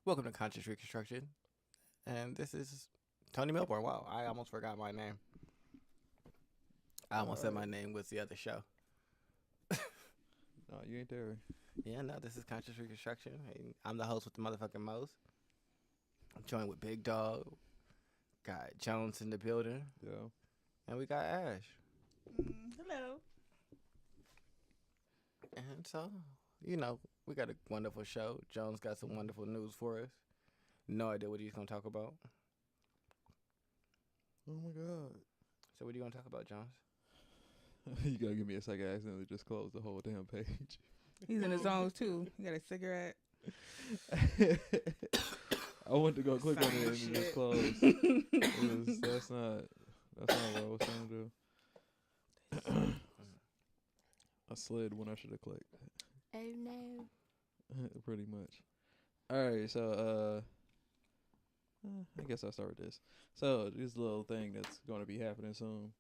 Welcome to Conscious Reconstruction, and this is Tony Milborn. Wow, I almost forgot my name. I almost said my name was the other show. No, you ain't there. Yeah, no, this is Conscious Reconstruction. I'm the host with the motherfucking most. I'm joined with Big Dog. Got Jones in the building, Yeah. and we got Ash. Hello. And so, we got a wonderful show. Jones got some wonderful news for us. No idea what he's gonna talk about. Oh my god. So, what are you gonna talk about, Jones? You gotta give me a second. I accidentally just closed the whole damn page. He's in the zones too. He got a cigarette. I went to go click on it and it just closed. That's not what I was trying to do. I slid when I should have clicked. Oh no. Pretty much. Alright, so I guess I'll start with this. So this little thing that's gonna be happening soon.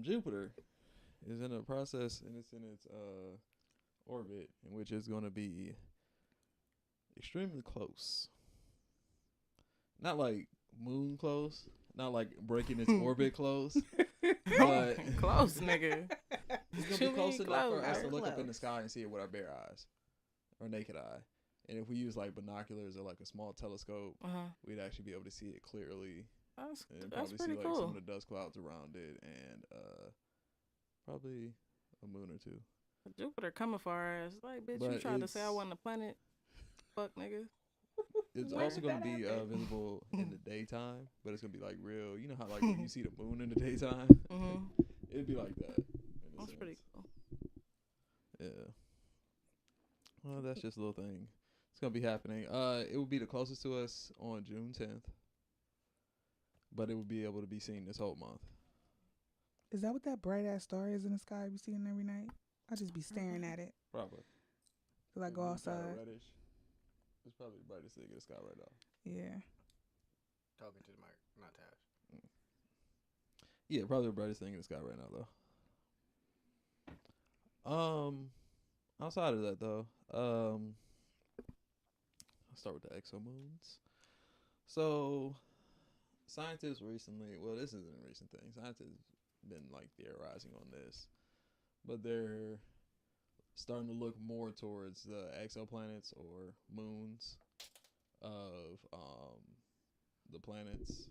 Jupiter is in a process and it's in its orbit in which it's gonna be extremely close. Not like moon close, not like breaking its orbit close, but Close, nigga. it's gonna Too be close many enough for close. us to look up in the Close. sky and see it with our bare eyes or naked eye. And if we use like binoculars or like a small telescope, we'd actually be able to see it clearly and That's probably see pretty like cool. some of the dust clouds around it and probably a moon or two. Jupiter coming for our ass. Like, bitch, you But tried to say I it's- wasn't a planet. Fuck, nigga. It's Where also did gonna that be happen? visible in the daytime, but it's gonna be like real. You know how like when you see the moon in the daytime, Mm-hmm. it'd be like that. in a That's sense. pretty cool. Yeah. Well, that's just a little thing. It's gonna be happening. It will be the closest to us on June 10th, but it will be able to be seen this whole month. Is that what that bright ass star is in the sky we seeing every night? I just be staring at it Probably. till I go It's kinda outside. reddish. It's probably the brightest thing in the sky right now. Yeah. Talking to the mic, not Tash. Yeah, probably the brightest thing in the sky right now, though. Outside of that, though, I'll start with the exomoons. So, scientists recently, well, this isn't a recent thing. Scientists been like theorizing on this, but they're starting to look more towards the exoplanets or moons of the planets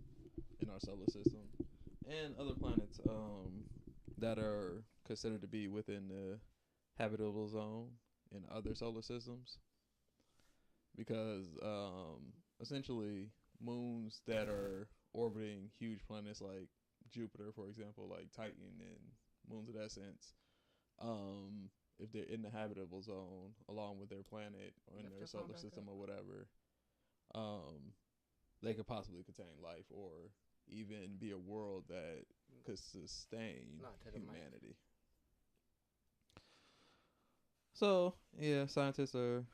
in our solar system and other planets that are considered to be within the habitable zone in other solar systems, because essentially moons that are orbiting huge planets like Jupiter, for example, like Titan and moons of that sense, if they're in the habitable zone along with their planet or in Lift their your phone solar back system up. or whatever, they could possibly contain life or even be a world that could sustain Not to the mic. humanity. So, yeah, scientists are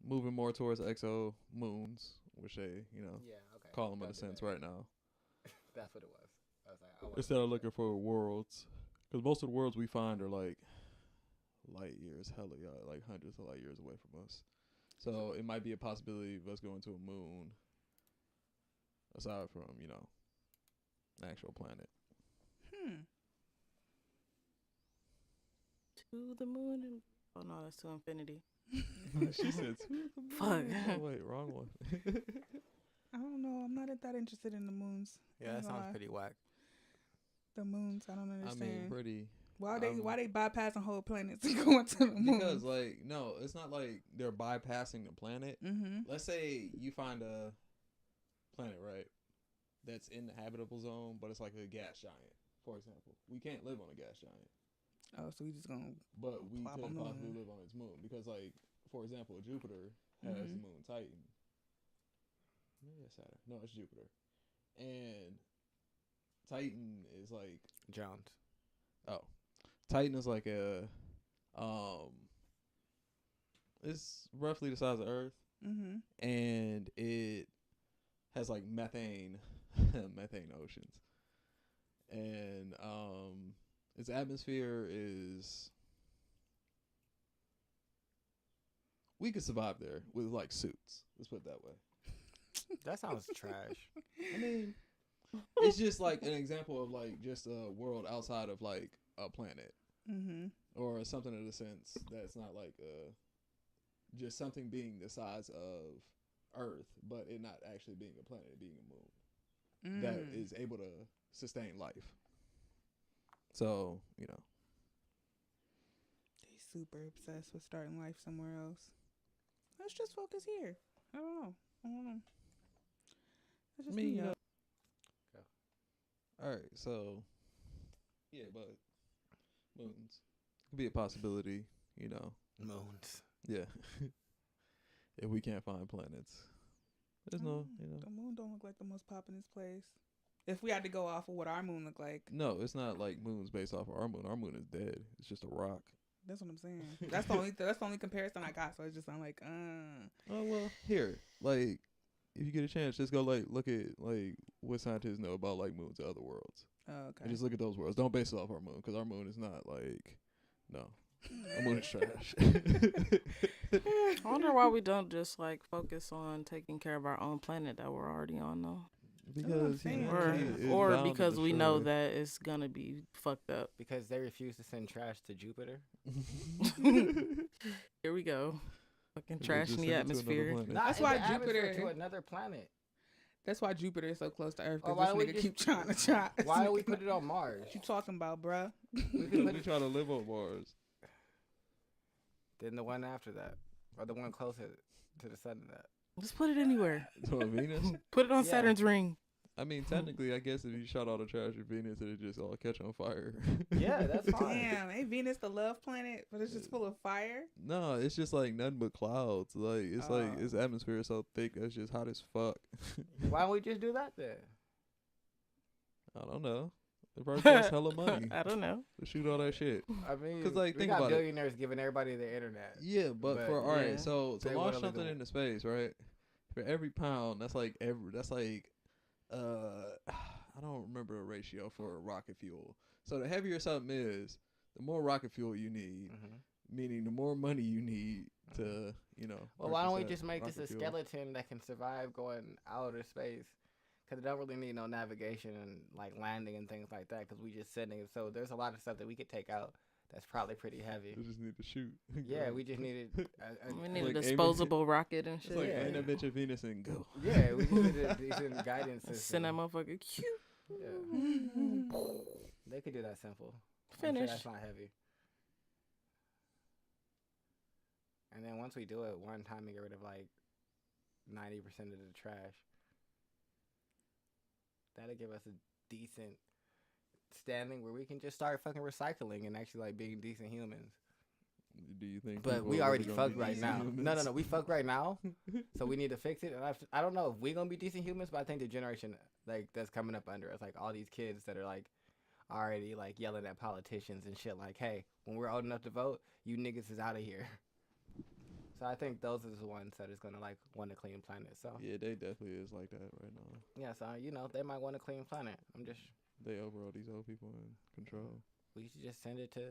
moving more towards exo moons, which they, Yeah, okay. call them in Don't a do sense that. right now. That's what it was. I was like, I wasn't Instead of sure. looking for worlds. Because most of the worlds we find are like light years, like hundreds of light years away from us. So it might be a possibility of us going to a moon aside from, an actual planet. To the moon and... Oh, no, that's to infinity. She said, "To the moon." Fuck. Oh, wait, wrong one. I don't know. I'm not that interested in the moons. Yeah, that I ain't gonna sounds lie. pretty whack. The moons. I don't I understand. mean, pretty. why they um, why they bypassing whole planets and going to the moon? Because, like, no, it's not like they're bypassing the planet. Mm-hmm. Let's say you find a planet, right, that's in the habitable zone, but it's like a gas giant, for example. We can't live on a gas giant, Oh, so we just gonna. but we Plop could on the possibly moon. live on its moon. Because, like, for example, Jupiter has the Mhm. moon Titan. Maybe it's Saturn. No, it's Jupiter. And Titan is like, Jones. Titan is like it's roughly the size of Earth. Mm-hmm. And it has like methane oceans, and its atmosphere is we could survive there with like suits. Let's put it that way. That sounds trash. I mean, it's just like an example of like just a world outside of like a planet Mm-hmm. or something in the sense that's not like just something being the size of Earth, but it not actually being a planet, being a moon that is able to sustain life. So, you know. They super obsessed with starting life somewhere else. Let's just focus here. I don't know. That's just me, you y'all. know. All right, so yeah, but moons could be a possibility, you know. Moons. Yeah. If we can't find planets, there's no, you know. The moon don't look like the most populous place. If we had to go off of what our moon looked like, No, it's not like moons based off of our moon. Our moon is dead. It's just a rock. that's what I'm saying. That's the only comparison I got. So it's just I'm like, Oh well, here, like, if you get a chance, just go like look at like what scientists know about like moons of other worlds, okay. and just look at those worlds. Don't base it off our moon because our moon is not like, no, our moon is trash. I wonder why we don't just like focus on taking care of our own planet that we're already on, though. Because saying. Or because we know that it's gonna be fucked up. Because they refuse to send trash to Jupiter. Here we go, fucking They trash just in send the it to another atmosphere. planet. Nah, That's in why the atmosphere Jupiter- to another planet. That's why Jupiter is so close to Earth. Or Because why this don't we nigga just- keep trying to try. Why don't we put it on Mars? What you talking about, bruh? We We could put it, try to live on Mars. then the one after that, or the one closer to the sun of that. Just put it anywhere. So on Venus. Put it on Yeah. Saturn's ring. I mean, technically, I guess if you shot all the trash at Venus, it'd just all catch on fire. Yeah, that's fine. Damn, ain't Venus the love planet, but it's just full of fire? No, it's just like nothing but clouds. Like it's like Oh. its atmosphere is so thick, it's just hot as fuck. Why don't we just do that then? I don't know. It probably costs hella money I don't know. to shoot all that shit. I mean, 'Cause, like, we think got about it. billionaires giving everybody the internet. Yeah, but But, for all right, yeah, so to they launch wanna leave something the- into space, right? For every pound, that's like I don't remember a ratio for rocket fuel. So the heavier something is, the more rocket fuel you need, meaning the more money you need to, you know. Well, why don't we purchase just that make this a rocket fuel. skeleton that can survive going outer space? Because it don't really need no navigation and like landing and things like that. Because we just sending it. So there's a lot of stuff that we could take out that's probably pretty heavy. We just need to shoot. Yeah, we just needed. We need Like a aiming- disposable rocket and It's shit. like Yeah. land a bitch at Venus and go. Yeah, we just needed a decent guidance system. Send that motherfucker. Cute. Yeah. They could do that simple. I'm sure Finish. that's not heavy. And then once we do it one time and get rid of like 90% of the trash, that'll give us a decent standing where we can just start fucking recycling and actually like being decent humans. Do you think? But people we are already gonna fucked be right decent now. No, humans? we fucked right now. So we need to fix it. And I don't know if we gonna be decent humans, but I think the generation like that's coming up under us, like all these kids that are like already like yelling at politicians and shit, like, hey, when we're old enough to vote, you niggas is out of here. So I think those are the ones that is gonna like want to clean planet. So Yeah, they definitely is like that right now. yeah, so you know they might want to clean planet. They over all these old people in control. We should just send it to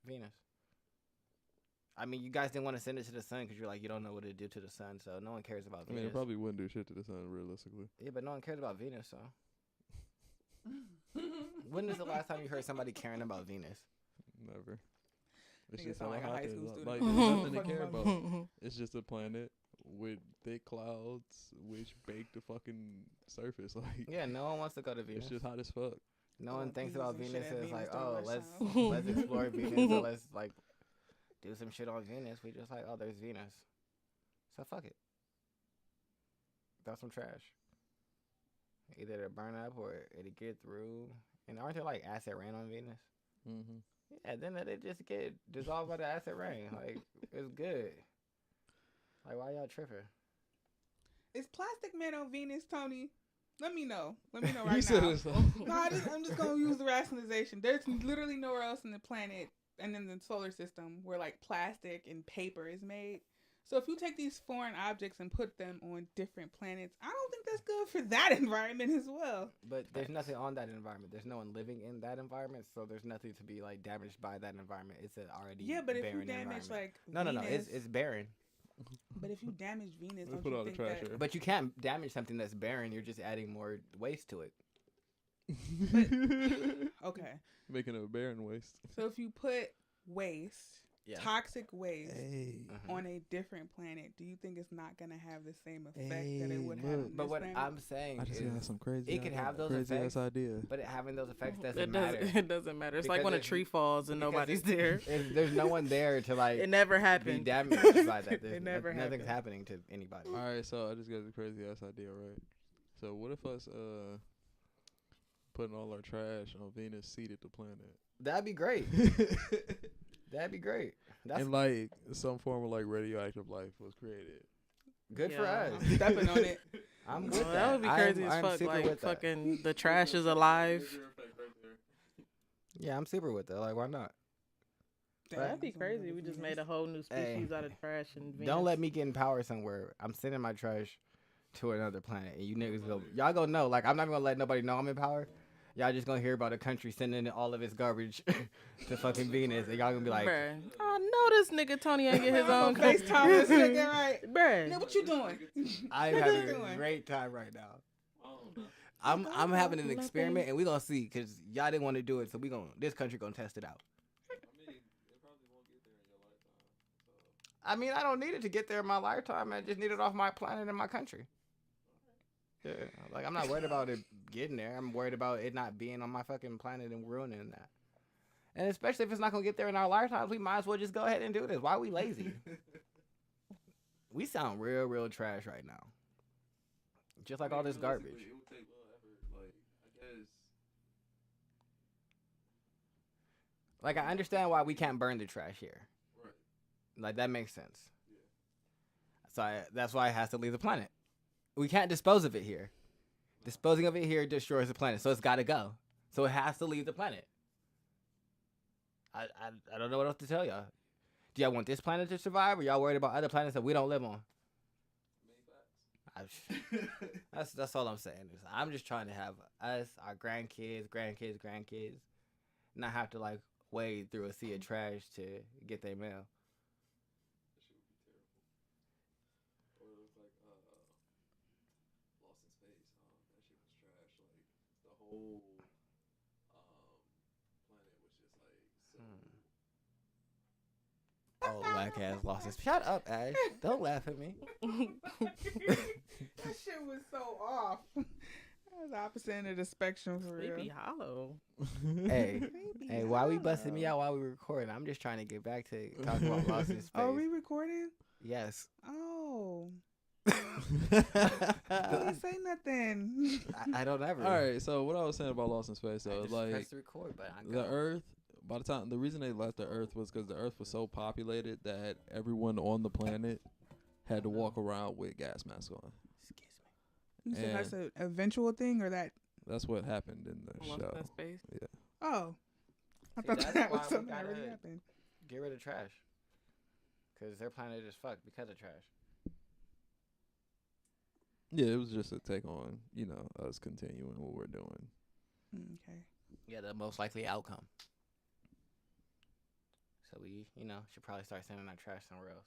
Venus. I mean, you guys didn't want to send it to the sun because you're like, you don't know what it do to the sun, so no one cares about I mean, Venus. it probably wouldn't do shit to the sun realistically. Yeah, but no one cares about Venus, so. When is the last time you heard somebody caring about Venus? Never. It's Nigga just sound hella like a hot high there. school student. Like there's nothing to Fucking care about about. It's just a planet with thick clouds which bake the fucking surface. Like Yeah, no one wants to go to Venus. it's just hot as fuck. No one Oh, thinks Jesus about and shit Venus at as Venus like, during oh, lunchtime. let's explore Venus or let's like do some shit on Venus. We just like, oh, there's Venus. So fuck it. Throw some trash. Either to burn up or it'll get through. And aren't there like acid rain on Venus? Mm-hmm. Yeah, then they just get dissolved by the acid rain. Like, it's good. Like, why y'all tripping? Is Plastic Man on Venus, Tony? Let me know. Let me know You right said now. it's No, I'm just gonna use the rationalization. There's literally nowhere else in the planet and in the solar system where like plastic and paper is made. So if you take these foreign objects and put them on different planets, I don't think that's good for that environment as well. But there's nothing on that environment. There's no one living in that environment, so there's nothing to be like damaged by that environment. It's an already Yeah, but if you barren damage environment. like no, Venus, it's barren. But if you damage Venus, They don't put you all the think trash that? there. But you can't damage something that's barren. You're just adding more waste to it. Okay, Making it a barren waste. so if you put waste, Yeah. toxic waste, Hey. on a different planet, do you think it's not gonna have the same effect that it would have look. on But this what planet? I'm saying I just is, got some crazy. it could have those crazy effects. ass idea. but having those effects doesn't It matter. doesn't. It doesn't matter. It's like Because when a if- tree falls and because nobody's it- there. There's no one there to like It never be happened. damaged by that. It never Nothing's happened. happening to anybody. All right, so I just got a crazy ass idea, right? So what if us putting all our trash on Venus seeded the planet? That'd be great. That'd be great. That's And like some form of like radioactive life was created. good for Yeah. us. I'm stepping on it. I'm Well, with that would be crazy I'm as fuck. super Like with that. fucking the trash is alive. Yeah, I'm super with that. Like, why not? That'd be crazy. We just made a whole new species out of trash and Venus. Don't let me get in power somewhere. I'm sending my trash to another planet, and you niggas go. Y'all gonna know. Like, I'm not gonna let nobody know I'm in power. Y'all just gonna hear about a country sending all of its garbage to fucking Venus, and y'all gonna be like, Bruh, I know this nigga Tony ain't get his own FaceTime this nigga, right? Bruh. Nigga, what you doing? I'm What having you a doing? great time right now. I'm having an experiment, and we gonna see, cause y'all didn't want to do it, so this country gonna test it out. I mean, I don't need it to get there in my lifetime. I just need it off my planet and my country. Yeah, like I'm not worried about it getting there. I'm worried about it not being on my fucking planet and ruining that. And especially if it's not gonna get there in our lifetimes, we might as well just go ahead and do this. Why are we lazy? We sound real trash right now. Just like all this garbage. It would take effort. Like, I guess. Like, I understand why we can't burn the trash here. Right. Like, that makes sense. So that's why it has to leave the planet. We can't dispose of it here. Disposing of it here destroys the planet, so it's got to go. So it has to leave the planet. I don't know what else to tell y'all. Do y'all want this planet to survive, or y'all worried about other planets that we don't live on? That's all I'm saying. I'm just trying to have us, our grandkids, not have to like wade through a sea of trash to get their mail. Or it was like Lost in Space. That shit was trash. Like the whole planet was just like so. Oh, whack ass Lost in Space. Shut up, Ash. Don't laugh at me. That shit was so off. That was the opposite end of the spectrum for real. Sleepy Hollow. Hey, Baby, hey, why we busting me hello. out while we recording? I'm just trying to get back to talking about Lost in Space. Oh, we recording? Yes. Oh. Don't say nothing. I don't ever. All right. So what I was saying about Lost in Space, I though, just like pressed record, but I the go. Earth. By the reason they left the Earth was because the Earth was so populated that everyone on the planet had to walk around with gas masks on. Excuse me. You said And- that's an eventual thing or that? That's what happened in the Lost show. in space. Oh. I See, thought that's that why was we something that already gotta- happened. Get rid of trash. Because their planet is fucked because of trash. Yeah, it was just a take on us continuing what we're doing. Okay. Yeah, the most likely outcome. So we, should probably start sending our trash somewhere else.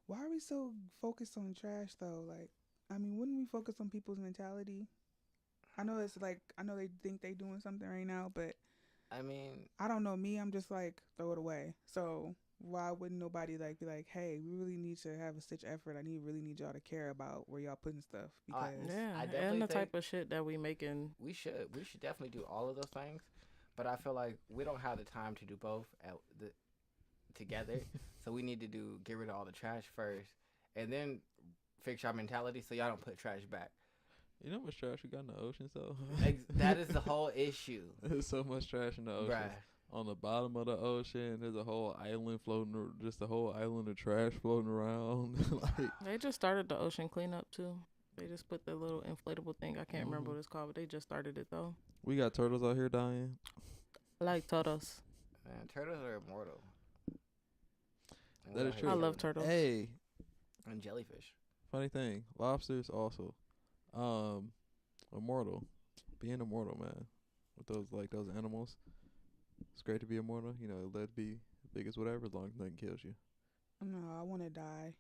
Why are we so focused on trash though? Like, I mean, wouldn't we focus on people's mentality? I know they think they doing something right now, but I mean, I don't know. Me, I'm just like throw it away. So why wouldn't nobody like be like, hey, we really need to have a stitch effort. Really need y'all to care about where y'all putting stuff because Yeah, I definitely and the think- type of shit that we making. we should definitely do all of those things. But I feel like we don't have the time to do both together. So we need to get rid of all the trash first, and then fix our mentality so y'all don't put trash back. You know how much trash we got in the oceans, though? That is the whole issue, There's so much trash in the ocean. bruh. On the bottom of the ocean, there's a whole island just a whole island of trash floating around. Like, They just started the ocean cleanup too. They just put the little inflatable thing. I can't remember what it's called, but they just started it though. we got turtles out here dying. I like turtles. Man, turtles are immortal. And That we is out true. I here love killing them. turtles. Hey, And jellyfish. funny thing, lobsters also, immortal, being immortal, man. With those animals, it's great to be immortal. Let be big as whatever, as long as nothing kills you. no, I want to die.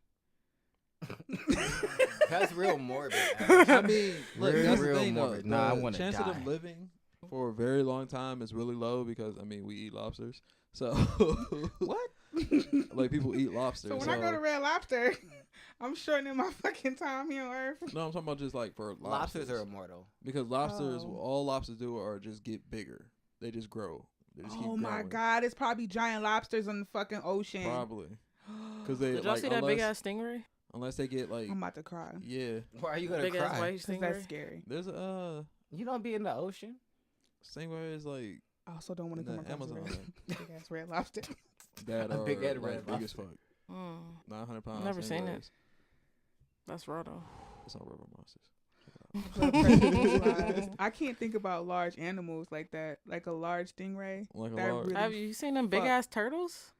That's real morbid. I mean, look, Real, that's real the thing though. morbid. Nah, I The wanna chance of die. them living for a very long time is really low because I mean we eat lobsters, so What? like people eat lobsters. So when I go to Red Lobster, I'm shortening my fucking time here on Earth. no, I'm talking about just like for Lobsters are immortal. because lobsters, Oh. all lobsters do are just get bigger. They just grow. They just keep Oh my growing. God, it's probably giant lobsters in the fucking ocean. Probably because they Did y'all like see that big ass stingray? unless they get like I'm about to cry. yeah. Why are you gonna Big ass cry? white Cause that's stingray. scary. There's You don't be in the ocean. stingray is like I also don't want to in come the across a Amazon. big ass red lobster. that A are big Ed like, red big as fuck. lobster. 900 pounds. Never seen it. stingrays. That's raw though. It's on River Monsters. Blood pressure visualized. I can't think about large animals like that, like a large stingray. Like a That large really- Have you seen them big Fuck. ass turtles?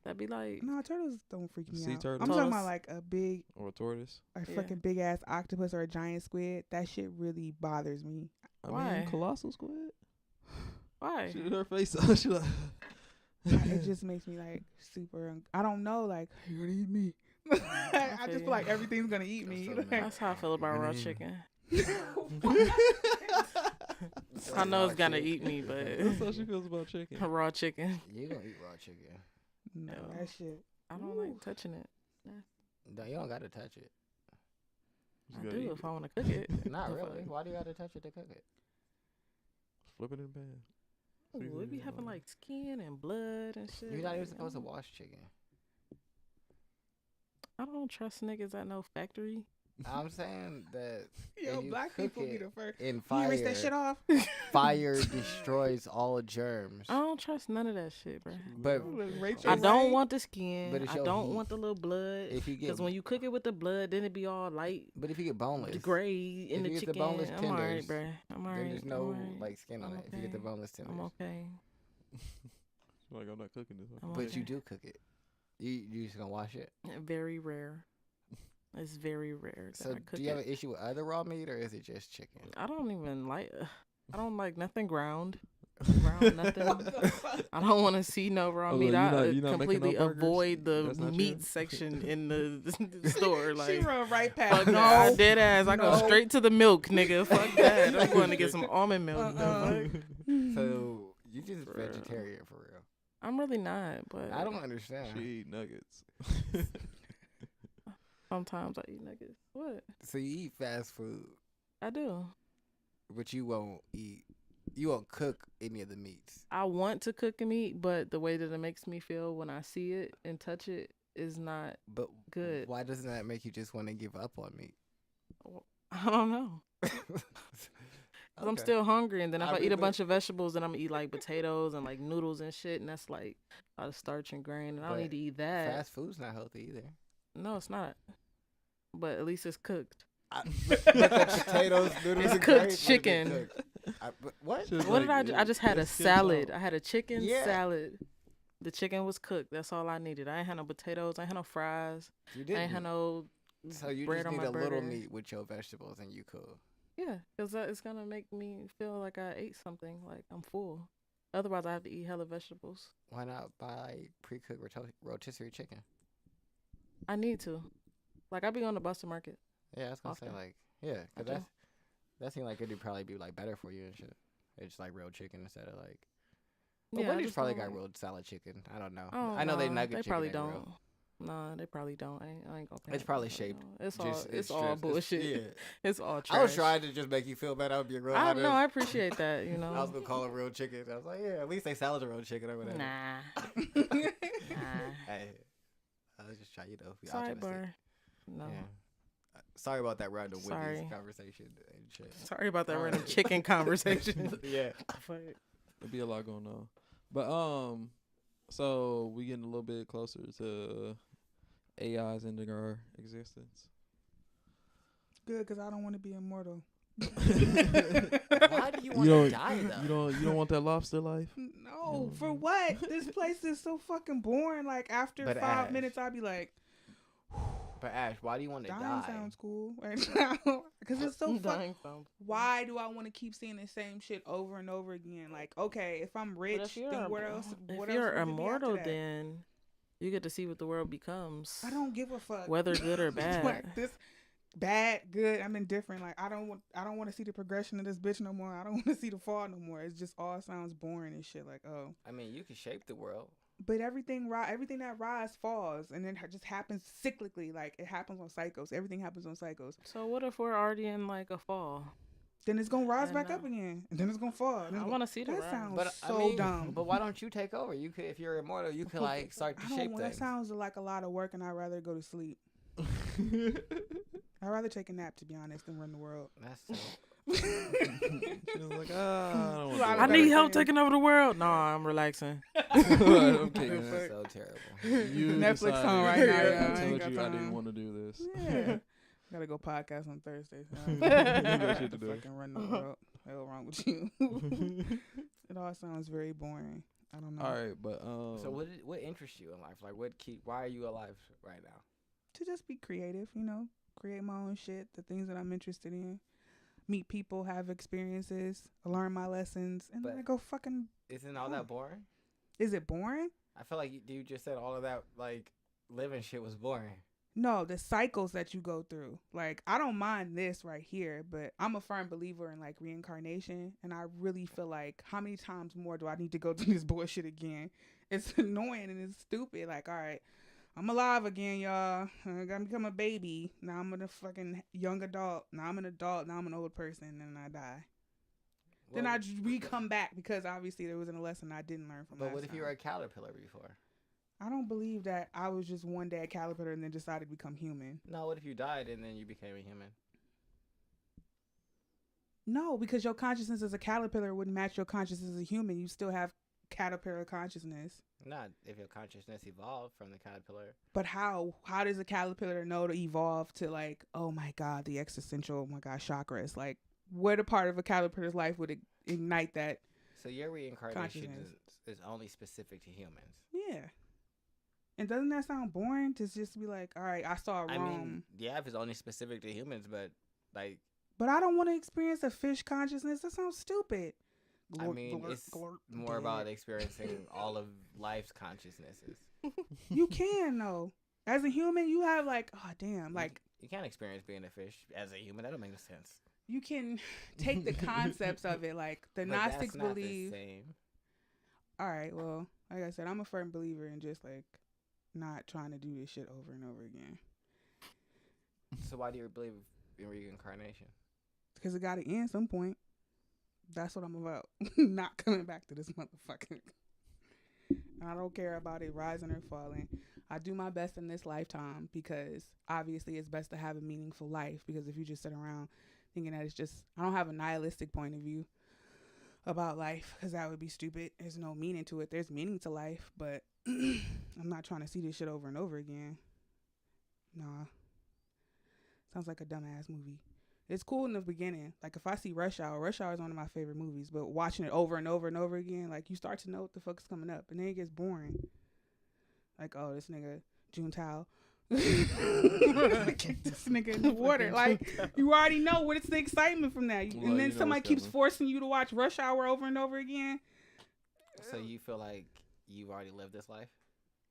That'd be like No, turtles don't freak me Sea out. turtles? I'm talking Turtles. about like a big, or a tortoise. a Yeah. fucking big ass octopus or a giant squid. That shit really bothers me. I Why? mean, colossal squid. why? She did her face. She like. It just makes me like super. I don't know. Like you're gonna eat me. I feel just feel you. like everything's gonna eat me. That's so Like, That's how I feel about raw Mm. chicken. I know it's gonna eat me, That's how but she feels about chicken. raw chicken. You gonna eat raw chicken? no, No. that shit. I don't like touching it. No, you don't gotta touch it. She's I gotta do eat if it. I want to cook it. Not The really. fuck? Why do you gotta touch it to cook it? Flip it in the pan. Ooh, it be having like skin and blood and shit. You're not even like, supposed to I wash chicken. don't trust niggas that know factory. I'm saying that Yo, if you black cook people be it the first. in Can you rinse that fire, shit off? fire destroys all germs. I don't trust none of that shit, bro. But Rachel I If- don't Ray? want the skin. But it's I your don't heat. want the little blood. if you get, Because when you cook it with the blood, then it be all light, but if you get boneless, gray in if the you get the chicken. boneless I'm alright, tenders, bro. I'm alright. then there's I'm no alright. like skin on I'm it. If you get the okay. boneless tenders, I'm okay. She's like, I'm not cooking this. I'm but okay. you do cook it. You just gonna wash it. Very rare. It's very rare that So I cook do you have it. an issue with other raw meat or is it just chicken? I don't even like. I don't like nothing ground. Ground nothing. I don't want to see no raw Oh, meat. look, I you not making completely no burgers? avoid the That's not meat you? section in the store. she Like, run right fuck past. no, I dead ass. I go No. straight to the milk, nigga. Fuck that. I'm going to get some almond milk. The Uh-uh. fuck? So you just For real. vegetarian for real? I'm really not, but I don't understand. She eat nuggets. sometimes I eat nuggets. What? So you eat fast food, I do. but you won't eat. You won't cook any of the meats. I want to cook a meat, but the way that it makes me feel when I see it and touch it is not. But Good. why doesn't that make you just want to give up on meat? I don't know. 'Cause I'm Okay. still hungry, and then if I I, eat a really- bunch of vegetables, then I'm gonna eat like potatoes and like noodles and shit, and that's like a lot of starch and grain, and I don't But need to eat that. Fast food's not healthy either. No, it's not. But at least it's cooked. But the potatoes, noodles, It's and cooked grains, chicken. what? What? She was What like, did I just had a it's skin salad. tone. I had a chicken Yeah. salad. The chicken was cooked. That's all I needed. I ain't had no potatoes. I ain't had no fries. You I ain't didn't. had no So you bread just on need my a little burger. meat with your vegetables, and you cool. Yeah, because it's gonna make me feel like I ate something. Like I'm full. Otherwise, I have to eat hella vegetables. Why not buy pre-cooked rotisserie chicken? I need to. Like I be on the Boston Market. Yeah, I was gonna say Often. like, yeah, I cause do. that seemed like it'd probably be like better for you and shit. It's like real chicken instead of like. But Yeah, I Wendy's just probably don't got like- real solid chicken. I don't know. Oh, I know they nah, nugget They chicken. probably ain't don't. real. Nah, they probably don't. I ain't gonna. pay It's it, probably but shaped. no. It's all. Just- It's all strips. bullshit. Yeah. It's all trash. I was trying to just make you feel better. I was being real I honest. no, I appreciate that. You I was know. gonna call it real chicken. I was like, yeah, at least they salad real chicken or whatever. Nah. Hey, I was just trying, you know. be optimistic. Sidebar. No. Yeah. Sorry about that random Sorry. Wendy's conversation and shit. Sorry about that All random right. chicken conversation. Yeah. But There'd be a lot going on. But so we getting a little bit closer to AI's ending our existence. Good, because I don't want to be immortal. Why do you want to die though? You don't want that lobster life? No, for what? This place is so fucking boring. Like after But 5 Ash. minutes, I'd be like, But Ash, why do you want to dying die? sounds cool right now because it's so fun. dying sounds. Why do I want to keep seeing the same shit over and over again? Like, okay, if I'm But rich, if you're, then what else? if What you're else would it be after immortal, that? then You get to see what the world becomes. I don't give a fuck. Whether good or bad. Like this, bad, good. I'm indifferent. Like I don't want to see the progression of this bitch no more. I don't want to see the fall no more. It's just all sounds boring and shit. Like oh. I mean, you can shape the world. But everything that rise falls, and then it just happens cyclically. Like it happens on cycles. Everything happens on cycles. So what if we're already in like a fall? Then it's gonna rise I back know. up again, and then it's gonna fall. I want to see the That rise. sounds But so I mean, dumb. But why don't you take over? You could, if you're immortal, you could like start to I don't shape want. That things. sounds like a lot of work, and I'd rather go to sleep. I'd rather take a nap, to be honest, than run the world. That's so. She was like, I don't Lot want I of to need better help things. taking over the world. No, I'm relaxing. I'm taking That's that. so terrible. You Netflix decided- on right now, I yeah, I ain't told got you I didn't time. want to do this. Yeah. Gotta go podcast on Thursday. So You got shit to to do. fucking run the world. Hell wrong with you? It all sounds very boring. I don't know. All right, but So what interests you in life? Like why are you alive right now? To just be creative, create my own shit, the things that I'm interested in. Meet people, have experiences, learn my lessons, and then But- I go fucking. Isn't all that boring? Is it boring? I feel like you just said all of that like living shit was boring. No, the cycles that you go through. Like, I don't mind this right here, but I'm a firm believer in like reincarnation. And I really feel like, how many times more do I need to go through this bullshit again? It's annoying and it's stupid. Like, all right, I'm alive again, y'all. I gotta become a baby. Now I'm a fucking young adult. Now I'm an adult. Now I'm an old person. And then I die. Then Well, I come back because obviously there wasn't a lesson I didn't learn from But last what if you time. were a caterpillar before? I don't believe that I was just one day a caterpillar and then decided to become human. No, what if you died and then you became a human? No, because your consciousness as a caterpillar wouldn't match your consciousness as a human. You still have caterpillar consciousness. Not if your consciousness evolved from the caterpillar. But how does a caterpillar know to evolve to like, oh my God, the existential, oh my God, chakras? Like, what a part of a caterpillar's life would ignite that? So your reincarnation Consciousness. is only specific to humans. Yeah. And doesn't that sound boring to just be like, all right, I saw a I Rome, mean, yeah, if it's only specific to humans, but like, but I don't want to experience a fish consciousness. That sounds stupid. I mean, it's more about experiencing all of life's consciousnesses. You can though. As a human, you have like, oh damn, like You can't experience being a fish as a human. That don't make no sense. you can take the concepts of it. Like the But Gnostics that's not believe. the same. All right, well, like I said, I'm a firm believer in just like not trying to do this shit over and over again So why do you believe in reincarnation? because it got to end some point. That's what I'm about. Not coming back to this motherfucker. And I don't care about it rising or falling. I do my best in this lifetime because obviously it's best to have a meaningful life. Because if you just sit around thinking that it's just, I don't have a nihilistic point of view about life because that would be stupid. There's no meaning to it. There's meaning to life, but I'm not trying to see this shit over and over again. Nah. Sounds like a dumbass movie. It's cool in the beginning. Like if I see Rush Hour is one of my favorite movies, but watching it over and over and over again, like you start to know what the fuck's coming up, and then it gets boring. Like, oh, this nigga Juntao kick this nigga in the water. Like you already know what it's the excitement from that, Well, and then you know somebody what's keeps coming. forcing you to watch Rush Hour over and over again. So you feel like you've already lived this life?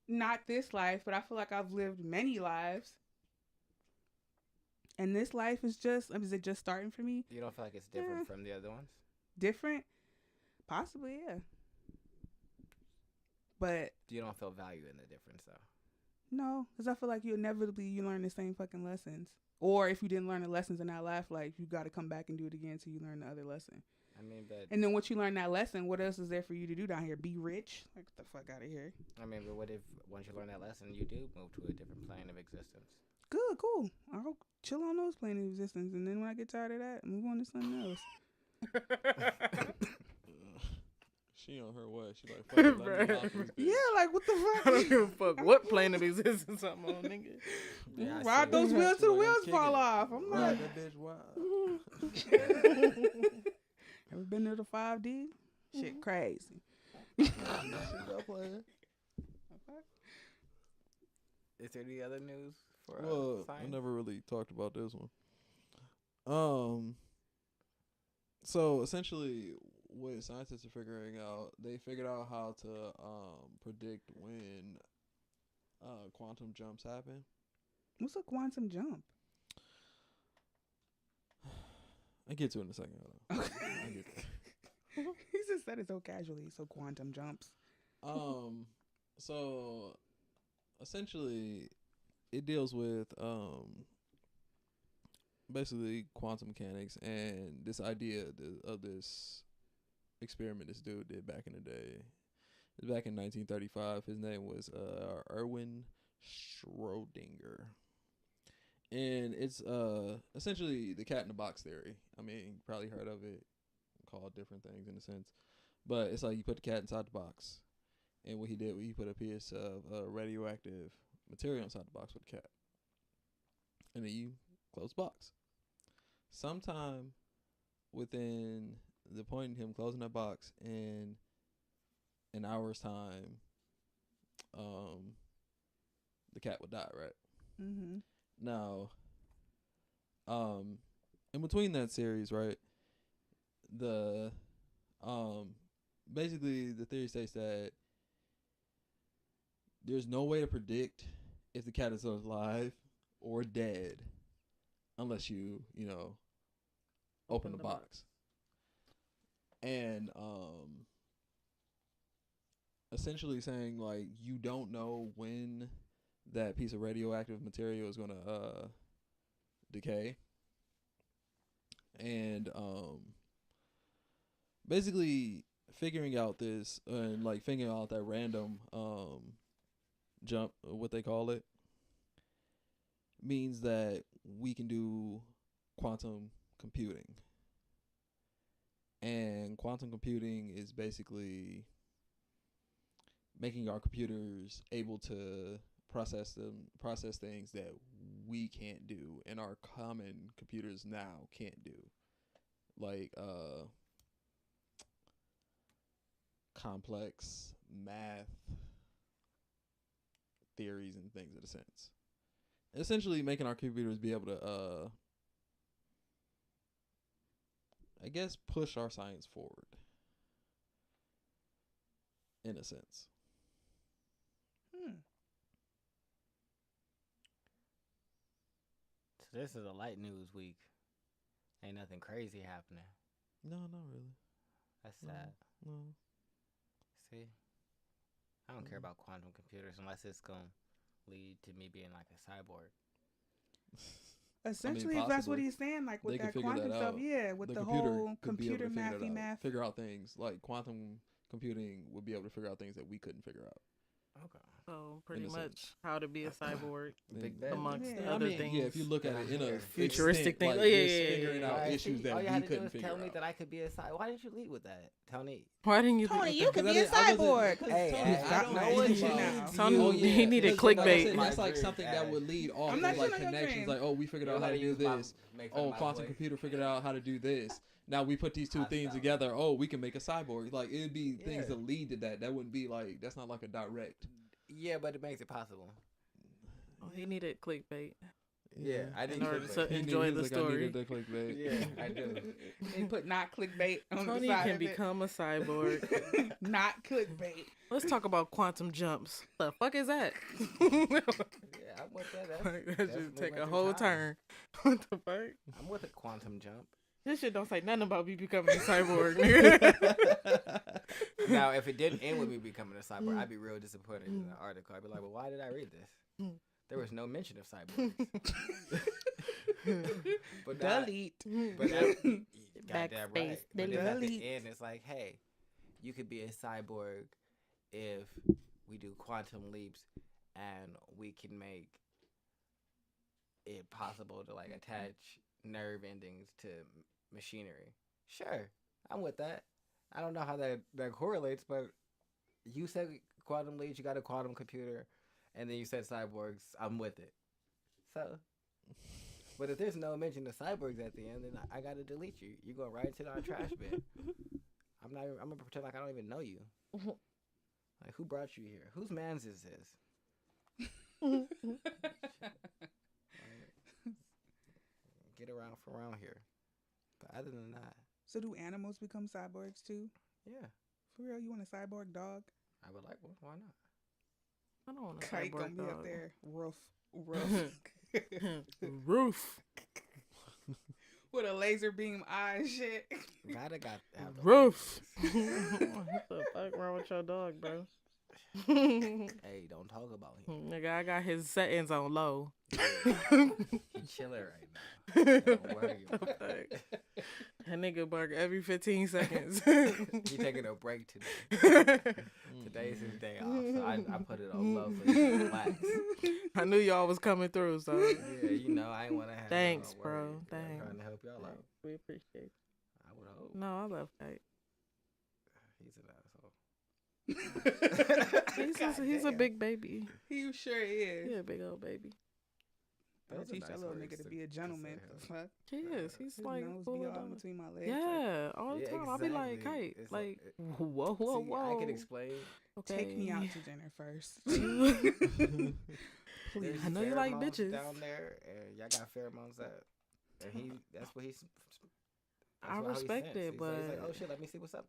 Not this life, but I feel like I've lived many lives. And this life is it just starting for me? You don't feel like it's different from the other ones? Different? Possibly, yeah. But You don't feel value in the difference, though. no, because I feel like you learn the same fucking lessons. Or if you didn't learn the lessons in that last life, you got to come back and do it again till you learn the other lesson. I mean, but And then once you learn that lesson, what else is there for you to do down here? Be rich? Like, get the fuck out of here. what if once you learn that lesson, you do move to a different plane of existence? Good, cool. I'll chill on those planes of existence. And then when I get tired of that, move on to something else. She on her way. She like, fuck it, let me hop this bitch. Yeah, like, what the fuck? I don't give a fuck what plane of existence I'm on, nigga. Yeah, I Ride see. those wheels till the Like, I'm wheels kicking fall it. off. I'm not. Ride that bitch wild. Ever been to the 5D? Shit crazy. She not playing. Is there any other news for Well, I science? never really talked about this one. So essentially, what scientists are figuring out, they figured out how to predict when quantum jumps happen. What's a quantum jump? I get to it in a second. Hold on. I get to it. He just said it so casually. So quantum jumps. So essentially, it deals with basically quantum mechanics and this idea of this experiment this dude did back in the day. It was back in 1935. His name was Erwin Schrödinger. And it's essentially the cat in the box theory. I mean, you probably heard of it, called different things in a sense. But it's like you put the cat inside the box. And what he did, he put a piece of radioactive material inside the box with the cat. And then you close the box. Sometime within the point in him closing that box in an hour's time, the cat would die, right? Mm-hmm. Now, in between that series, right, the basically the theory states that there's no way to predict if the cat is alive or dead unless you open the box. And essentially saying like you don't know when that piece of radioactive material is going to decay. And basically figuring out this and like figuring out that random jump, what they call it, means that we can do quantum computing. And quantum computing is basically making our computers able to process things that we can't do and our common computers now can't do. Like complex math theories and things in a sense. Essentially making our computers be able to I guess push our science forward in a sense. So this is a light news week. Ain't nothing crazy happening. No, not really. That's sad. No. See? I don't care about quantum computers unless it's going to lead to me being like a cyborg. Essentially, if that's what he's saying, like with that quantum stuff, yeah, with the whole computer math. Figure out things like quantum computing would be able to figure out things that we couldn't figure out. Okay. So pretty much how to be a cyborg Big amongst other things. Yeah, if you look at it in a futuristic thing, like figuring out issues that we couldn't figure out. Tell me that I could be a cyborg. Why didn't you lead with that, Tony? Why didn't you? Tony, you could be a cyborg. Hey, I don't know what you now. Tony, he needed clickbait. That's like something that would lead off like connections. Like, oh, we figured out how to do this. Oh, quantum computer figured out how to do this. Now we put these two things together. Oh, we can make a cyborg. Like it'd be things that lead to that. That wouldn't be like that's not like a direct. Yeah, but it makes it possible. Oh, he needed clickbait. Yeah, I didn't. In order to enjoy the story. I needed the clickbait. Yeah, I do. They put not clickbait on Tony the side can of become a cyborg. Not clickbait. Let's talk about quantum jumps. The fuck is that? Yeah, I'm with that. That should take a whole turn. What the fuck? I'm with a quantum jump. This shit don't say nothing about me becoming a cyborg, nigga. Now, if it didn't end with me becoming a cyborg, I'd be real disappointed in the article. I'd be like, well, why did I read this? There was no mention of cyborgs. But Delete. But that, goddamn right. But then at Delete. the end, it's like, hey, you could be a cyborg if we do quantum leaps and we can make it possible to like attach nerve endings to machinery. Sure, I'm with that. I don't know how that correlates, but you said quantum leaps, you got a quantum computer, and then you said cyborgs. I'm with it. So, but if there's no mention of cyborgs at the end, then I gotta delete you. You go right into the trash bin. I'm gonna pretend like I don't even know you. Like, who brought you here? Whose man's is this? Get around from around here. But other than that, So do animals become cyborgs too? yeah, For real, you want a cyborg dog? I would like one. Why not? I don't want to Kite gonna cyborg be up dog. there. Roof. Roof. With a laser beam eye and shit. Gotta got have the Roof. lasers. What the fuck wrong with your dog, bro? Hey, don't talk about him. Nigga, I got his settings on low. He chilling right now. Don't worry about it. That nigga bark every 15 seconds. He taking a break today. Today's his day off, so I put it on low so he can relax. I knew y'all was coming through, so Yeah, you know I ain't want to have. Thanks, no bro. worries. I'm Thanks. trying to help y'all out. we appreciate it. I would hope. No, I love Kite. He's an asshole. He's a big baby. He sure is. He a big old baby. Better Those are teach nice that little words nigga to to- be a to gentleman. say, The fuck? He is. He's His like nose full be of all dog. between my legs. Yeah, all the Yeah, time. I'll be like, exactly. Kite, It's like, like- whoa, whoa, See, whoa. I can explain. Okay. Take me out to dinner first. There's I know you like pheromones bitches. down there, and y'all got pheromones that, and that's what he's. I that's how he respect sense. it, He's like, but- oh shit, let me see what's up.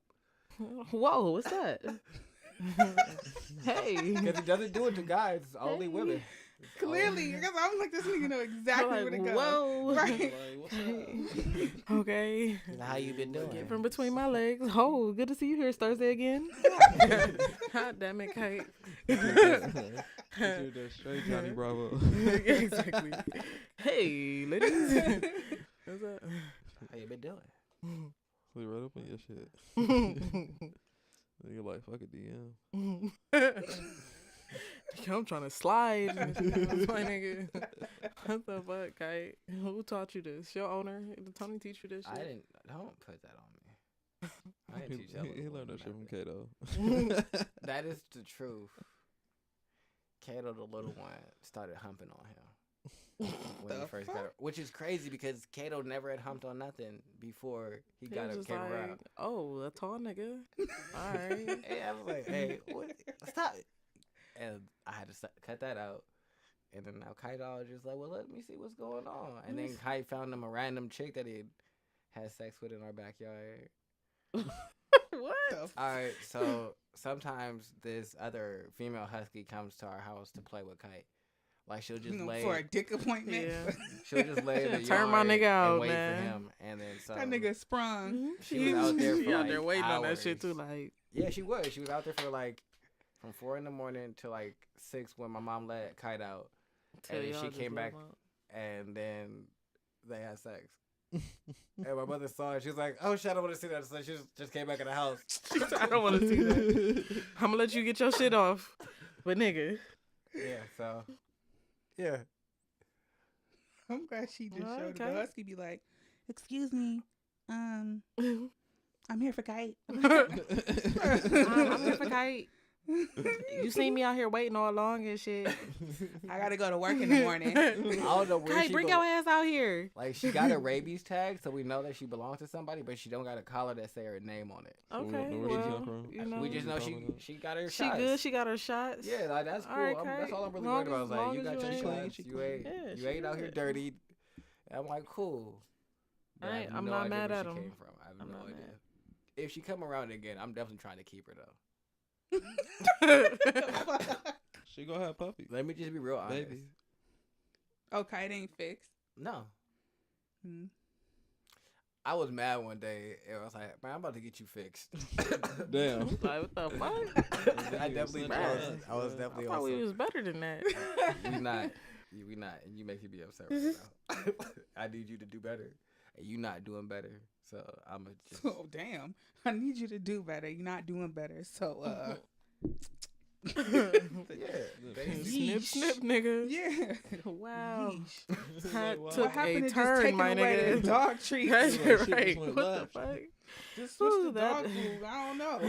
Whoa, what's that? Hey. Because he doesn't do it to guys, it's only women. It's Clearly, because I'm like, this nigga know exactly Like, where to go. whoa. Right. Like, what's up? Okay. only- How you been doing? Get from between my legs. Oh, good to see you here. It's Thursday again. God damn it, Kite. You're that straight Johnny Bravo. Exactly. Hey, ladies. What's up? How you been doing? Sleep right up on your shit. Nigga like, fuck a DM. I'm trying to slide. My nigga. What the fuck, Kite? Who taught you this? Your owner? Did Tony teach you this shit? I didn't. Don't put that on me. I didn't teach that. He little learned that shit woman from nothing. Kato. That is the truth. Kato, the little one, started humping on him when he The first fuck? got her, which is crazy because Kato never had humped on nothing before he He got was her just came like, around. oh, a tall nigga. All right. Hey, I was like, hey, what? Stop it. And I had to cut that out. And then now Kaito was just like, well, let me see what's going on. And then Kai found him a random chick that he had sex with in our backyard. What? The f- All right, so sometimes this other female husky comes to our house to play with Kite. Like she'll just lay, for a dick appointment. Yeah. she'll just lay in the Turn my yard nigga out, and wait man. for him. And then so That nigga sprung. she was out there for She out like there waiting on that hours. shit too. Like, Yeah, she was. She was out there for like from 4 in the morning to like 6 when my mom let Kite out, till and then y'all she just came let back, him out. and then they had sex. And my mother saw it. She was like, "Oh shit, I don't want to see that." So she just came back in the house. I don't want to see that. I'm gonna let you get your shit off, but nigga. Yeah. So. Yeah. I'm glad she just Alright, showed it. Kite. The husky be like, excuse me, I'm here for Kite. I'm here for Kite. You seen me out here waiting all along and shit. I gotta go to work in the morning. I don't know where Kite, she bring your ass out here. Like she got a rabies tag, so we know that she belongs to somebody, but she don't got a collar that say her name on it. So we don't Okay, know where she well, come from? you know, We just know Probably not. she got her she shots. good. She got her shots. Yeah, like that's cool. Alright, That's all I'm really Long worried about. I was as- like, long you as got you your ain't- shots. She You clean. ain't. Yeah, You she ain't out here good. dirty. And I'm like, cool. But I have I'm no not idea mad where at she him. came from. I have I'm no not idea. mad. If she come around again, I'm definitely trying to keep her though. She gonna have puppies. Let me just be real honest. Baby. Oh, Kite ain't fixed. No. Hmm. I was mad one day and I was like, man, I'm about to get you fixed. Damn. Like, what the fuck? I definitely Bad. I was I definitely thought we also was better than that. we not. We not. And you make me be upset right now. I need you to do better. And you not doing better. So I'm just Oh, damn. I need you to do better. You're not doing better. So, yeah. Snip, snip, nigga. yeah. Wow. Yeesh. That What took What happened a to just turn, taking my away nigga. the dog treats? That's Shit just right. went What the left. fuck? Just switch Ooh, the that- dog food. I don't know.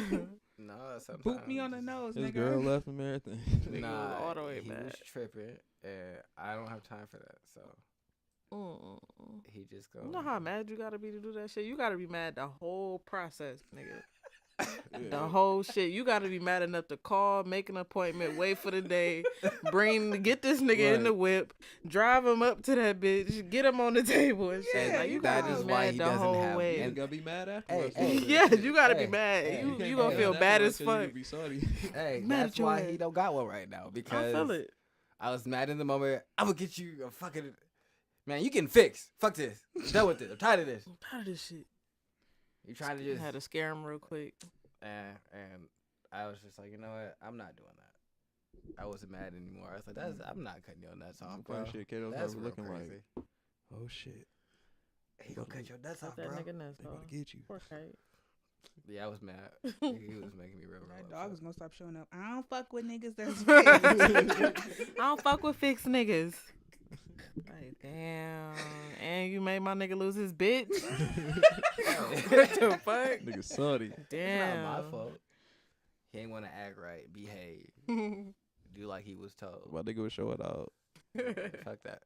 No, sometimes Boot me on the nose, His nigga. girl left him everything. Nigga Nah, was all the way he back. was tripping, and I don't have time for that. So he just goes. You know how mad you gotta be to do that shit? You gotta be mad the whole process, nigga. The whole shit. You got to be mad enough to call, make an appointment, wait for the day, get this nigga in the whip, drive him up to that bitch, get him on the table and shit. Yeah, Like, you that got to is be why mad he the doesn't whole have- way. You and- gotta be mad afterwards. hey, Yeah, you got to be hey, mad. hey, You can't gonna be feel mad bad as afterwards 'cause fuck. you be sorry. Hey, Mad that's at your why ass. he don't got one right now I because feel it. I was mad in the moment. I'm gonna get you a fucking man. You getting fixed. Fuck this. I'm done with this. I'm tired of this. I'm tired of this shit. You trying to just Had to scare him real quick. and I was just like, you know what? I'm not doing that. I wasn't mad anymore. I was like, I'm not cutting your nuts off, bro. Funny shit, Kato That's started real looking crazy. like, oh shit, He gonna cut your nuts Cut off, that bro. nigga nuts they about off. to get you. Poor kite. Yeah, I was mad. He was making me real. That real dog is upset. gonna stop showing up. I don't fuck with niggas that's fake. I don't fuck with fixed niggas. Like, damn. And you made my nigga lose his bitch? What the fuck? Nigga sorry. It's Damn. not my fault. He ain't want to act right, behave, do like he was told. My nigga was showing out. Fuck that.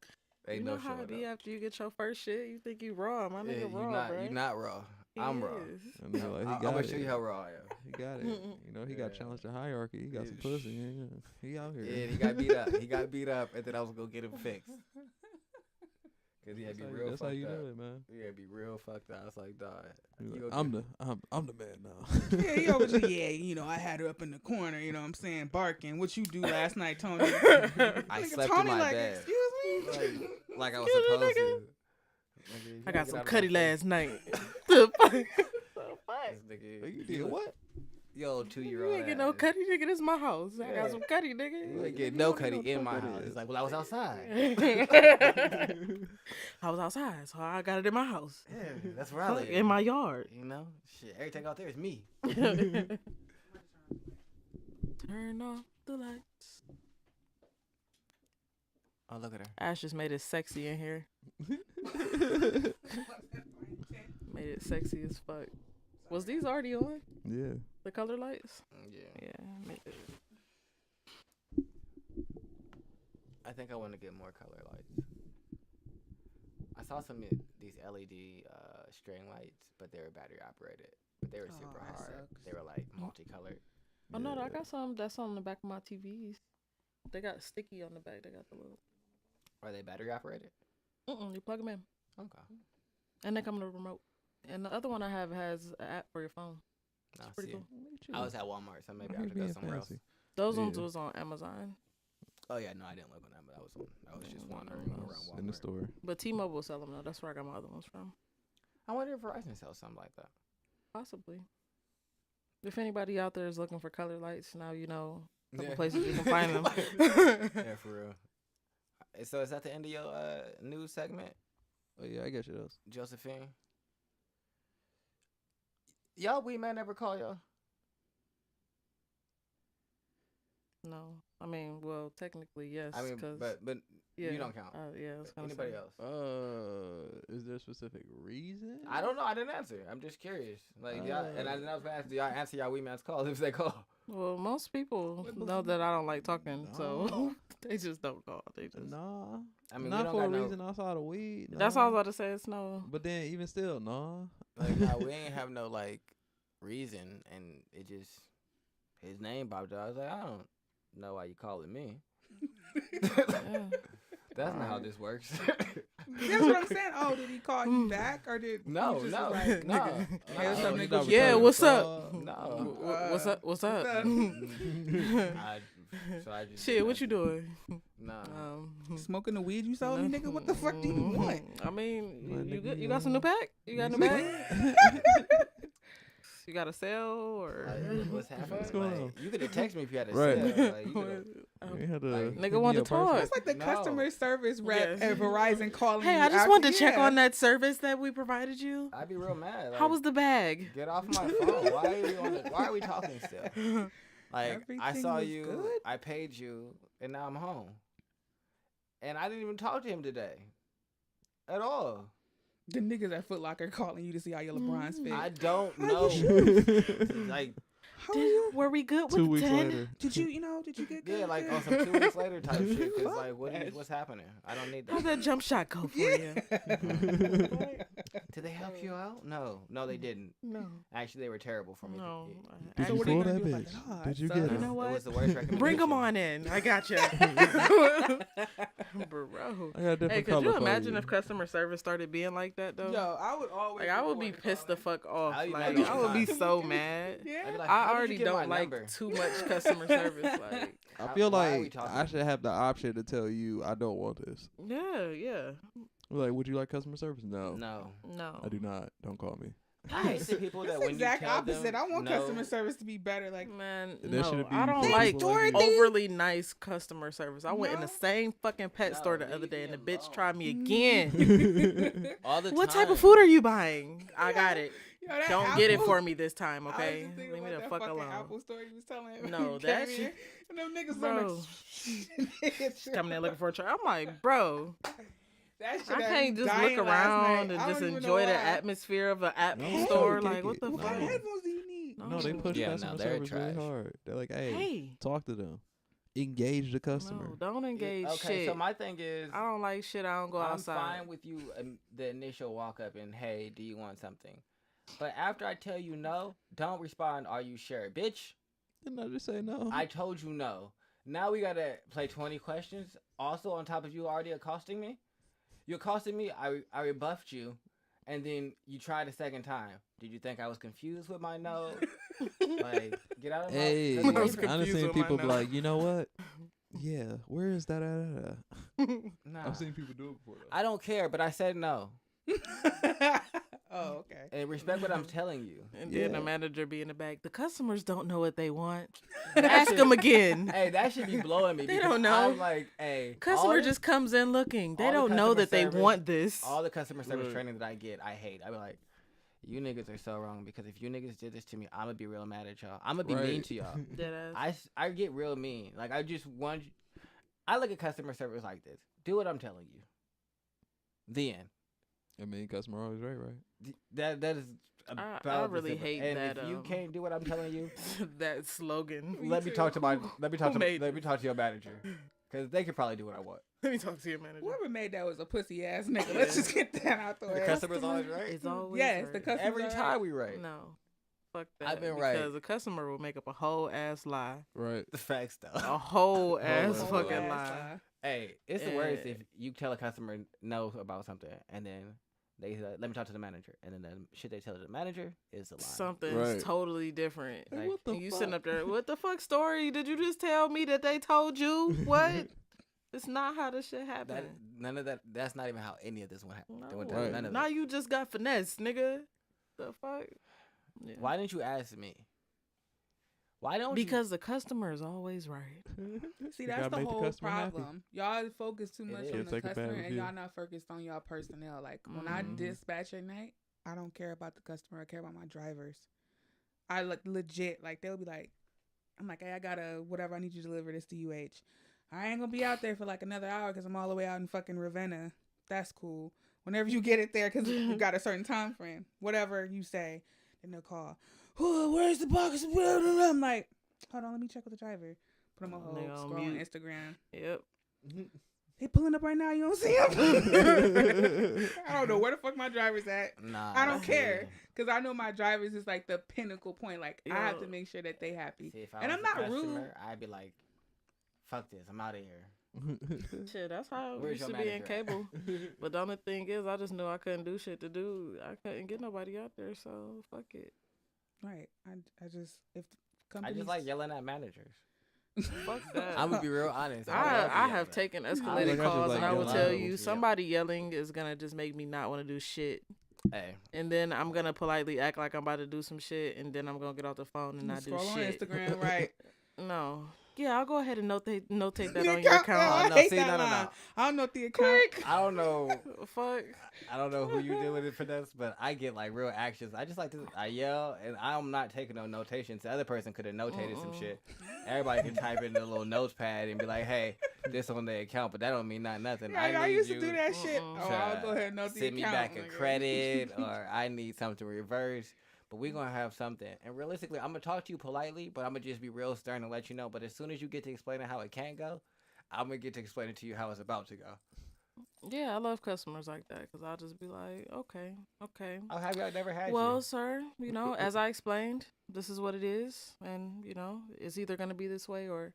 Ain't You no know how it showing be up. after you get your first shit? You think you raw. My nigga Yeah, raw, bro. you not raw. He I'm raw. is. And nigga like, he I'm got gonna it. show you how raw I am. He got it. You know, he got Yeah. challenged the hierarchy. He got some Yeah. pussy. He out here. Yeah, he got beat up. He got beat up, and then I was gonna get him fixed. Cause he had to be real That's fucked how you up. do it, man. He had to be real fucked up. I was like, dog. He you like, okay? I'm the man now. Yeah, he always yeah, you know, I had her up in the corner, you know what I'm saying, barking. What you do last night, Tony? I Nigga, slept Tony in my like, bed. excuse me? Like I was Excuse me, supposed to. nigga. Nigga, you I gotta got get some out of my cutty face. last night. The fuck? This nigga, You did what? Yo, You 2-year-old. ain't get no cutty, nigga. This is my house. I Yeah. got some cutty, You nigga. ain't get no cutty in my house. It's like, well, I was outside. I was outside, so I got it in my house. Yeah, that's where I live. In my yard. You know, shit. Everything out there is me. Turn off the lights. Oh, look at her. Ash just made it sexy in here. Made it sexy as fuck. Was these already on? Yeah. The color lights? Yeah. Yeah. Made it. I think I want to get more color lights. I saw some these LED string lights, but they were battery operated. But they were super that hard. sucks. They were like multicolored. Oh no, I got some that's on the back of my TVs. They got sticky on the back. They got the little. Are they battery operated? You plug them in, Okay. and they come with a remote. And the other one I have has an app for your phone. No, It's pretty see, cool. I was at Walmart, so maybe I He have to go being somewhere else. fancy. Those ones Yeah. was on Amazon, Oh yeah, no, I didn't look on that, but I was just wandering no, no. around Walmart. In the store. but T-Mobile will sell them though. That's where I got my other ones from. I wonder if Verizon sells something like that. Possibly. If anybody out there is looking for color lights, now you know a couple Yeah. places you can find them. Yeah, for real. So is that the end of your news segment, Oh yeah, I got you those. Josephine? Y'all, we man never call y'all. No, I mean, well, technically yes. I mean, 'cause- but yeah, you don't count. Yeah, I was gonna Anybody say. else? Is there a specific reason? I don't know. I didn't answer. I'm just curious. Like, y'all, and I was gonna ask, do y'all answer y'all wee man's calls if they call? Well, most people know that I don't like talking, so No. they just don't call. They just. Nah. I mean, we Not don't for a got no. reason outside of weed. That's all I was nah. about to say. It's no. But then even still, nah. Like, nah, we ain't have no like reason, and it just his name popped up. I was like, I don't know why you calling me. Yeah. That's not how this works. That's what I'm saying. Oh, did he call you back or did No, you just no, was like, no. nigga, hey, what's up, No, nigga? Yeah, returning what's the up? call. No. What's up? What's up? So I just Shit, did what you nothing. doing? Nah. Smoking the weed you sold me, nigga? What the fuck do you want? I mean, My you nigga, good? You got some new pack? You got a new bag? You got a sale or? Like, what's happening? What's going Like, on? you could have texted me if you had a Right. sale. Like, you coulda- You had to Like, Nigga give want me to a person. talk. It's like the No. customer service rep Yes. at Verizon calling Hey, you I just out- wanted to check yeah. on that service that we provided you. I'd be real mad. Like, How was the bag? Get off my phone. Why are we talking still? Like, I Everything saw was you, good. I paid you, and now I'm home. And I didn't even talk to him today. At all. The niggas at Foot Locker calling you to see how your LeBron's fit. I don't How know. you Like, How are you? Were we good with 2 the weeks 10? later. Did you get yeah, good? like on some 2 weeks later type shit. Cause Fuck like, that. what's happening? I don't need How's that. that jump shot go for you? Tell Did they help you out? No, they didn't. No. Actually, they were terrible for me. No. Did So you what are you fool gonna that do if I bitch? get hot? Did you So- get You him? know what? It was the worst recommendation. Bring them on in. I got you. Bro. I got a different Hey, could color you for imagine you. if customer service started being like that though? Yo, I would always. Like I would be report pissed the calling. fuck off. I'd be Like mad all I the would be time. so mad. Yeah. I'd be like, I "How did you already get my don't like number?" too much customer service. Like, I feel Why are we like talking? I should have the option to tell you I don't want this. yeah. Like, would you like customer service? No, No. No. I do not. Don't call me. I hate the people that It's when exact you tell opposite. them I want no, customer service to be better. Like, Man, That no, should've I been don't people like like you. overly nice customer service. I went in the No? same fucking pet No, store the other leave day me and the bitch alone. tried me again. all the What time. type of food are you buying? I got it. yo, that Don't get it Apple- for me this time, I was okay? just thinking Leave me about the that fuck fucking alone. Apple store you was telling. No, you that came shit- in, and them niggas Bro. Niggas Coming in looking for a try. I'm like, bro, That shit I had can't me just dying look last around night. and I just don't even enjoy know the why. atmosphere of an Apple No, store. you Like, can't what get- the no. What kind of fuck? headphones do you need? No, they push Yeah, no, customer they're service really trash. hard. They're like, hey, Hey, talk to them, engage the customer. no, don't engage Okay, shit. so my thing is, I don't like shit. I don't go I'm outside. fine with you the initial walk up and hey, do you want something? But after I tell you no, don't respond. Are you sure, bitch? Didn't I just say no? I told you no. Now we gotta play 20 questions. Also, on top of you already accosting me, you accosted me. I rebuffed you, and then you tried a second time. Did you think I was confused with my no? Like, get out of my. Hey, I was I confused done seen with my people be no. like, you know what? Yeah, where is that at? Nah, I've seen people do it before. Though. I don't care, but I said no. Oh, okay. And respect what I'm telling you. And then Yeah. the manager be in the back. The customers don't know what they want. That Ask should- them again. Hey, that should be blowing me. They because don't know. I'm like, hey, Customer just comes in looking. They all the don't know customer that they service- want this. all the customer service Right. training that I get, I hate. I be like, you niggas are so wrong because if you niggas did this to me, I'm gonna be real mad at y'all. I'm gonna be mean Right. to y'all. Deadass. I get real mean. Like I just want. I look at customer service like this. Do what I'm telling you. The end. I mean, customer always right. That is. I about the really simple. hate and that, if you um, can't do what I'm telling you, that slogan. let me talk to my. Let me talk to. made Let me talk to your manager, because they could probably do what I want. Let me talk to your manager. Whoever made that was a pussy ass nigga. Let's just get that out the way. The customer's always right. It's always Yes, right. the customer. Every time we right. No. Fuck that. I've been right. Because a customer will make up a whole ass lie. Right. The facts though. A whole ass ass fucking lie. lie. Hey, it's the worst Eh. if you tell a customer no about something and then they say, let me talk to the manager, and then the shit they tell the manager is a lie. Something's Right. totally different. Like, Like, what the And you fuck? sitting up there, what the fuck story? Did you just tell me that they told you? What? It's not how this shit happened. That none of that. That's not even how any of this went. No. Right. None of Now it. you just got finesse, nigga. The fuck? Yeah. Why didn't you ask me? Why don't Because the customer is always right. See, You that's gotta the make the whole customer happy. problem. Y'all focus too much is. on Can't the take a bad customer and review. y'all not focused on y'all personnel. Like when I Mhm. dispatch at night, I don't care about the customer. I care about my drivers. I legit like they'll be like, I'm like, hey, I gotta whatever. I need you to deliver this to UH. I ain't gonna be out there for like another hour because I'm all the way out in fucking Ravenna. That's cool. Whenever you get it there, because you got a certain time frame. Whatever you say, then they'll call. Oh, where's the box? I'm like, hold on, let me check with the driver. Put them on hold, Nigga on scroll on mute. Instagram. Yep. They pulling up right now. You don't see them. I don't know where the fuck my driver's at. Nah, I don't see, care because I know my drivers is like the pinnacle point. Like I have to Yo. make sure that they happy. See, if I And was I'm a not rude. customer, I'd be like, fuck this, I'm out of here. Shit, that's how it Where's used your to be in manager at? cable. But the only thing is, I just knew I couldn't do shit to do. I couldn't get nobody out there, so fuck it. Right. I just if I companies just like yelling at managers. Fuck that. I'm gonna be real honest. don't like I yelling have at. taken like, I escalated just calls, like and I will yelling. tell Yeah. you, somebody yelling is gonna just make me not want to do shit. Hey, And then I'm gonna politely act like I'm about to do some shit, and then I'm gonna get off the phone and not do scroll on shit. Instagram, right? No. Yeah, I'll go ahead and notate that The on your account- account. I no, hate see, that no, no, line. no. I don't know what the account. Quick. I don't know. Fuck. I don't know who you deal with it for this, but I get like real actions. I just like to. I yell, and I'm not taking no notations. The other person could have notated some shit. Everybody can type in the little notepad and be like, "Hey, this on the account," but that don't mean nothing. Right, I need used to you do that shit. Mm-mm. Oh, I'll go ahead and note the send me account. back a nigga. credit, or I need something reversed. But we're gonna have something. And realistically, I'm gonna talk to you politely, but I'm gonna just be real stern and let you know. But as soon as you get to explaining how it can't go, I'm gonna get to explaining to you how it's about to go. Yeah, I love customers like that because I'll just be like, okay, okay. Oh, have y'all never had Well, you? sir, as I explained, this is what it is, and it's either gonna be this way or,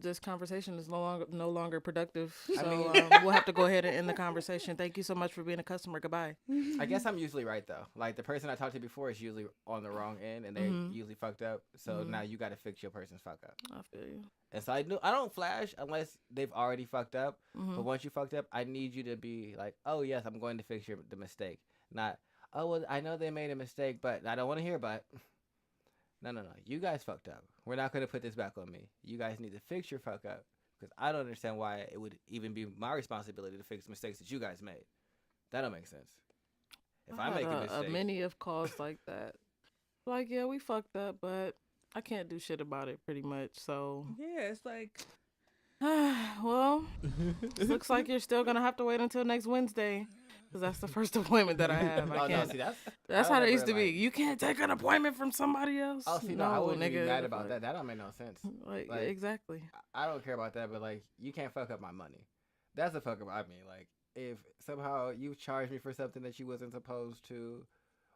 this conversation is no longer productive. I So mean- we'll have to go ahead and end the conversation. Thank you so much for being a customer. Goodbye. I guess I'm usually right though. Like the person I talked to before is usually on the wrong end, and they're Mhm. usually fucked up. So Mhm. now you got to fix your person's fuck up. I feel you. And so I don't flash unless they've already fucked up. Mhm. But once you fucked up, I need you to be like, oh yes, I'm going to fix the mistake. Not, oh well, I know they made a mistake, but I don't want to hear but. No. You guys fucked up. We're not going to put this back on me. You guys need to fix your fuck up because I don't understand why it would even be my responsibility to fix mistakes that you guys made. That don't make sense. If I make a mistake, many of calls like that, like yeah, we fucked up, but I can't do shit about it. Pretty much. So Yeah, it's like well, looks like you're still gonna have to wait until next Wednesday. Because that's the first appointment that I have. I oh no, can't. see That's I how don't it used to ever, be. like- You can't take an appointment from somebody else. Oh, see, no, I wouldn't be nigga, mad about like- that. That don't make no sense. Like, Like- exactly. I don't care about that, but like, you can't fuck up my money. That's a fuck up. I mean, like, if somehow you charge me for something that you wasn't supposed to,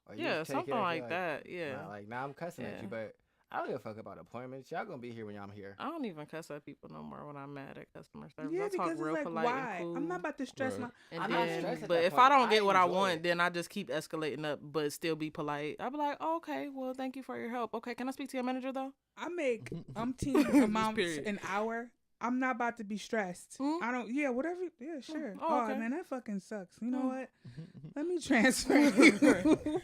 or you Yeah, just take it something as like you that. Yeah. Nah, like now I'm cussing at Yeah. you, but I don't give a fuck about appointments. Y'all gonna be here when I'm here. I don't even cuss at people no more when I'm mad at customer service. yeah, I because talk it's real like polite why? and cool. I'm not about to stress Right. my. And I'm not then, stressed at but that if point. I don't I get what I enjoy want, it. then I just keep escalating up, but still be polite. I'll be like, oh, okay, well, thank you for your help. Okay, can I speak to your manager though? I make umpteen amounts period. an hour. I'm not about to be stressed. Hmm? I don't. Yeah, whatever. Yeah, sure. Oh, okay. Man, that fucking sucks. You know Hmm. what? Let me transfer you.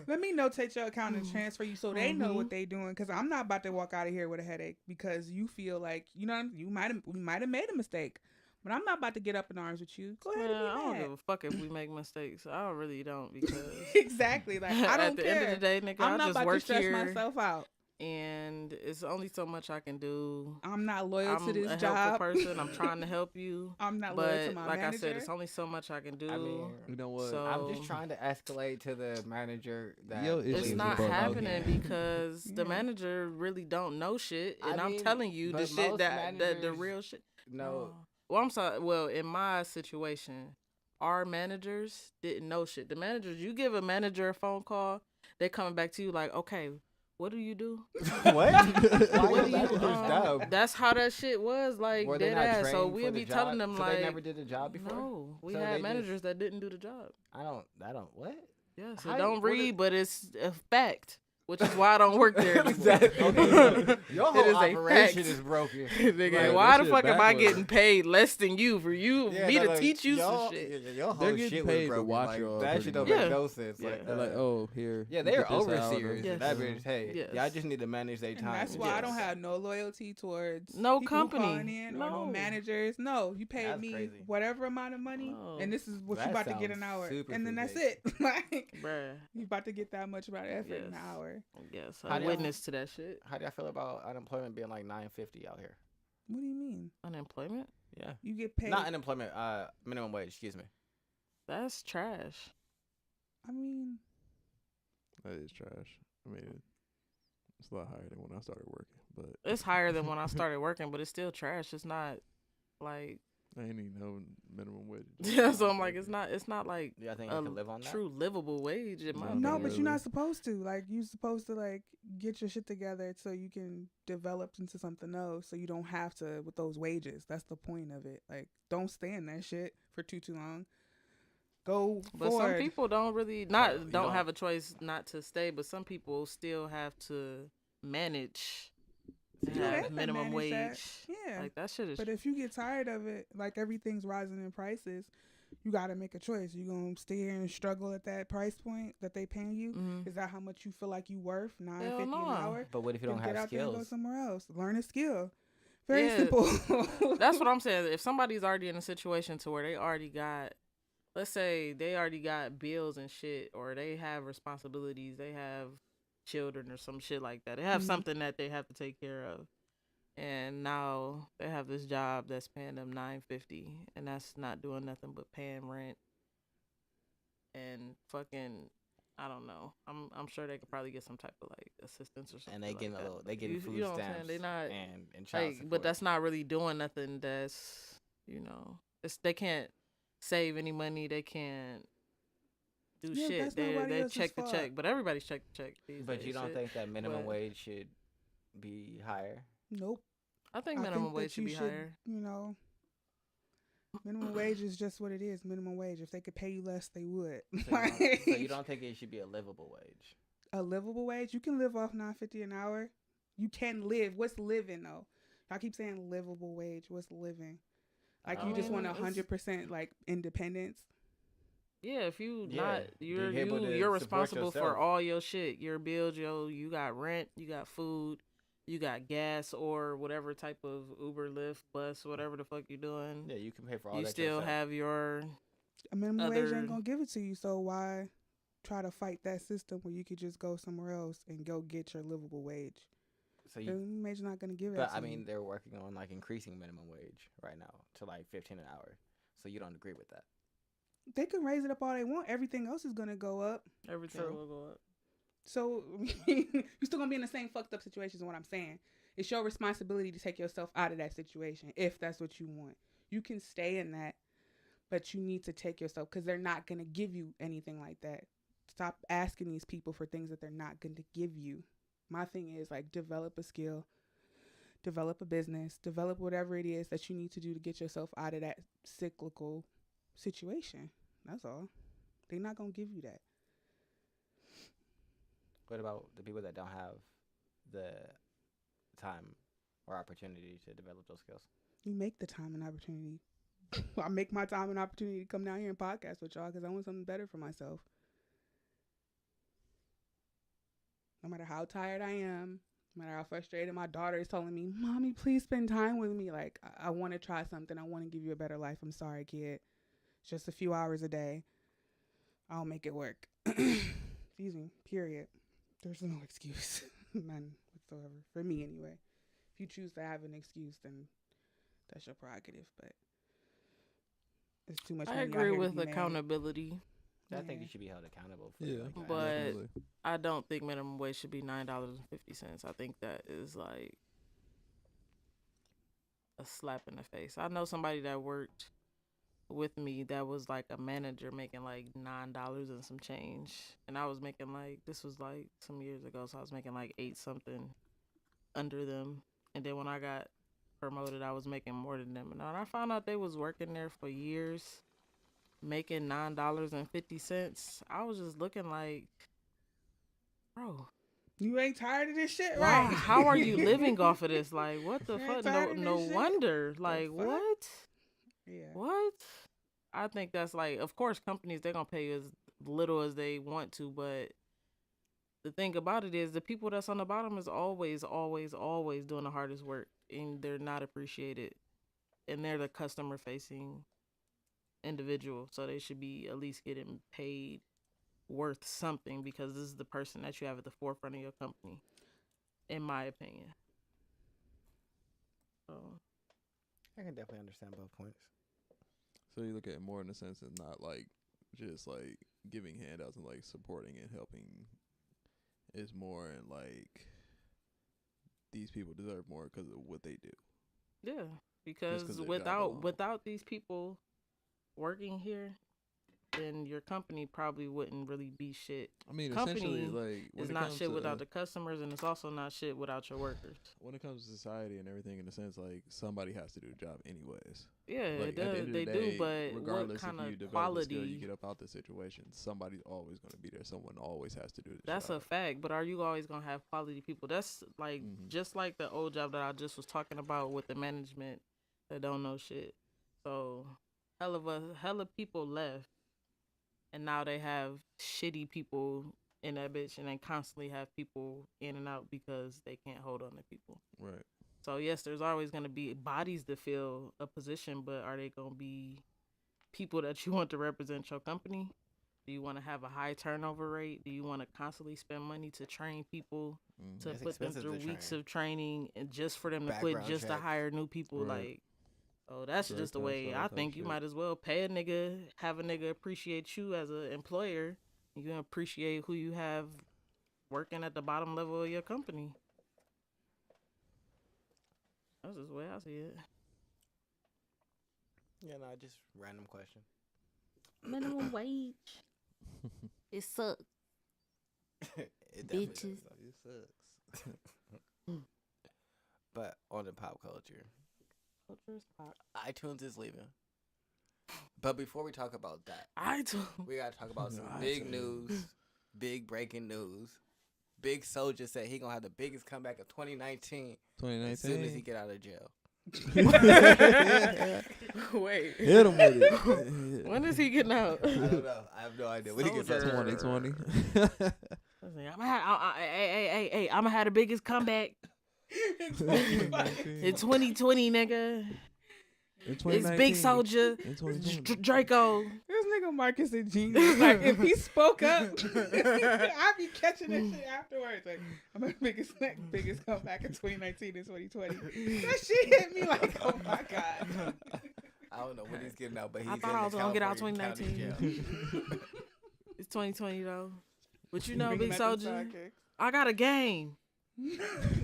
Let me notate your account and transfer you so they know Mhm. what they doing. Because I'm not about to walk out of here with a headache because you feel like we might have made a mistake, but I'm not about to get up in arms with you. Go ahead Man, I and don't be give mad. a fuck if we make mistakes. I really don't because Exactly. Like I don't at the care. end of the day, nigga, I'm I not just about work to stress here, myself out. and it's only so much I can do. I'm not loyal I'm to this a job. helpful person. I'm trying to help you, I'm not loyal to but my like manager. I said, it's only so much I can do. I mean, You know what? So- I'm just trying to escalate to the manager that Yo, it's It's believes not about it's broken. happening because the Yeah. manager really don't know shit, I and I'm mean, telling you the but shit most that the managers real shit. No, Well, I'm sorry. Well, in my situation, our managers didn't know shit. The managers, you give a manager a phone call, they coming back to you like, okay, what do you do? what? Why What is do that you? just dumb? That's how that shit was like Were they dead not ass. trained So for we'll the be job? telling them So like, they never did the job before. no, we So they had just- managers that didn't do the job. I don't. What? Yes, How- it don't what read, is- but it's a fact, which is why I don't work there anymore. That- okay, your It is whole a operation fact. is broken. Nigga, Like, why that the fuck shit am I backwards. getting paid less than you for Yeah, me no, to like, teach you your- some shit? yeah, your They're whole getting shit paid was to broken. watch Like, y'all that pretty shit don't much. make Yeah. no sense. Yeah. Like, They're like, oh, here. yeah, you they're get this out, overseers. or- Yes. That bitch, hey, Yes. y'all just need to manage their And time. that's why I don't Yes. have no loyalty towards No people who company. calling in or no No. managers. No, you paid That's me crazy. whatever amount of money, No. and this is what That you about to get an sounds hour, super and then that's fugazi. it. Like Bruh, you about to get that much about effort in an Yes. hour. yes, How a do y'all- witness to that shit. How do I feel about unemployment being like $9.50 out here? What do you mean? Unemployment? Yeah, You get paid? not unemployment. Minimum wage. Excuse me. That's trash. I mean, That is trash. I mean, it's a lot higher than when I started working, but It's higher than when I started working, but it's still trash. It's not like I ain't even know minimum wage. yeah. So I'm like, it's not like Do y'all think a you can live on that? true livable wage. In my No, no, opinion. but you're really. not supposed to. Like you're supposed to like get your shit together so you can develop into something else. So you don't have to with those wages. That's the point of it. Like don't stay in that shit for too long. Go But forward. some people don't really you don't don't- have a choice not to stay. But some people still have to manage to Yeah, they have can minimum manage wage. that. Yeah. Like that shit is. But if you get tired of it, like everything's rising in prices, you got to make a choice. You gonna stay here and struggle at that price point that they paying you? Mhm. Is that how much you feel like you worth? $9.50 Hell an no. hour. But what if you Then don't get have out there and go skills? somewhere else. Learn a skill. Very Yeah. simple. That's what I'm saying. If somebody's already in a situation to where they already got, let's say they already got bills and shit, or they have responsibilities, they have children or some shit like that. They have Mhm. something that they have to take care of, and now they have this job that's paying them $9.50, and that's not doing nothing but paying rent and fucking. I don't know. I'm sure they could probably get some type of like assistance or something. And they like getting that. they getting food you know what I'm stamps saying? They not and child like, support. but that's not really doing nothing. That's They can't save any money. They can't do Yeah, shit. that's nobody They else's check the fault. check, but everybody's check the check these But days. you don't shit. think that minimum But wage should be higher? Nope. I think I minimum think wage that should you be should, higher. you know, minimum wage is just what it is. Minimum wage. If they could pay you less, they would. So you don't think it should be a livable wage? A livable wage? You can live off $9.50 an hour. You can live. What's living though? I keep saying livable wage. What's living? Like I you just mean, want 100% like independence. Yeah, if you Yeah, not you're being able to you're support responsible for yourself. all your shit, your bills, you got rent, you got food, you got gas or whatever type of Uber, Lyft, bus, whatever the fuck you doing. Yeah, you can pay for all You that still yourself. have your A minimum wage Other- ain't gonna give it to you. So why try to fight that system where you could just go somewhere else and go get your livable wage? So The you, minimum wage not gonna give it. but to I you. mean, they're working on like increasing minimum wage right now to like 15 an hour. So you don't agree with that? They can raise it up all they want. Everything else is gonna go up. everything True. will go up. So you're still gonna be in the same fucked up situations. Is what I'm saying. It's your responsibility to take yourself out of that situation if that's what you want. You can stay in that, but you need to take yourself because they're not gonna give you anything like that. Stop asking these people for things that they're not going to give you. My thing is like develop a skill, develop a business, develop whatever it is that you need to do to get yourself out of that cyclical situation. That's all. They're not going to give you that. What about the people that don't have the time or opportunity to develop those skills? You make the time and opportunity. I make my time and opportunity to come down here and podcast with y'all because I want something better for myself. No matter how tired I am, no matter how frustrated my daughter is telling me, "Mommy, please spend time with me." Like, I want to try something. I want to give you a better life. I'm sorry, kid. It's just a few hours a day. I'll make it work. Excuse me. Period. There's no excuse. None whatsoever. For me, anyway. If you choose to have an excuse, then that's your prerogative. But it's too much I money out agree here to with be made. accountability. I think Yeah. you should be held accountable for Yeah, like, But- definitely. I don't think minimum wage should be $9.50. I think that is like a slap in the face. I know somebody that worked with me that was like a manager making like $9 and some change, and I was making like, this was like some years ago, so I was making like 8 something under them, and then when I got promoted I was making more than them, and when I found out they was working there for years making $9.50, I was just looking like, bro, You ain't tired of this shit, why- right? how are you living off of this? Like, what the You fuck? ain't tired of No this shit? wonder. Like, fuck? what? Yeah. What? I think that's like, of course, companies, they're going to pay you as little as they want to, but the thing about it is the people that's on the bottom is always, always, always doing the hardest work, and they're not appreciated. And they're the customer facing individual, so they should be at least getting paid worth something because this is the person that you have at the forefront of your company, in my opinion. So I can definitely understand both points. So you look at it more in the sense of not like just like giving handouts and like supporting and helping. Is more in like these people deserve more because of what they do. yeah, because 'cause their job alone. without these people working here, then your company probably wouldn't really be shit. I mean, Company essentially, like when It's it not comes shit to, without the customers, and it's also not shit without your workers. when it comes to society and everything, in a sense, like somebody has to do the job anyways. Yeah, Like it at the does. end of They the day, do, but what regardless kind if you of develop a skill, you quality? get up out the situation. Somebody's always going to be there. Someone always has to do the That's job. a fact. But are you always gonna have quality people? That's like Mhm. just like the old job that I just was talking about with the management that don't know shit. So hella people left, and now they have shitty people in that bitch, and they constantly have people in and out because they can't hold on to people. Right. So yes, there's always gonna be bodies to fill a position, but are they gonna be people that you want to represent your company? Do you want to have a high turnover rate? Do you want to constantly spend money to train people, Mhm. to It's put them expensive through to weeks train. of training, and just for them to quit, Background just to checks. hire new people? Right. Like, oh, that's Drug just the tests, way all I that type think you shit. might as well pay a nigga, have a nigga appreciate you as an employer. You can appreciate who you have working at the bottom level of your company. That's just the way I see it. Yeah, no, just random question. Minimum wage. It sucks. It definitely Bitches. does. It sucks. But on the pop culture, iTunes is leaving. But before we talk about that, we gotta talk about some big news, big breaking news. Big Soulja said he gonna have the biggest comeback of 2019 as soon as he get out of jail. Wait. Hit him with it. When is he getting out? I don't know. I have no idea. When he gets out, Soulja. 2020. I'm gonna have the biggest comeback in 2020, nigga. In It's 2019. Big Soulja, In 2020. Draco. This nigga Marcus a genius. Like, if he spoke up, I'd be catching that shit afterwards. Like, I'm gonna make his biggest comeback in 2019 and 2020. That shit hit me like, oh my god. I don't know when he's getting out, but he's I thought I was gonna get out 2019. jail. It's 2020 though. But you know, Bringing Big back the Soulja, sidekick. I got a game.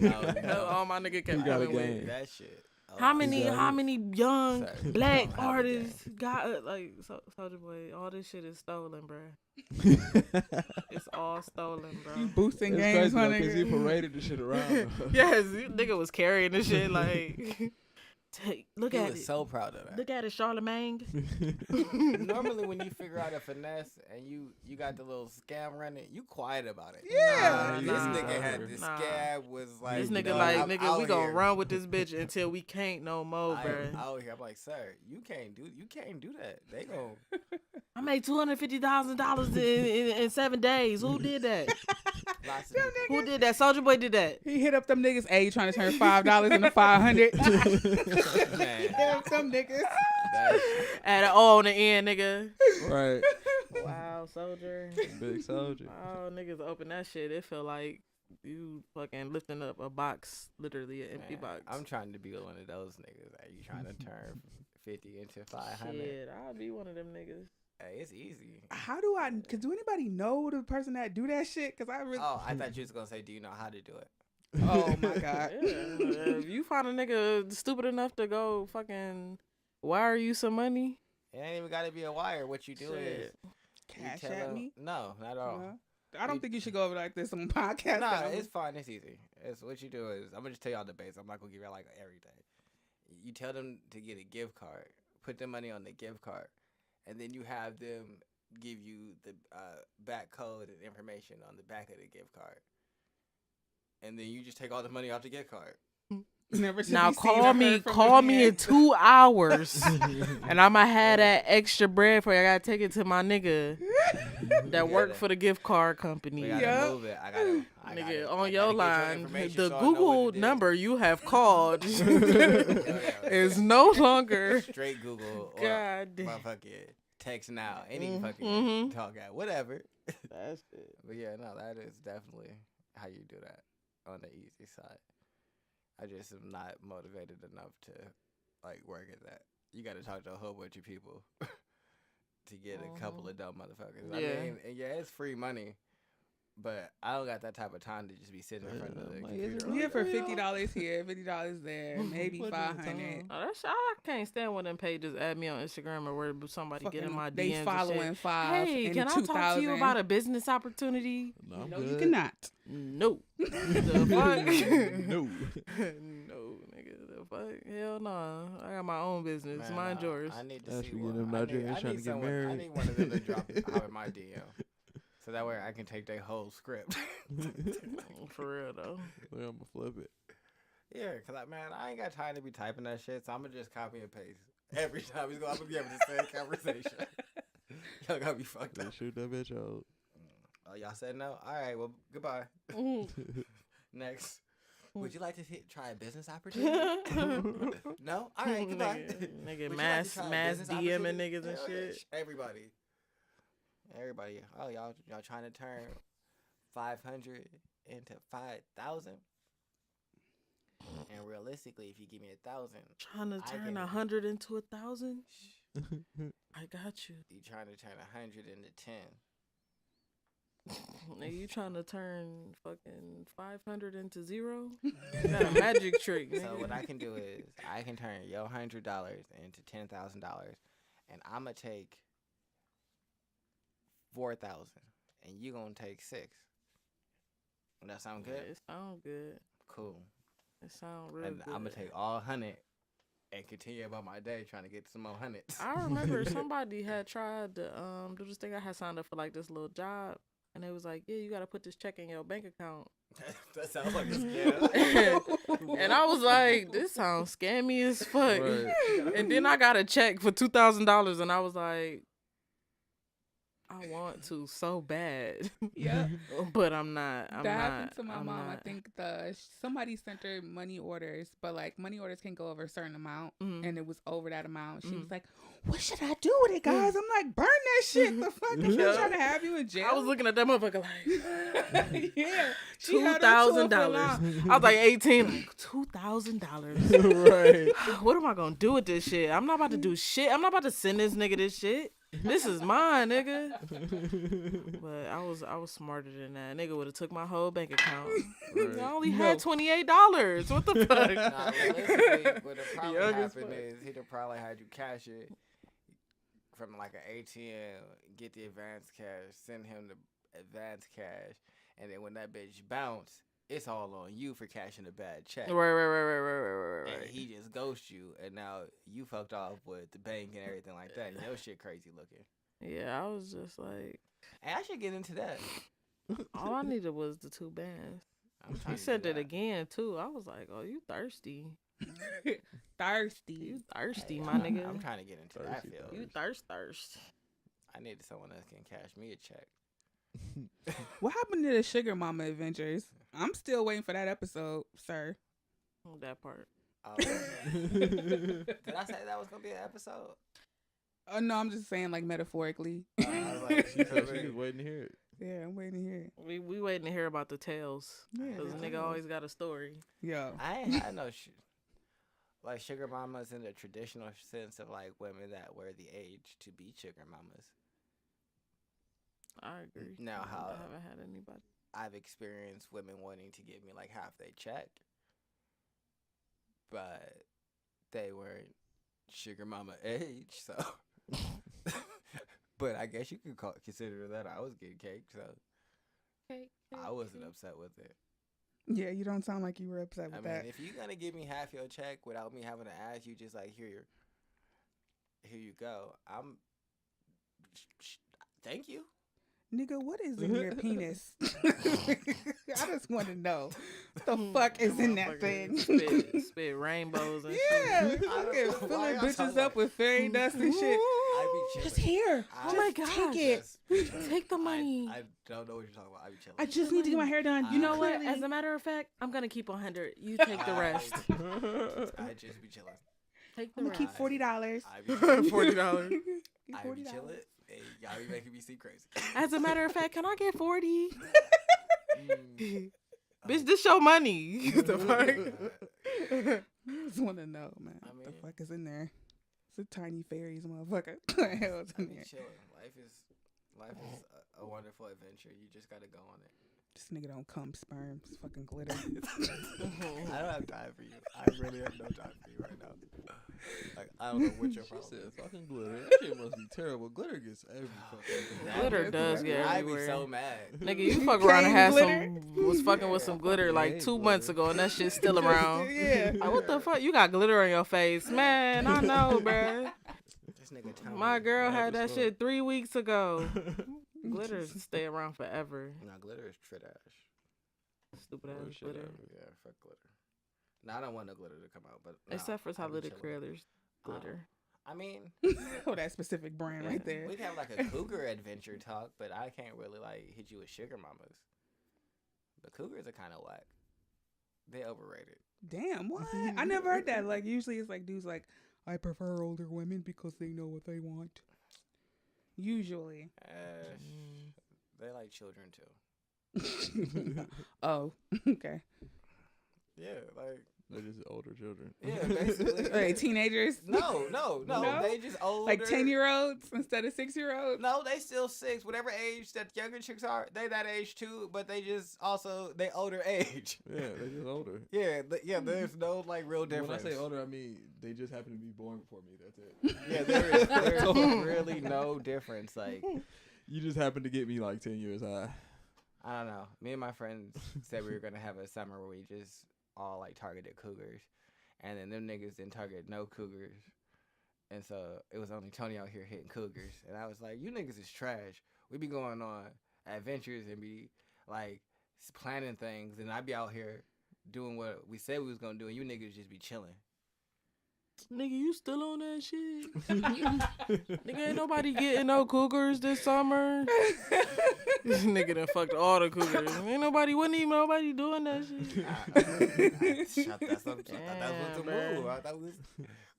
No. All my nigga kept You got a coming with. game. That shit. Oh, How many young Sorry. black Don't have a artists got like Soulja Boy? All this shit is stolen, bruh. It's all stolen, You bro. boosting It's games, crazy my because he nigga. paraded the shit around. Yes, this nigga was carrying this shit like. Look He at was it. so proud of that. Look at it, Charlemagne. Normally, when you figure out a finesse and you got the little scam running, you quiet about it. Yeah. This Nah. nigga had the Nah. scab was like. This nigga "Dog, like, I'm nigga, out we gonna here. run with this bitch until we can't no more, I am bruh. out here. I'm like, sir, you can't do that. They gon' I made $250,000 in 7 days. Who did that? lots of Them people. Who did that? Soulja Boy did that. He hit up them niggas. Hey, you trying to turn $5 into $500? Man. Hit up them niggas. That- At an O on the end, nigga. Right. Wow, Soldier. Big Soulja. Oh, niggas open that shit. It feel like you fucking lifting up a box, literally an empty man, box. I'm trying to be one of those niggas. Are you trying to turn 50 into 500? Shit, I'll be one of them niggas. Hey, it's easy. How do I? Cause do anybody know the person that do that shit? Cause I really. Oh, I thought you was gonna say, do you know how to do it? Oh my god. Yeah, if you find a nigga stupid enough to go fucking wire you some money, It ain't even gotta be a wire. What you do is shit. you Cash tell at them- me. No, not at all. No. I don't think you should go over like this on podcast. No, it's fine. It's easy. It's what you do is I'm gonna just tell y'all the base. I'm not gonna give y'all like everything. You tell them to get a gift card, put the money on the gift card, and then you have them give you the back code and information on the back of the gift card, and then you just take all the money off the gift card. Never to Now be seen or call me, heard from call me in again. 2 hours, and I'ma have that extra bread for you. I gotta take it to my nigga that work for the gift card We company. gotta Yup. move it. I gotta, Nigga, I on gotta your get line, information the so I know what Google to do. number you have called Yeah. is no longer. Straight Google or God damn. motherfucking text now. Any Mhm, fucking mhm. talk at whatever. That's it. But yeah, no, that is definitely how you do that on the easy side. I just am not motivated enough to like work at that. You got to talk to a whole bunch of people to get a couple of dumb motherfuckers. I Yeah. mean, and yeah, it's free money, but I don't got that type of time to just be sitting in front of the Yeah, like, computer. is it all Yeah, day. for $50 here, $50 there, maybe What is the 500. Oh, that's I can't stand when them pages add me on Instagram or where somebody get in my DMs. They and following shit. 5. Hey, in can I 2000. talk to you about a business opportunity? No, I'm No, good. you cannot. No. The fuck? No. No, nigga. The fuck? Hell no. I got my own business. Man, Mind yours. I need to That's see for one. them I Nigerians need trying to get someone, I married. need one of them to drop out in my DM, so that way I can take their whole script. For real though. I'm gonna flip it. Yeah, cause I ain't got time to be typing that shit, so I'm gonna just copy and paste every time. I'm gonna be having the same conversation. Y'all gotta be fucked They up. shoot that bitch out. Oh, y'all said no. All right, well, goodbye. Next, would you like to try a business opportunity? No. All right, goodbye. Nigga, Would you like mass to try a mass business DMing opportunity? niggas and Hell yeah, shit. Everybody. Oh, y'all trying to turn 500 into 5,000? And realistically, if you give me 1,000, Trying to I turn can- 100 into 1,000. I got you. you trying to turn 100 into 10. Nigga, you trying to turn fucking 500 into zero? You got a magic trick, nigga. So what I can do is I can turn your $100 into $10,000, and I'ma take 4,000, and you gonna take 6. That sound good? It sound good. Cool. It sound real And good. I'm gonna take all 100 and continue about my day trying to get some more hundreds. I remember somebody had tried to do this thing. I had signed up for like this little job, and they was like, "Yeah, you gotta put this check in your bank account." That sounds like a scam. And I was like, "This sounds scammy as fuck." Right. And then I got a check for $2,000, and I was like, "I want to so bad." Yeah. But I'm not. I'm that not. happened to my I'm mom. I not. think somebody sent her money orders, but like money orders can go over a certain amount, Mhm. and it was over that amount. She Mhm. was like, "What should I do with it, guys?" I'm like, "Burn that shit." The fuck is she Yeah. trying to have you in jail? I was looking at that motherfucker like yeah, she held on to it for $2,000. long. I was like 18. Like $2,000. Right. What am I gonna do with this shit? I'm not about to do shit. I'm not about to send this nigga this shit. This is mine, nigga. But I was smarter than that. Nigga would have took my whole bank account. Right. I only had $28. What the fuck? Nah, realistically, what the problem Young as happened fuck. is he'd have probably had you cash it from like an ATM, get the advance cash, send him the advance cash, and then when that bitch bounce, it's all on you for cashing a bad check. Right. And he just ghosts you, and now you fucked off with the bank and everything like that, and your shit crazy looking. Yeah, I was just like, Hey, I should get into that. all I needed was the 2 bands. I'm trying He to said do it that. again too. I was like, oh, you thirsty. Thirsty. You thirsty, Hey, my I'm nigga. trying to get into that Thirsty, field. You thirst. I need someone that can cash me a check. What happened to the Sugar Mama Adventures? I'm still waiting for that episode, sir. That part. Did I say that was gonna be an episode? Oh no, I'm just saying like metaphorically. I was like, She said she was waiting to hear it. Yeah, I'm waiting to hear it. We waiting to hear about the tales. Yeah, Cause the nigga tales. always got a story. Yo. I ain't had no like sugar mamas in the traditional sense of like women that were the age to be sugar mamas. I agree. Now, how- I haven't had anybody. I've experienced women wanting to give me like half their check, but they weren't sugar mama age, so. But I guess you could consider that I was getting cake, so I wasn't upset with it. Yeah, you don't sound like you were upset I with mean, that. if you're gonna give me half your check without me having to ask you, just like here you go. Thank you. Nigga, what is in your penis? I just want to know. What the fuck is in that thing? Spit rainbows and Yeah, shit. fucking Why filling y'all bitches talking up with fairy dust and shit. I be Just chilling. here. I- Oh my Just gosh. take it. Just- Take the money. I don't know what you're talking about. I be chilling. I just need to get my hair done. You You know what? Clearly. As a matter of fact, I'm gonna keep 100. You take the rest. I just be chilling. Take the I'm gonna rest. keep $40. I be chilling. $40. Keep I be chilling. Hey, y'all be making me seem crazy. As a matter of fact, can I get 40? Mm. Bitch, this your money. The fuck? I just want to know, man. I What the mean- fuck is in there? It's a tiny fairies, motherfucker. What the hell is I in be there? chilling. Life is a wonderful adventure. You just gotta go on it. This nigga don't come sperm. It's fucking glitter. I don't have time for you. I really have no time for you right now. Like I don't know what your She problem said is. fucking glitter. That shit must be terrible. Glitter gets every fucking Glitter does get I be everywhere. so mad. Nigga, you fuck around and had Glitter? was fucking with some glitter Yeah, like hate 2 months glitter. ago, and that shit's still around. Yeah. Like, what the fuck? You got glitter on your face, man. I know, bruh. This nigga tell My me. girl I have had a that story. shit 3 weeks ago. Glitter stay around forever. Nah, glitter is trash. Stupid Worst ass shit glitter. ever. Yeah, fuck glitter. Nah, I don't want no glitter to come out, but nah, Except for I be Tyler the chilling. Creator's glitter. I mean, Oh, that specific brand right there. we'd have like a cougar adventure talk, but I can't really like hit you with sugar mamas. But cougars are kind of whack. They overrated. Damn, what? I never heard that. Like, usually it's like dudes like, I prefer older women because they know what they want. Usually. They like children too. Oh, okay. Yeah, like They're just older children. Yeah, basically. Are they teenagers? No. No? They just older. Like 10-year-olds instead of 6-year-olds? No, they still 6. Whatever age that younger chicks are, they that age too. But they just also they older age. Yeah, they're just older. Yeah, there's no like real difference. When I say older, I mean they just happen to be born before me. That's it. Yeah, there's really no difference. Like, You just happen to get me like 10 years high. I don't know. Me and my friends said we were gonna have a summer where we just all like targeted cougars, and then them niggas didn't target no cougars, and so it was only Tony out here hitting cougars, and I was like, you niggas is trash. We be going on adventures and be like planning things, and I be out here doing what we said we was gonna do, and you niggas just be chilling. Nigga, you still on that shit? Nigga, ain't nobody getting no cougars this summer. This nigga done fucked all the cougars. Ain't nobody, wasn't even nobody doing that shit. That's what the move. I thought we was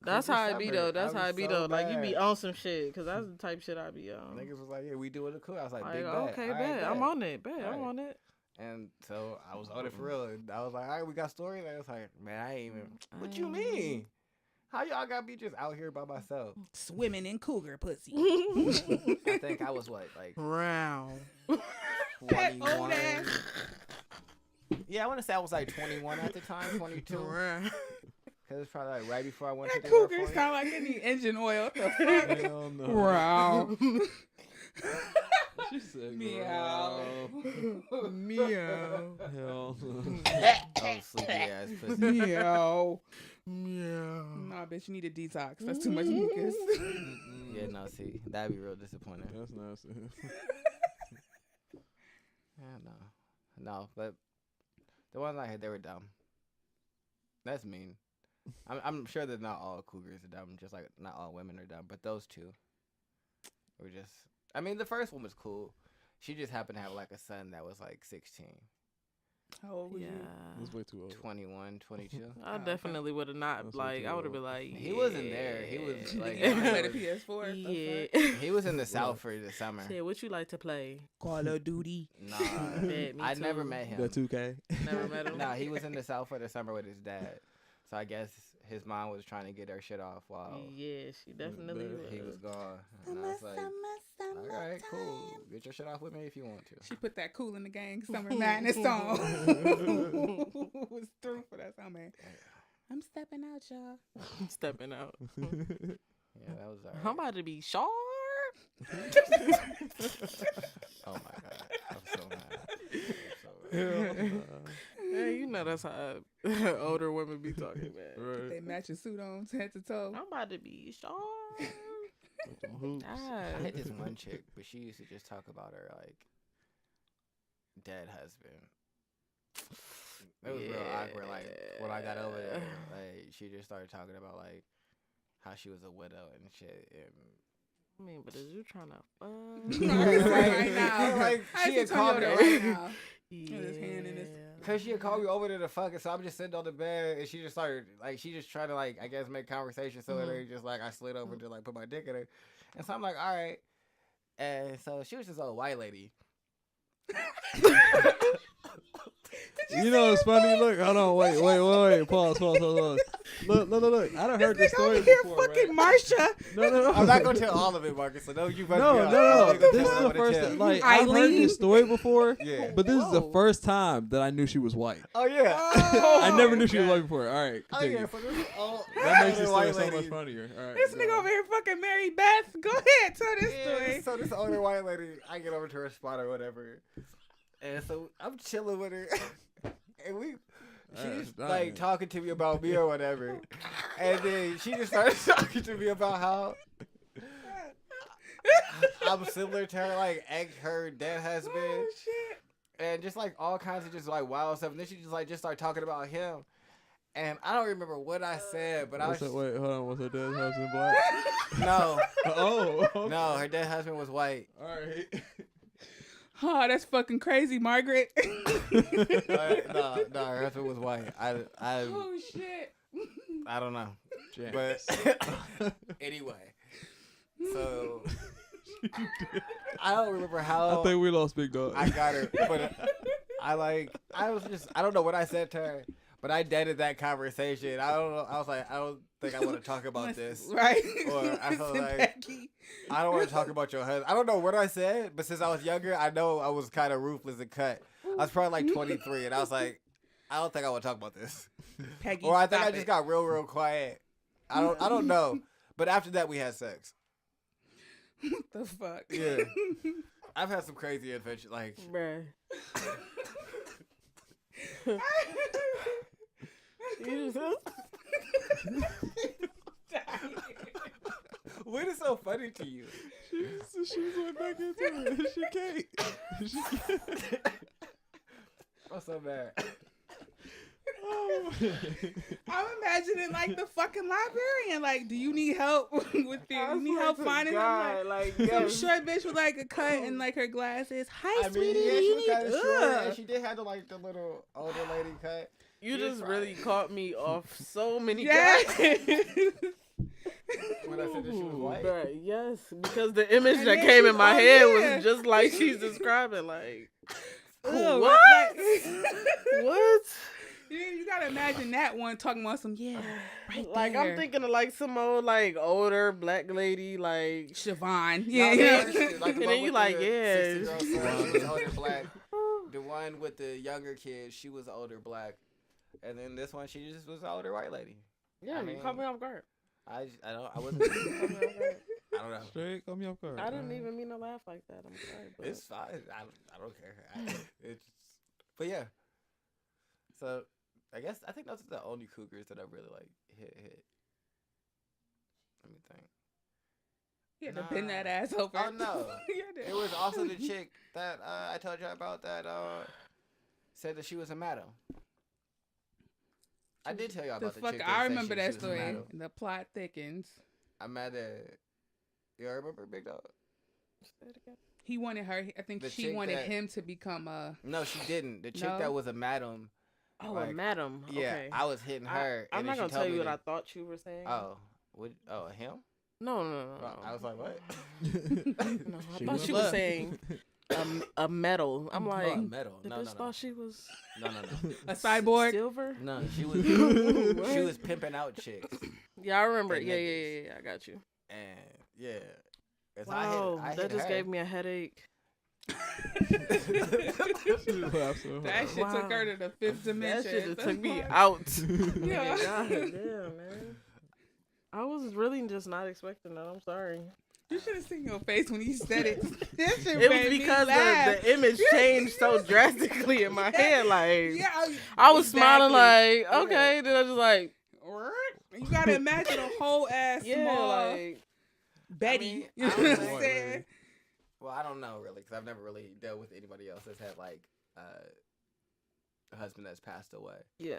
That's how it be summer. though. That's I how was it be so though. Like you be bad. on some shit, cause that's the type shit I be on. Niggas was like, yeah, we doing the cool. I was like, Like, big bet. okay, All right, bet. I'm on it. Bet. I'm Alright. on it. And so I was on it for real. And I was like, all right, we got story. And I was like, man, I ain't even. What you mean? How y'all got me just out here by myself? Swimming in cougar pussy. I think I was what, like Round. 21. Yeah, I want to say I was like 21 at the time, 22. Round. Because it's probably like right before I went That to the cougar airport. sound like it need engine oil. What the fuck? Hell no. Wow. She said, Meow. Meow. Hell no. Oh, sleepy ass pussy. Meow. Meow. Nah, bitch, you need a detox. That's too much mucus. Yeah, no, see, that'd be real disappointing. That's nasty. Yeah, no, but the ones I had, they were dumb. That's mean. I'm sure that not all cougars are dumb, just like not all women are dumb, but those two were just. I mean, the first one was cool. She just happened to have like a son that was like 16, How old was Yeah. That's way too old. 21, 22. I definitely would have not, That's like, what I you would have were. been like, He wasn't there. He was, you? like, You I played a was- PS4? yeah. He was in the South for the summer. Said, what you like to play? Call of Duty. Nah, Bet, me I never too. met him. The 2K. Never met him. No, he was in the South for the summer with his dad. So I guess his mom was trying to get her shit off while Yeah, she definitely he was gone. And I was like, all right, cool. Get your shit off with me if you want to. She put that Cool in the Gang Summer Madness song. Was through for that song, man. I'm stepping out, y'all. stepping out. Yeah, that was all right. I'm about to be sharp. Oh my god, I'm so mad. Yeah, you know that's how older women be talking, man. Right. They matching suit on head to toe. I'm about to be sharp. Hoops. I had this Ah. one chick, but she used to just talk about her like dead husband. It was real awkward. Like when I got over there, like she just started talking about like how she was a widow and shit. And I mean, but is you trying to fuck? Right now. Like, I she used to had called tell you me that right now. Yeah. his hand in his- Cause she had called me over there to fuck it, so I'm just sitting on the bed, and she just started like she just trying to like I guess make conversation, so they just like I slid over to like put my dick in her, and so I'm like all right, and so she was this old white lady. You know it's funny. Look, hold on, wait. Pause. Look. I done heard this Nigga story over here before, fucking right? Marsha. No. I'm not gonna tell all of it, Marcus. So don't you fuck me No. up. I'm only gonna This tell is what the I first tell. time. Like I've heard Eileen? this story before, Yeah. but this is the Whoa. first time that I knew she was white. Oh yeah. I never knew she was white before. All right, Oh continue. yeah. So this old, That makes this older story white so much lady. funnier. All right, This go nigga on. over here fucking Mary Beth. Go ahead, tell this Yeah, story. so this older white lady, I get over to her spot or whatever, and so I'm chilling with her, and she's like talking to me about me or whatever, and then she just started talking to me about how I'm similar to her, like her dead husband, Oh shit. and just like all kinds of just like wild stuff. And then she just started talking about him, and I don't remember what I said, but I was Wait, hold on. Was her dead husband black? no, Oh, okay. no, her dead husband was white. All right. Oh, that's fucking crazy, Margaret. No, her husband was white. Oh shit. I don't know. James. But anyway, so I don't remember how I think we lost Big Dog. I got her, but I don't know what I said to her, But I deaded that conversation. I don't know. I was like, I don't think I want to talk about this. Right. Or I feel Listen, like Becky. I don't want to talk about your husband. I don't know what I said, but since I was younger, I know I was kind of ruthless and cut. I was probably like 23, and I was like, I don't think I want to talk about this. Peggy, Or I think stop I just it. got real quiet. I don't know. But after that, we had sex. What the fuck? Yeah. I've had some crazy adventures. Like, Bruh. You just- what is so funny to you? She went back into it. She can't. She can't. I'm so mad. Oh. I'm imagining like the fucking librarian. Like, do you need help with your? You need help finding him? Like, like some yes. short bitch with like a cut and like her glasses. Hi, I mean, sweetie. yeah, do she you was need? kind of short, Ugh. and she did have the little older lady cut. You She was just fine. really caught me off so many Yeah. guys. When I said that she was white. Bruh, yes, because the image And that then came she- in my oh, head yeah. was just like she's describing. Like, Ugh, what? like- What? You gotta imagine that one talking about some right Like there. I'm thinking of like some old like older black lady like Siobhan. No, Yeah, the yeah. first shit, like the And one then you with like, the yeah. 60-year-old son, she was older black. The one with the younger kid, she was older black. And then this one, she just was an older white lady. yeah, I you mean, caught me off guard. I wasn't. I don't know. Straight caught me off guard. I didn't even mean to laugh like that. I'm sorry, but It's fine. I don't care. It's, but yeah. So I think those are the only cougars that I really like hit. Let me think. You had to bend that ass over. Oh no. You had to- It was also the chick that I told you about that said that she was a madam. I did tell you The about the fuck, chick. I said remember she that was a story. madam. The plot thickens. I'm mad at. You remember Big Dog? He wanted her. I think The she chick wanted that- him to become a. No, she didn't. The chick No? that was a madam. oh, like, madam. Yeah, Okay. I was hitting her. I'm and not then gonna she tell told you me what I to- thought you were saying. Oh, what? Oh, him? No. I was like, what? No, I She thought was she was left. saying a metal. I'm Oh, like, metal. the No, bitch no, no, thought she was no, no, no. A cyborg. silver. No, she was. What? she was pimping out chicks, Yeah, I remember. And Yeah, niggas. yeah. I got you. and yeah. 'Cause Wow, I that hit just her. gave me a headache. She laughed so That hard. shit took her to the fifth That dimension. shit just The took me fuck? out. Yeah. God damn, man. I was really just not expecting that. I'm sorry. You should have seen your face when he said it. That shit It made was me because laugh. the image changed so drastically in my head. Like, Yeah, I was smiling exactly. like, okay. Then I just like, You gotta imagine a whole ass yeah, small like, Betty. mean, you know I what don't I'm know, saying? Well, I don't know really, because I've never really dealt with anybody else that's had like a husband that's passed away. yeah.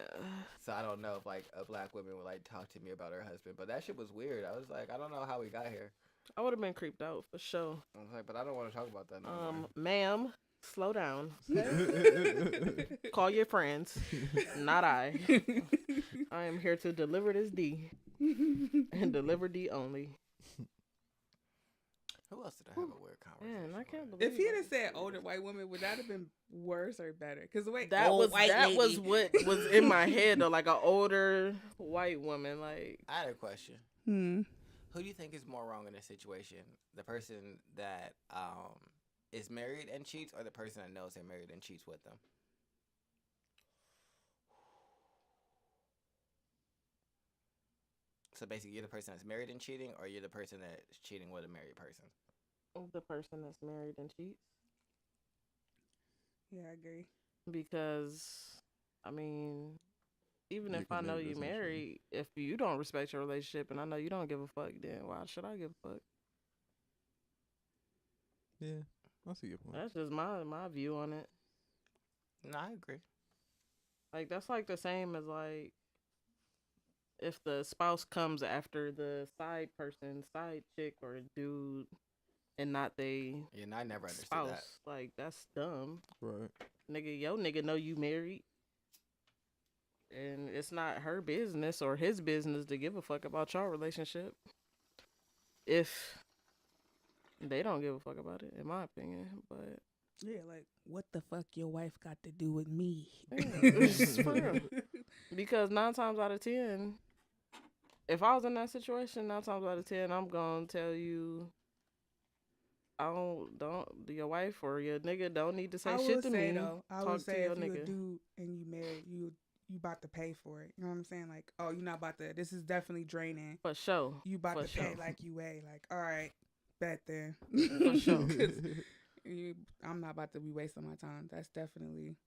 So I don't know if like a black woman would like talk to me about her husband. But that shit was weird. I was like, I don't know how we got here. I would have been creeped out for sure. I was like, but I don't want to talk about that. No more. Ma'am, slow down. Call your friends, not I. I am here to deliver this D and deliver D only. Who else did I have a weird conversation? Man, I can't with? believe If he had it. said older white woman, would that have been worse or better? Because the way That old white lady. was what was in my head though, like an older white woman, like I had a question. Hmm. Who do you think is more wrong in this situation? The person that is married and cheats, or the person that knows they're married and cheats with them? So basically, you're the person that's married and cheating, or you're the person that's cheating with a married person. the person that's married and cheats. Yeah, I agree. Because I mean, even You if I know committed, you essentially. married, if you don't respect your relationship and I know you don't give a fuck, then why should I give a fuck? Yeah, I see your point. That's just my view on it. No, I agree. Like that's like the same as like if the spouse comes after the side person, side chick or dude, and not they Yeah, and I never understood spouse. that. Like that's dumb. Right. Nigga, yo nigga know you married. And it's not her business or his business to give a fuck about your relationship. If they don't give a fuck about it, in my opinion. But Yeah, like what the fuck your wife got to do with me? yeah, for real. Because 9 times out of 10, if I was in that situation, 9 times out of 10, I'm gonna tell you, don't your wife or your nigga don't need to say shit to me. I would say if you a dude and you married, you about to pay for it. You know what I'm saying? Like, oh, you're not about to. This is definitely draining. For sure. You about to pay like you weigh. Like, all right, bet then. For sure. I'm not about to be wasting my time. That's definitely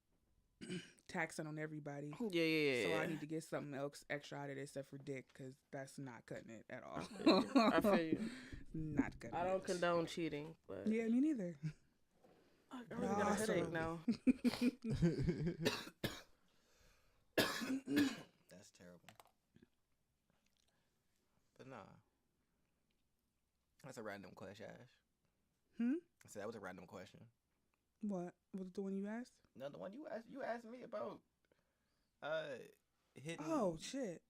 taxing on everybody. Yeah. So I need to get something else extra out of this except for dick, because that's not cutting it at all. I feel you. Not cutting it. I don't condone cheating, but Yeah, me neither. I really got a headache now. That's terrible. But nah. That's a random question, Ash. I said that was a random question. What was the one you asked? No, the one you asked me about hitting Oh shit!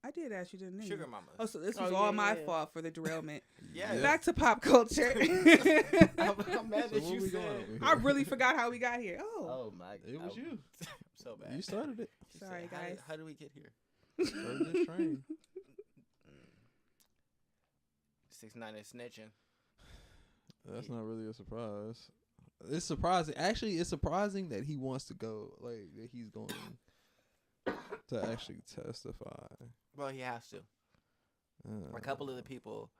I did ask you, didn't I? Sugar Mama. Oh, so this was all my fault for the derailment. Yeah. Back to pop culture. I'm mad that you said. I really forgot how we got here. Oh my god. It was you. I'm so bad. You started it. She Sorry, said, guys. How did we get here? Started this train. 6ix9ine is snitching. That's not really a surprise. It's surprising. Actually, it's surprising that he wants to go. Like that he's going to actually testify. Well, he has to. A couple of the people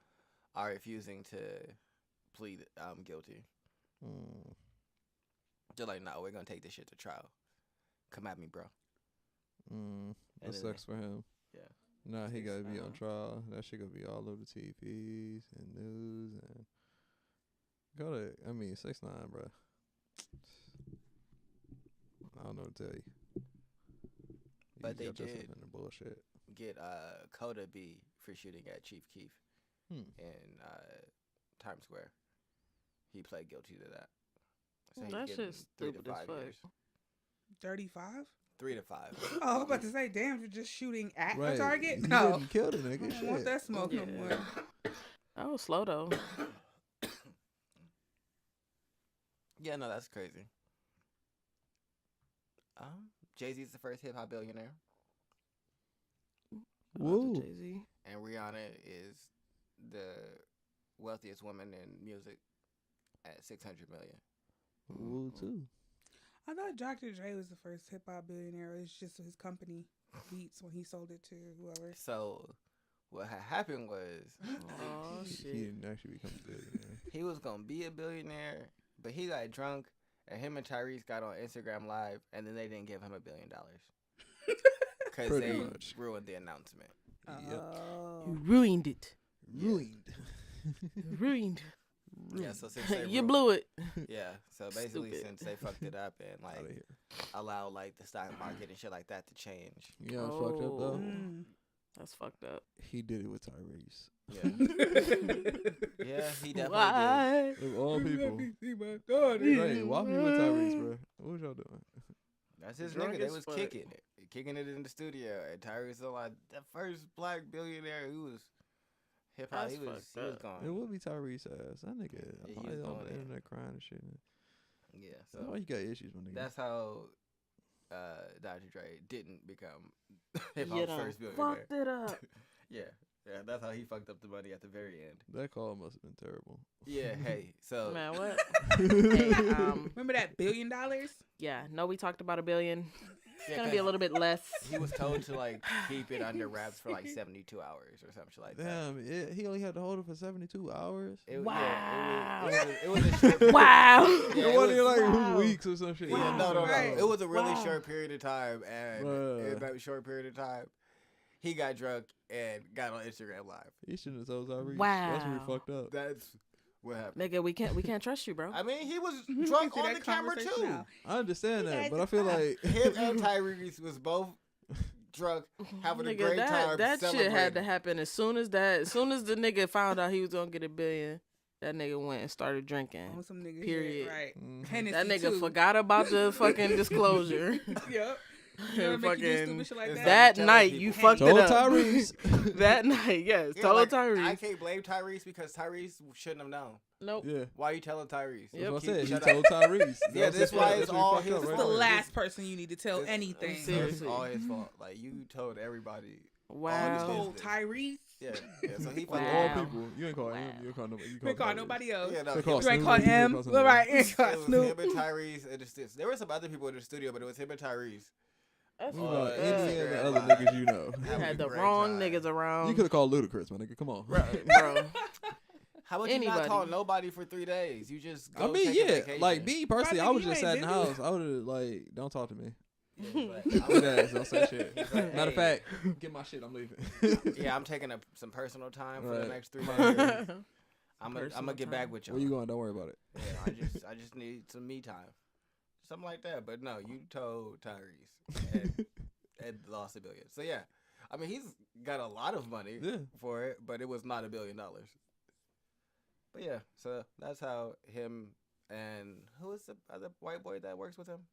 are refusing to plead guilty. They're like, no, we're gonna take this shit to trial. Come at me, bro. That sucks for him. Yeah. Nah, he gotta be on trial. That shit gonna be all over the TVs and news and 6ix9ine, bro. I don't know what to tell you. But they got yourself did into bullshit. Get Coda B for shooting at Chief Keef in Times Square. He pled guilty to that. So That he's shit's getting 3 to stupid as 5 fuck. years. 35? 3 to 5. Oh, I'm about to say, damn, you're just shooting at Right. a target? You No. didn't kill the nigga. I don't want Shit. that smoke no Yeah. more. That was slow though. Yeah, no, that's crazy. Jay-Z's the first hip hop billionaire, Woo. Jay-Z. and Rihanna is the wealthiest woman in music at $600 million. Woo too. I thought Dr. Dre was the first hip hop billionaire. It's just his company, Beats, when he sold it to whoever. So, what had happened was Oh He shit. didn't actually become a billionaire. he was gonna be a billionaire, but he got drunk, and him and Tyrese got on Instagram Live, and then they didn't give him $1 billion because Pretty they much. ruined the announcement. Yep. Oh. You ruined it. Ruined. Ruined. Yeah, so since they You blew it. Yeah, so basically Stupid. since they fucked it up and Outta like here. allowed like the stock market and shit like that to change. You know what's fucked up though? Mm. That's fucked up. He did it with Tyrese. Yeah, yeah, he definitely Why? Of all people. Right. Right, walk me with Tyrese, bro. What was y'all doing? did. That's his Drunk nigga. They as was fuck. kicking it in the studio, and Tyrese was like the first black billionaire who was hip hop. That's He was fucked up. It gone. would be Tyrese ass. That nigga he probably was on going the in. internet crying and shit. Yeah, So so why you got issues, my nigga? that's how Dr. Dre didn't become hip You hop's done first billionaire. fucked it up. Yeah, that's how he fucked up the money at the very end. That call must have been terrible. Yeah, hey, so Man, what? Hey, Remember that $1 billion? yeah, no, we talked about $1 billion. It's yeah, gonna be a 'cause little bit less. he was told to like keep it under wraps for like 72 hours or something like that. Damn, he only had to hold it for 72 hours? Wow. It was a short Wow. Yeah, it wasn't like wow. weeks or some shit. Yeah, no. Right. It was a really Wow. short period of time, and Bruh. in that short period of time, he got drunk and got on Instagram Live. He shouldn't have told Tyrese. Wow. That's where he fucked up. That's what happened. Nigga, we can't trust you, bro. I mean, he was You drunk can see on that the camera conversation too. now. I understand You that, guys but I are feel fine. like Him and Tyrese was both drunk, having a Nigga, great that time. that shit had to celebrating. happen as soon as the nigga found out he was gonna get $1 billion. That nigga went and started drinking. On some nigga Period. shit, right? Mhm. Hennessy That nigga too. forgot about the fucking disclosure. Yep. You know what make you do Fucking stupid shit like It's that? that telling night people, you hey, fucked it told up. Tyrese. That night, yes, Yeah, told like, Tyrese. I can't blame Tyrese because Tyrese shouldn't have known. Nope. Yeah. Why are you telling Tyrese? Yep. That's what I Keep- said. He shut told up. Tyrese. Yeah, That's that's what- why that's it's what he all fucked his up This right is the fault. there. last person you need to tell It's- anything. It's Seriously. all his fault. Like you told everybody. Wow. All Told Tyrese. Yeah, yeah. So he Like fucked all Wow. people. You ain't call him. Wow. You ain't call nobody. You You ain't call Tyrese. nobody else. Yeah, no, You call him- You ain't call Snoop, you him. call somebody Right, you else. ain't call it was Snoop. him and Tyrese. And just, there were some other people in the studio, but it was him and Tyrese. That's You Oh, know, yeah. any of the Yeah. other niggas you know. You Having a had the great wrong time. niggas around. You could have called Ludacris, my nigga. Come on. bro. How about you Anybody. not call nobody for 3 days? You just go I mean, take a yeah. vacation. Like me personally, Bro, I nigga, was you just ain't sat in the busy. house. I would have like, don't talk to me. Yeah, like, Dead ass, don't say shit. He's like, Matter of hey. fact, get my shit. I'm leaving. Yeah, I'm taking some personal time for the Right. next 3 Right. months. I'm gonna Personal get time. back with y'all. Where you going? Don't worry about it. Yeah, I just need some me time, something like that. But no, you told Tyrese and lost $1 billion. So yeah, I mean he's got a lot of money Yeah. for it, but it was not $1 billion. But yeah, so that's how him and who is the other white boy that works with him?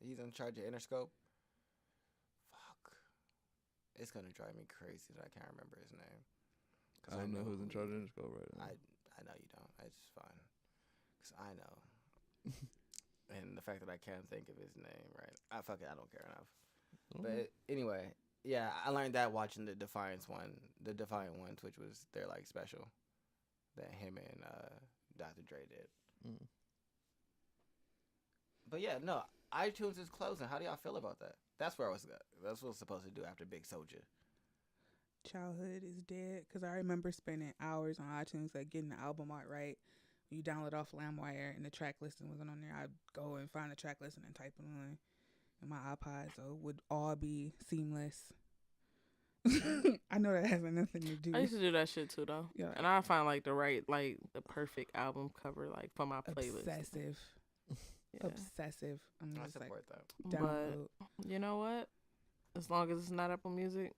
He's in charge of Interscope. Fuck, it's gonna drive me crazy that I can't remember his name. I don't know who's in who- charge of Interscope right now. I know you don't. It's fine, cause I know. And the fact that I can't think of his name, right? Fuck it, I don't care enough. But anyway, yeah, I learned that watching the Defiant ones, which was their like special that him and Dr. Dre did. Mm. But yeah, no, iTunes is closing. How do y'all feel about that? That's where I was. That's what I was supposed to do after Big Soulja. Childhood is dead because I remember spending hours on iTunes, like getting the album art right. You download off LimeWire and the track listing wasn't on there. I'd go and find the track listing and type it on in my iPod, so it would all be seamless. I know that has nothing to do. I used to do that shit too though. Yeah. And I find like the perfect album cover like for my playlist. Obsessive, Yeah. obsessive. I'm I just like support that. But download. you know what? As long as it's not Apple Music.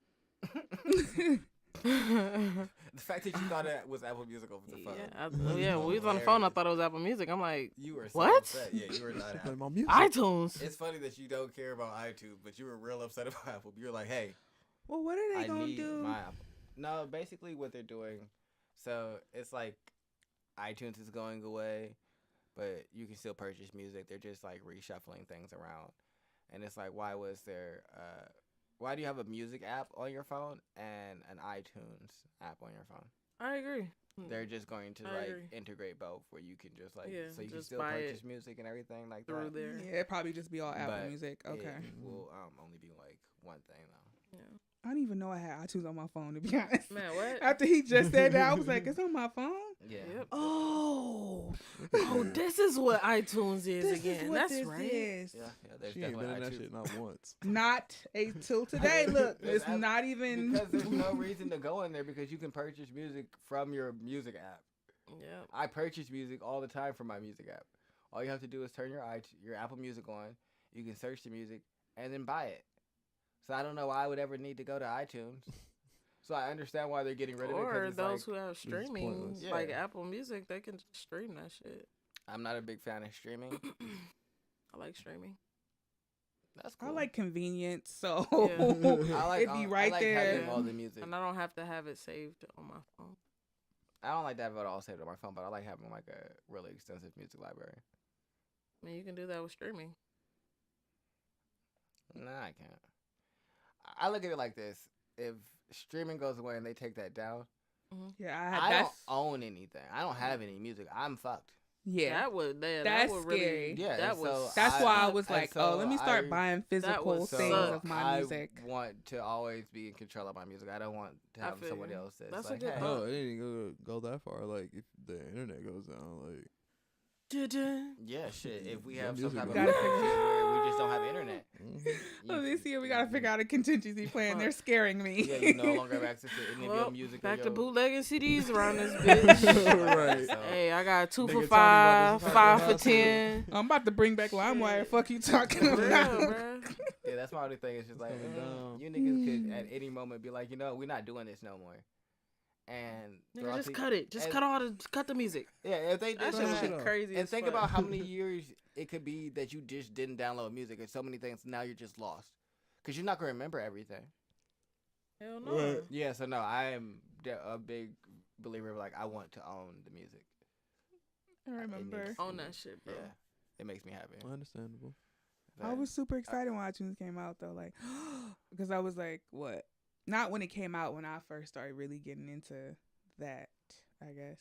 The fact that you thought it was Apple Music over the phone. Yeah, when we was on the phone, I thought it was Apple Music. I'm like, You were so What? upset. Yeah, you were not Play happy. my music. iTunes. It's funny that you don't care about iTunes, but you were real upset about Apple. You're like, hey, Well, what are they I gonna need do? my Apple. No, basically what they're doing, so it's like iTunes is going away, but you can still purchase music. They're just like reshuffling things around, and it's like, why do you have a music app on your phone and an iTunes app on your phone? I agree. They're just going to I like agree. integrate both, where you can just like, Yeah, so you can just still buy purchase it music and everything like through that. there. Yeah, it'd probably just be all Apple But Music. Okay. It will only be like one thing though. Yeah. I didn't even know I had iTunes on my phone, to be honest. Man, what? After he just said that, I was like, it's on my phone? Yeah. Yep. Oh. Oh, this is what iTunes is This again. is what That's this right. is. Yeah, there's She ain't definitely been in that iTunes. shit not once. Not till today. Look, There's it's app- not even. Because there's no reason to go in there because you can purchase music from your music app. Yep. I purchase music all the time from my music app. All you have to do is turn your Apple Music on. You can search the music and then buy it. So I don't know why I would ever need to go to iTunes. So I understand why they're getting rid of it. 'Cause Or it's those like, who have streaming, pointless. like Yeah. Apple Music, they can stream that shit. I'm not a big fan of streaming. I like streaming. That's cool. I like convenience, so Yeah. I like it'd be right there. having all the music. And I don't have to have it saved on my phone. I don't like to have it all saved on my phone, but I like having like a really extensive music library. I mean, you can do that with streaming. Nah, I can't. I look at it like this: if streaming goes away and they take that down, Yeah, I don't that's own anything. I don't have any music. I'm fucked. yeah. That would, that That's would really, scary. Yeah, that and would. so That's I- why I was and like, so oh, let me start I- buying physical would So things suck. of my I music. want to always be in control of my music. I don't want to I have feel somebody you. else that's That's a like, good hey, thought. No, it ain't go that far. Like if the internet goes down, like yeah, shit. If we Yeah, have some music type of goes down. emergency where we just don't have internet, Oh, this year we gotta figure out a contingency plan. They're scaring me. Yeah, you no longer have access to any of your Well, music. or back to your- bootlegging CDs around this bitch. Right. So, Hey, I got 2 Nigga for Tony about to 5, 5 start for the house 10. I'm about to bring back LimeWire. Shit. Fuck you talking For real, about? bruh. yeah, that's my only thing. It's just like Coming down. you niggas could at any moment be like, you know, we're not doing this no more, and Nigga, throughout just the- cut it. Just and- cut the music. Yeah, if they That did shit shit was off. crazy. and as think fuck. about how many years it could be that you just didn't download music and so many things. Now you're just lost because you're not gonna remember everything. Hell no. Right. Yeah, so no, I am a big believer of like I want to own the music. I remember. needs- Own that shit, bro. Yeah, it makes me happy. Understandable. I But- was super excited when iTunes came out though, like, because I was like, what? Not when it came out, when I first started really getting into that, I guess.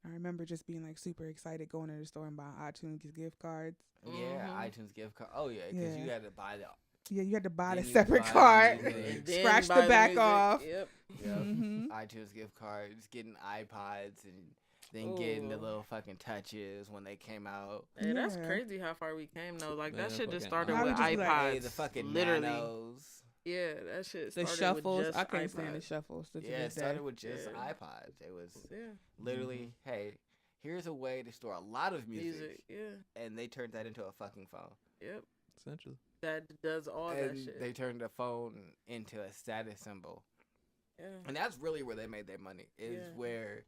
I remember just being like super excited going to the store and buying iTunes gift cards. Yeah, Mhm. iTunes gift card. Oh yeah, because you Yeah. had to buy the. Yeah, you had to buy the Then you separate buy the card, music. And then scratch buy the back music. off. Yep. Yeah. Mhm. iTunes gift cards, getting iPods, and then getting the Ooh. little fucking touches when they came out. Hey, that's Yeah. crazy how far we came though. Like that Man, shit just fucking started I with would just be like, iPods. Hey, the fucking literally. nanos. Yeah, that shit The started shuffles. with just I can't stand the iPods. shuffles. To Yeah, this it started day. with just Yeah. iPods. It was Yeah, literally, hey, here's a way to store a lot of music, Yeah, and they turned that into a fucking phone. yep. Essentially. That does all that And shit. they turned the phone into a status symbol. yeah. And that's really where they made their money. Is Yeah. where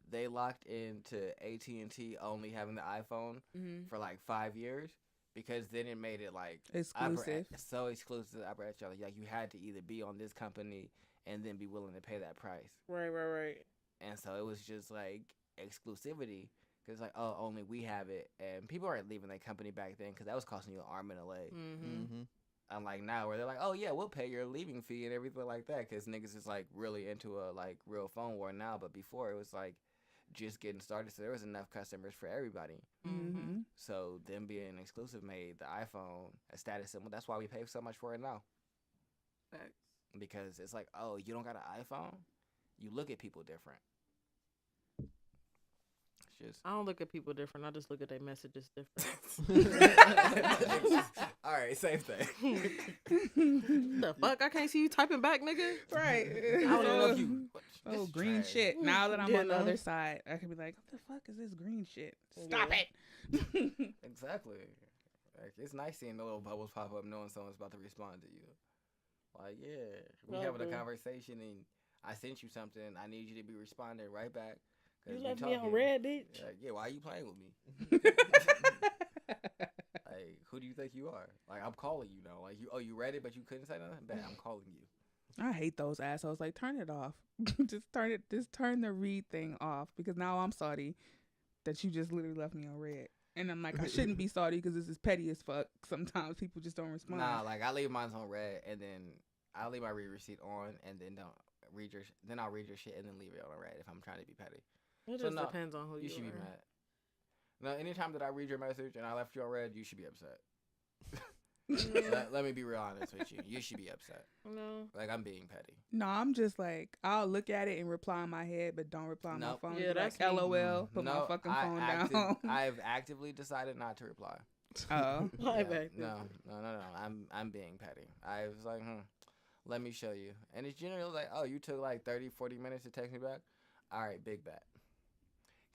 they locked into AT&T only having the iPhone Mm-hmm. for like 5 years, because then it made it like Exclusive. so exclusive. Like you had to either be on this company and then be willing to pay that price. Right. And so it was just like exclusivity. Because like, oh, only we have it, and people aren't leaving their company back then because that was costing you an arm and a leg. Mm-hmm. Mm-hmm. Unlike now, where they're like, oh yeah, we'll pay your leaving fee and everything like that, because niggas is like really into a like real phone war now. But before it was like just getting started, so there was enough customers for everybody. Mm-hmm. So them being exclusive made the iPhone a status symbol. That's why we pay so much for it now, Facts. because it's like, oh, you don't got an iPhone, you look at people different. It's just I don't look at people different. I just look at their messages different. all right, same thing. The fuck? I can't see you typing back, nigga. Right. I don't even know if you. Oh, this is green trash. shit. Now that I'm Yeah, on the no. other side, I can be like, what the fuck is this green shit? Stop Yeah. it. Exactly. Like, it's nice seeing the little bubbles pop up, knowing someone's about to respond to you. Like, yeah, we having a Okay. conversation, and I sent you something. I need you to be responding right back. 'cause You we left me on talking. red, bitch. Like, yeah, why are you playing with me? Like, who do you think you are? Like, I'm calling you now. Like, you read it, but you couldn't say nothing. Bet I'm calling you. I hate those assholes. Like, turn it off. Just turn the read thing off, because now I'm salty that you just literally left me on red. And I'm like, I shouldn't be salty because this is petty as fuck. Sometimes people just don't respond. Nah, like I leave mine on red, and then I leave my read receipt on, and then don't read your. Then I'll read your shit and then leave it on red if I'm trying to be petty. It So just no, depends on who You you should be are. mad. No, anytime that I read your message and I left you on red, you should be upset. Let me be real honest with you. You should be upset. No. Like, I'm being petty. No, I'm just like, I'll look at it and reply in my head, but don't reply on Nope. my phone. Yeah, Be that's like, me. LOL, put my fucking phone down. I've actively decided not to reply. Oh. Why Yeah, back then? no. I'm being petty. I was like, let me show you. And it's generally like, oh, you took like 30, 40 minutes to text me back? All right, big bet.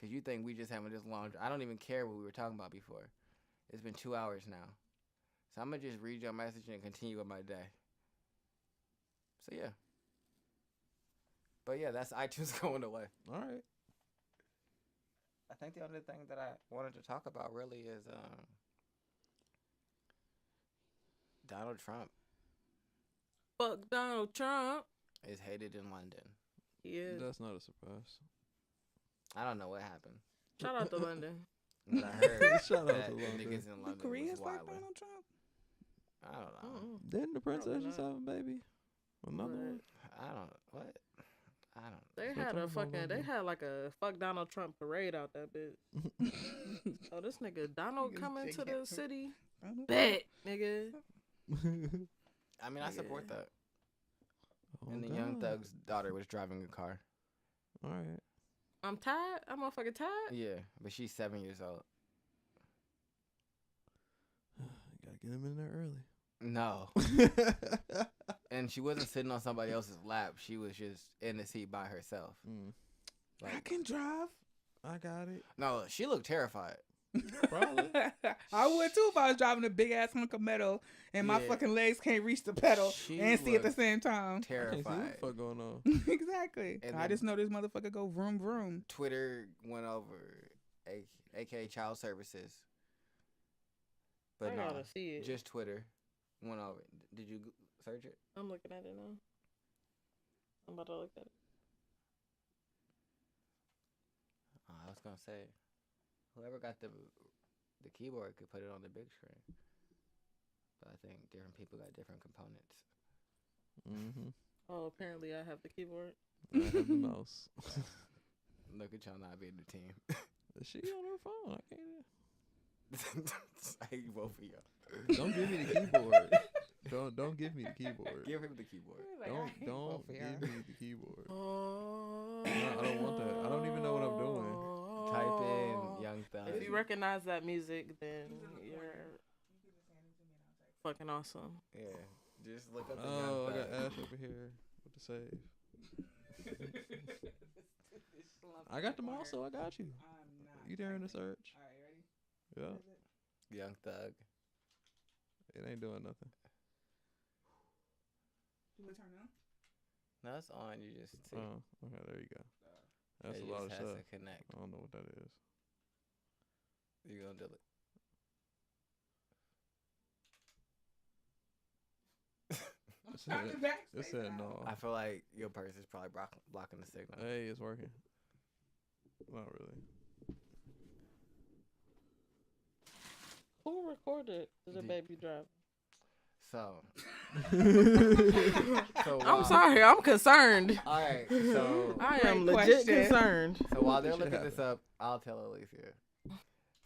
Because you think we just having this long... I don't even care what we were talking about before. It's been 2 hours now. So I'm going to just read your message and continue with my day. So, yeah. But, yeah, that's iTunes going away. All right. I think the only thing that I wanted to talk about really is Donald Trump Fuck Donald Trump. is hated in London. Yeah. That's not a surprise. I don't know what happened. Shout out to London. But I heard Shout out that to London. niggas in The London Koreans was like wildin'. Donald Trump? I don't know. Mm-mm. Didn't the princess just not. have a baby? Another one? I don't. What? I don't. They What had a talking about fucking. They London? had like a fuck Donald Trump parade out that bitch. Oh, this nigga Donald Niggas coming to jiggy. the city. Donald Bet, nigga. I mean, I support Yeah. that. Oh, And the Young God. Thug's daughter was driving a car. All right. I'm tired. I'm motherfucking tired. Yeah, but she's 7 years old. Gotta get him in there early. No. And she wasn't sitting on somebody else's lap. She was just in the seat by herself. I can drive. I got it. No, she looked terrified. Probably. I would too if I was driving a big ass hunk of metal and my Yeah. fucking legs can't reach the pedal She and see at the was same time. I can't see what Terrified. the fuck going on. Exactly. And I then- just know this motherfucker go vroom vroom. Twitter went over, aka Child Services. But I no, gotta see it. just Twitter went over. Did you search it? I'm looking at it now. I'm about to look at it. I was gonna say, whoever got the keyboard could put it on the big screen. But I think different people got different components. Mm-hmm. Oh, apparently I have the keyboard. I have the mouse. Look at y'all not being the team. Is she on her phone? I can't. I hate both of y'all. Don't give me the keyboard. Don't give me the keyboard. Give him the keyboard. Don't give me the keyboard. Oh. I don't want that. I don't even know what I'm doing. Type in Young Thug. If you recognize that music, then you're fucking awesome. Yeah, just look up the Oh, Young I got Thug. Ash over here with the save. I got them also. I got you. You there in the search? All right, ready? Yeah. Young Thug. It ain't doing nothing. Do it turn on? No, it's on. You just see. Oh, okay. There you go. That's It a lot of just has stuff. to connect. I don't know what that is. You gonna do it? I'm It trying said- to back. It said no. I feel like your purse is probably blocking the signal. Hey, it's working. Not really. Who recorded the The- baby driver? So, I'm sorry, I'm concerned. All right, so I Great am legit question. concerned. so while they're Shit looking this happened. up, I'll tell Alicia.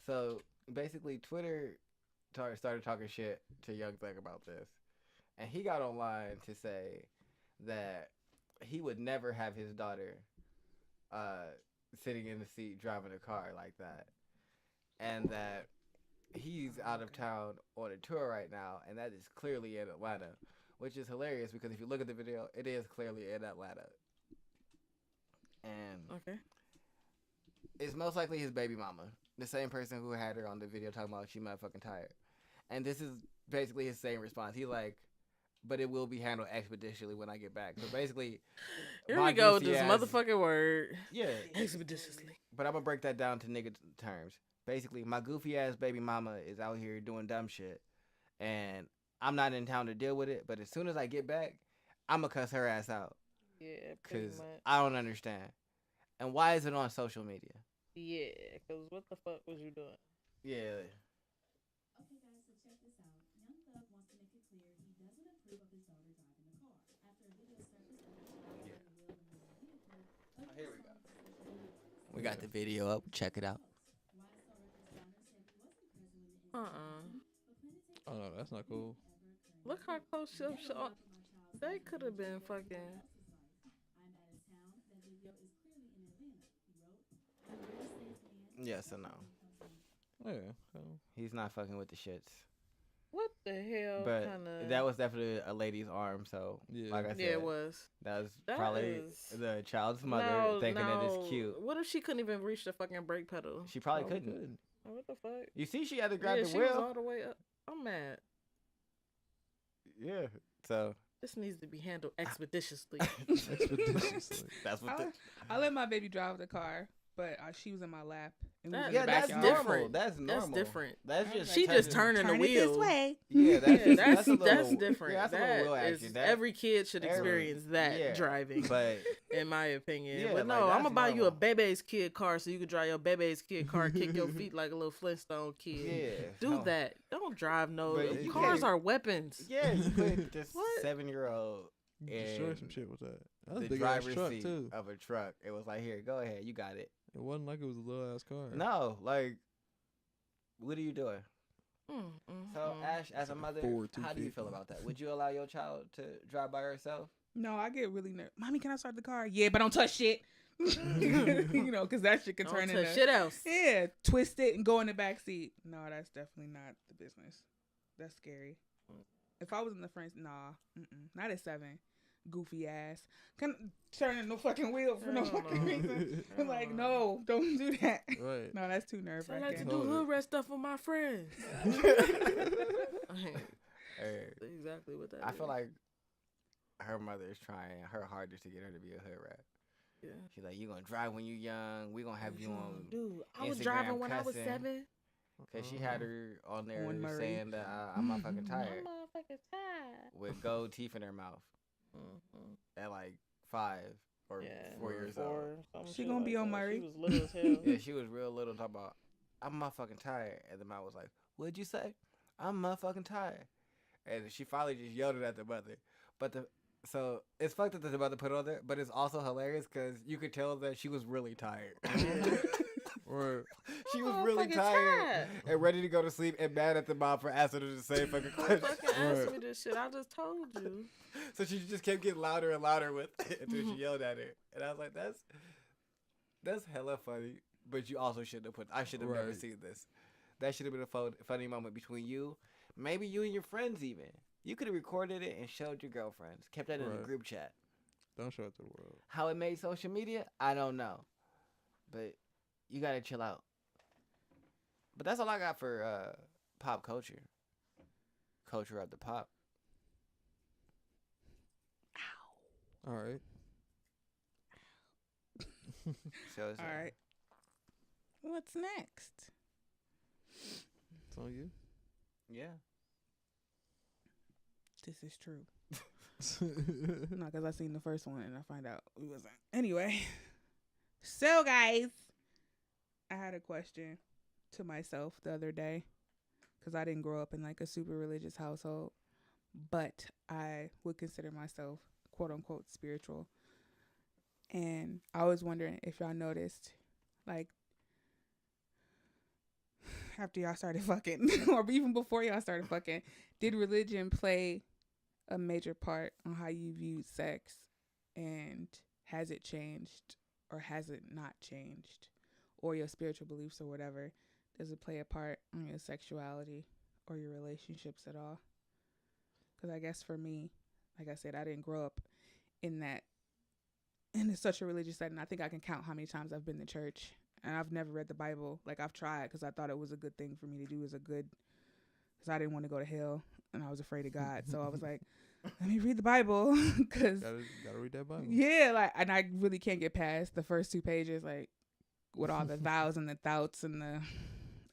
So basically, Twitter started talking shit to Young Thug about this, and he got online to say that he would never have his daughter sitting in the seat driving a car like that, and that he's out of town on a tour right now, and that is clearly in Atlanta, which is hilarious because if you look at the video, it is clearly in Atlanta, and Okay. it's most likely his baby mama, the same person who had her on the video talking about she motherfucking tired, and this is basically his same response. He's like, but it will be handled expeditiously when I get back. So basically, Here my we go with goofy this ass- motherfucking word. Yeah, Expeditiously. but I'm gonna break that down to nigga terms. Basically, my goofy ass baby mama is out here doing dumb shit, and I'm not in town to deal with it. But as soon as I get back, I'm gonna cuss her ass out Yeah, pretty because much. I don't understand. And why is it on social media? Yeah, because what the fuck was you doing? Yeah, Okay, guys, so check this out. Young Thug wants to make it clear he doesn't approve of his daughter driving the car. After a video surfaced of the child behind the wheel in the vehicle, here we go. We got the video up. Check it out. YSL Records founder said he wasn't present when the incident happened, but planned to take Oh no, that's not cool. ever occurring. Look how close they could have been fucking. I'm out of town. That video is clearly in Atlanta, he wrote. After yesterday's ban, Yes or no? Yeah. So. He's not fucking with the shits. What the hell But kind of. that was definitely a lady's arm. So, Yeah. like I said, Yeah, it was. that was That probably is- the child's mother No, thinking that no. it's cute. What if she couldn't even reach the fucking brake pedal? She probably Probably couldn't. couldn't. Oh, what the fuck? You see, she had to grab Yeah, the she was wheel. all the way up. I'm mad. Yeah. So This needs to be handled expeditiously. Expeditiously. that's what. I let my baby drive the car, but she was in my lap. And we was That- in Yeah, the that's backyard. normal. different. That's normal. That's different. That's I just was She just turning- turning the Turn it this wheel. way. Yeah, that's Yeah, that's a little, that's different. Yeah, that's a That little real is- action. That, every kid should every- experience that yeah, driving, but in my opinion. Yeah, but like, no, I'm that's gonna buy you a normal. baby's kid car so you can drive your baby's kid car, kick your feet like a little Flintstone kid. yeah, Do no. that. Don't drive no. But you Cars can't- are weapons. Yeah, you put this What? 7-year-old Destroy in some shit with that. That was the a big ass driver's truck seat too. of a truck. It was like, here, go ahead, you got it. It wasn't like it was a little ass car. No, like, what are you doing? Mm, So, mm. Ash, as a like a mother, Ford how do you feel 250. about that? Would you allow your child to drive by herself? No, I get really nervous. Mommy, can I start the car? Yeah, but don't touch shit. You know, because that shit could Don't turn touch into shit else. Yeah, twist it and go in the back seat. No, that's definitely not the business. That's scary. If I was in the front, nah, not at 7. goofy ass. Can turning the fucking wheel for no Hell fucking no. reason. Hell Like, no. no, don't do that. Right. No, that's too nerve So I like to wracking. do Hold hood it. rat stuff with my friends. Hey, Exactly what that I is. feel like her mother is trying her hardest to get her to be a hood rat. Yeah. She's like, you gonna drive when you young. We gonna have you on. Dude, I was Instagram driving when I was cussing. 7. Cause she had her on there On Murray. saying that I'm not fucking I'm tired motherfucking tired. with gold teeth in her mouth at like 5 or Yeah. 4 years old. She gonna be on Murray. She was little as hell. Yeah, she was real little talking about I'm motherfucking tired, and the mom was like, "What'd you say? I'm motherfucking tired." And she finally just yelled it at the mother. But so it's fucked up that the mother put it on there, but it's also hilarious because you could tell that she was really tired. Or She was Oh, really fucking tired and ready to go to sleep and mad at the mom for asking her the same fucking Don't question. fucking ask Right. me this shit. I just told you. So she just kept getting louder and louder with it until she yelled at her. And I was like, that's hella funny. But you also shouldn't have I should have never Right. seen this. That should have been a funny moment between you. Maybe you and your friends even. You could have recorded it and showed your girlfriends. Kept that in a Right. group chat. don't show it to the world. How it made social media, I don't know. But you gotta chill out. But that's all I got for pop culture. Culture of the pop. All right. So it's All right. What's next? It's on you. Yeah. This is true. No, because I seen the first one and I find out we wasn't. Anyway, so guys, I had a question to myself the other day because I didn't grow up in like a super religious household, but I would consider myself quote unquote spiritual. And I was wondering if y'all noticed, like, after y'all started fucking, or even before y'all started fucking, did religion play a major part on how you viewed sex, and has it changed or has it not changed, or your spiritual beliefs or whatever? Does it play a part on your sexuality or your relationships at all? Because I guess for me, like I said, I didn't grow up in such a religious setting. I think I can count how many times I've been to church, and I've never read the Bible. Like, I've tried because I thought it was a good thing for me to do, because I didn't want to go to hell and I was afraid of God. So I was like, let me read the Bible, because Gotta read that Bible. yeah, like, and I really can't get past the first 2 pages, like, with all the thous and the thoughts and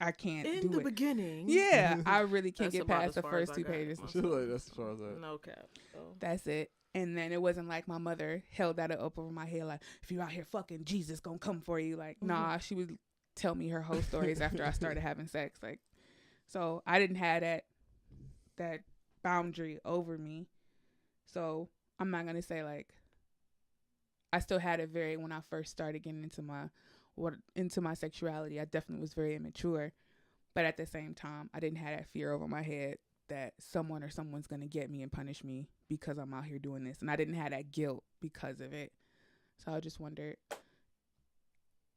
I can't In do the it. beginning. Yeah, I really can't That's get about past as the far as first I 2 got pages. I feel like that's as far as that. No cap. So. That's it. And then it wasn't like my mother held that up over my head, like, if you're out here fucking, Jesus gonna come for you. Like, nah, she would tell me her whole stories after I started having sex. Like, so I didn't have that boundary over me. So I'm not gonna say like I still had it when I first started getting into my sexuality. I definitely was very immature, but at the same time, I didn't have that fear over my head that someone or someone's gonna get me and punish me because I'm out here doing this, and I didn't have that guilt because of it. So I just wondered,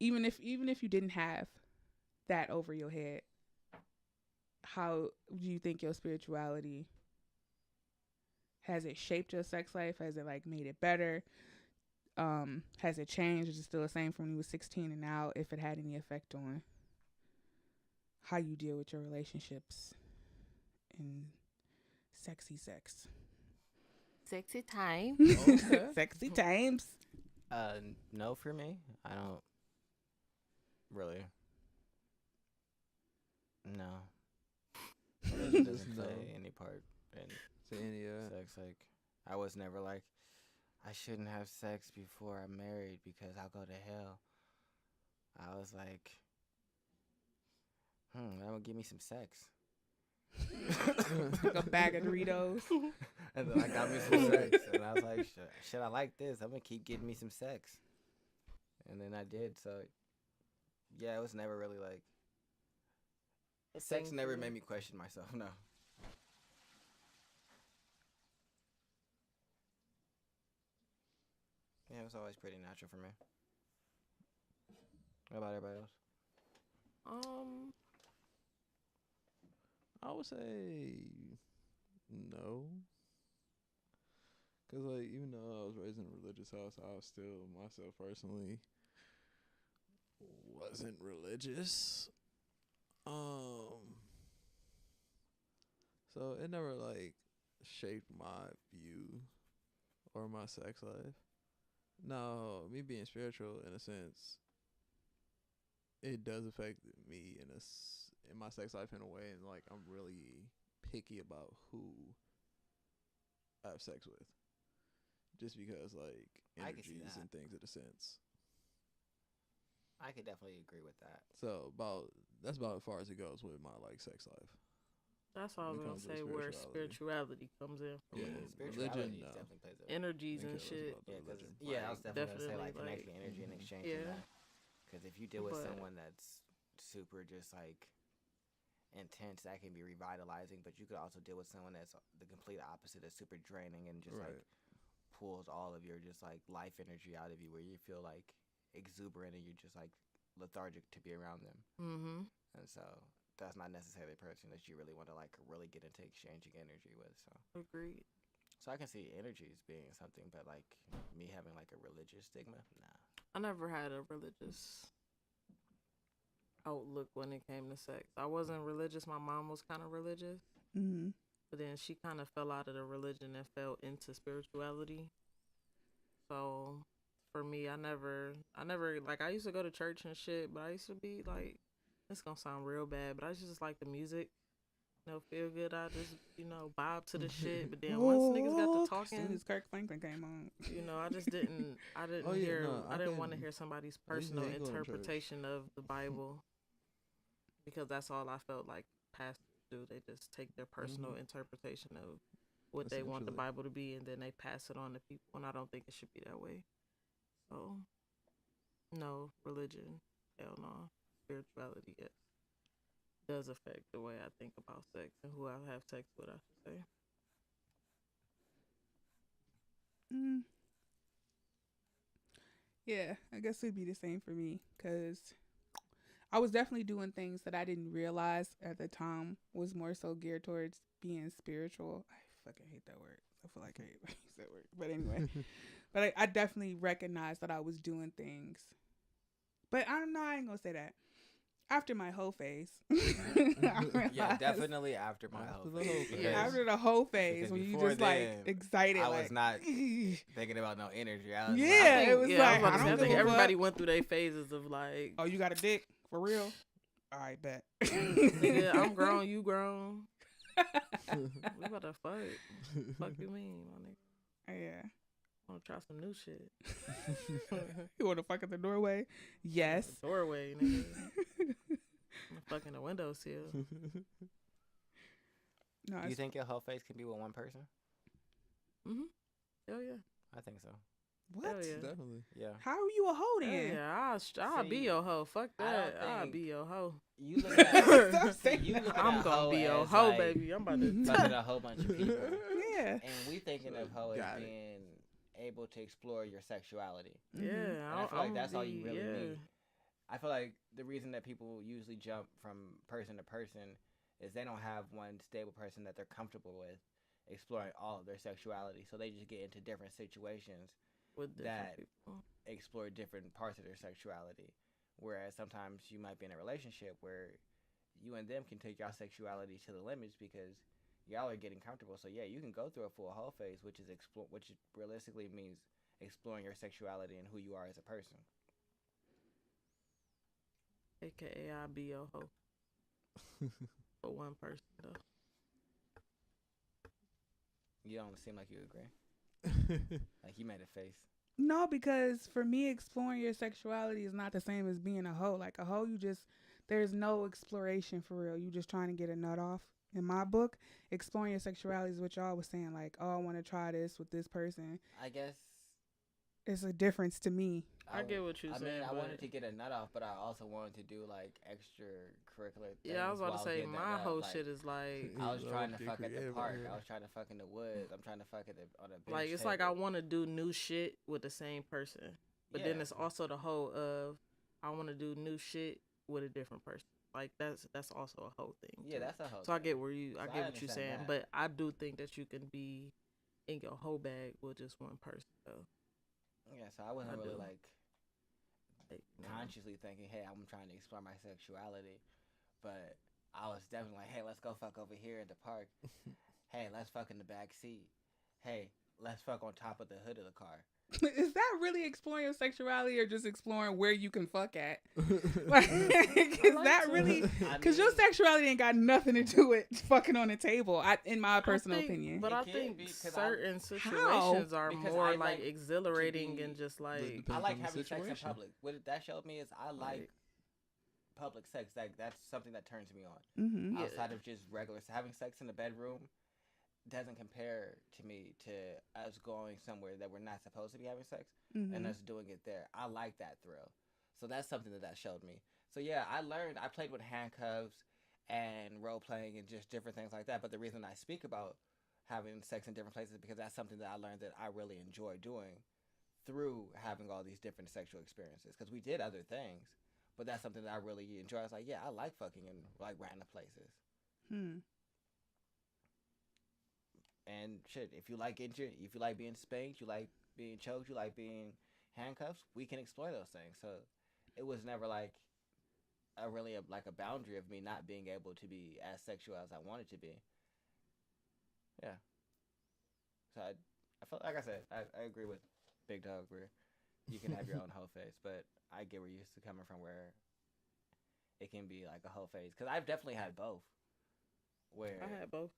even if you didn't have that over your head, how do you think your spirituality, has it shaped your sex life? Has it like made it better? Has it changed? Is it still the same from when you were 16 and now, if it had any effect on how you deal with your relationships and sexy sex? Sexy time. Okay. Sexy times. No for me. I don't really. No. It doesn't No. play any part in To any sex. Like, I was never like, I shouldn't have sex before I'm married because I'll go to hell. I was like, that would give me some sex. Like a bag of Doritos. And then I got me some sex. And I was like, shit, I like this. I'm going to keep getting me some sex. And then I did. So, yeah, it was never really like, sex never made me question myself. No. Yeah, it was always pretty natural for me. What about everybody else? I would say no. Cause like even though I was raised in a religious house, I was still myself personally wasn't religious. So it never like shaped my view or my sex life. Now, me being spiritual in a sense, it does affect me in my sex life in a way, and like I'm really picky about who I have sex with, just because like I can see energies that. and things in a sense. I could definitely agree with that. So that's about as far as it goes with my like sex life. That's all I was When it gonna comes to say. Where spirituality. spirituality comes in from. Yeah, Spirituality religion, no. definitely plays a Energies and Because it's shit. about the yeah, 'cause religion. yeah, I was definitely gonna say definitely, like like- connecting energy and Mhm. exchanging Yeah. that. Because if you deal with But- someone that's super just like intense, that can be revitalizing. But you could also deal with someone that's the complete opposite, that's super draining and just like Right. pulls all of your just like life energy out of you, where you feel like exuberant and you're just like lethargic to be around them. Mm-hmm. And so that's not necessarily a person that you really want to like really get into exchanging energy with. Agreed. So I can see energies being something, but like me having like a religious stigma, nah. I never had a religious outlook when it came to sex. I wasn't religious. My mom was kind of religious, Mm-hmm. but then she kind of fell out of the religion and fell into spirituality. So for me, I never like I used to go to church and shit, but I used to be like, it's gonna sound real bad, but I just like the music. Feel good. I just, bob to the shit. But then once niggas got to As talking, soon as Kirk Franklin came on. I just didn't. I didn't Oh, yeah, hear. no, I didn't want to can- hear somebody's I used to personal hate going to church. interpretation of the Bible, because that's all I felt like pastors do. They just take their personal interpretation of what they want the Essentially. Bible to be, and then they pass it on to people. And I don't think it should be that way. So, no religion, hell no. Spirituality, yes, does affect the way I think about sex and who I have sex with, I should say. Mm. Yeah, I guess it'd be the same for me, because I was definitely doing things that I didn't realize at the time was more so geared towards being spiritual. I fucking hate that word. I feel like I hate when I use that word. But anyway, but I definitely recognized that I was doing things. But I don't know, I ain't gonna say that. After my whole phase. Yeah, realized- definitely after my After whole the phase. whole phase. because After the whole phase, because when you before just like then, excited, I like, was not thinking about no energy. I was Yeah, like, I think, it was I like, was about to I say, I don't think give a everybody fuck. went through their phases of like, oh, you got a dick for real? All right, bet. nigga, I'm grown, you grown. We about to fuck. Fuck you mean, my nigga? Yeah. Want to try some new shit? You want to fuck at the doorway? Yes. Doorway, nigga. I'm fucking the windowsill. No, do you it's, think your whole face can be with one person? Mm-hmm. Hell yeah. I think so. what? Hell yeah. Definitely. Yeah. How are you a hoe Hell then? yeah. I'll be See, your hoe. Fuck I don't that. I'll think- be your hoe. You look at Stop saying you look at I'm a gonna hoe be your as, hoe, like, baby. I'm about to. fucking a whole bunch of people, Yeah. and we thinking of hoe as Got it. being able to explore your sexuality. Yeah, And I feel like that's all you really yeah. need. I feel like the reason that people usually jump from person to person is they don't have one stable person that they're comfortable with exploring all of their sexuality. So they just get into different situations, With different that- people. explore different parts of their sexuality. Whereas sometimes you might be in a relationship where you and them can take your sexuality to the limits because y'all are getting comfortable. So yeah, you can go through a full whole phase, which is which realistically means exploring your sexuality and who you are as a person. AKA I'll be your hoe. For one person though. You don't seem like you agree. Like you made a face. No, because for me, exploring your sexuality is not the same as being a hoe. Like a hoe, there's no exploration for real. You just trying to get a nut off. In my book, exploring your sexuality is what y'all was saying. Like, oh, I want to try this with this person. I guess. It's a difference to me. I get what you're I saying, mean, I but- wanted to get a nut off, but I also wanted to do like extracurricular things. Yeah, I was about while to say getting that my nut. whole Like, shit is like I was He's trying to okay, fuck at the creative park. out here. I was trying to fuck in the woods. I'm trying to fuck at on a bench like it's like I table. want to do new shit with the same person, but then Yeah. it's also the whole of I want to do new shit with a different person. Like that's also a whole thing. Yeah, too. that's a whole. So I thing. get where you I So I get what you're understand saying, that. but I do think that you can be in your whole bag with just one person though. Yeah, so I wasn't I really do. like Like, consciously thinking, hey, I'm trying to explore my sexuality, but I was definitely like, hey, let's go fuck over here in the park. Hey, let's fuck in the back seat. Hey, let's fuck on top of the hood of the car. Is that really exploring your sexuality or just exploring where you can fuck at? Like, is like that to- really? I Because your mean, sexuality ain't got nothing to do with fucking on the table. In my personal I think, opinion. But It I can think be, 'cause certain situations are Because more I like like exhilarating be- and just like Depends I like on the having sex in situation. public. What that showed me is I like Like- public sex. That's something that turns me on. Mm-hmm. Yeah. Outside of just regular having sex in the bedroom doesn't compare to me to us going somewhere that we're not supposed to be having sex Mm-hmm. and us doing it there. I like that thrill. So that's something that showed me. So yeah, I played with handcuffs and role playing and just different things like that. But the reason I speak about having sex in different places is because that's something that I learned that I really enjoy doing through having all these different sexual experiences. Because we did other things, but that's something that I really enjoy. I was like, yeah, I like fucking in like random places. Hmm. And shit, if you like injured, if you like being spanked, you like being choked, you like being handcuffed, we can explore those things. So it was never like like a boundary of me not being able to be as sexual as I wanted to be. Yeah. So I felt like I said, I agree with Big Dog where you can have your own whole face, but I get where you're used to coming from where it can be like a whole phase. Because I've definitely had both. Where I had both.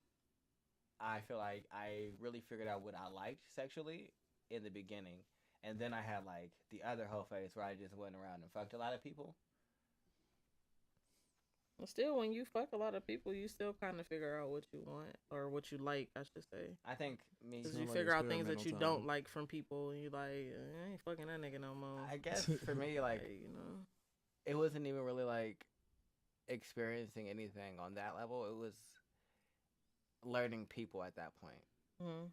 I feel like I really figured out what I liked sexually in the beginning. And then I had like the other whole phase where I just went around and fucked a lot of people. Well, still, when you fuck a lot of people, you still kind of figure out what you want or what you like, I should say. I think me. Because Sound you like figure out things that you experimental don't time. like from people, and you like, I ain't fucking that nigga no more. I guess for me, like, you know. it wasn't even really like experiencing anything on that level. It was learning people at that point. Mm-hmm.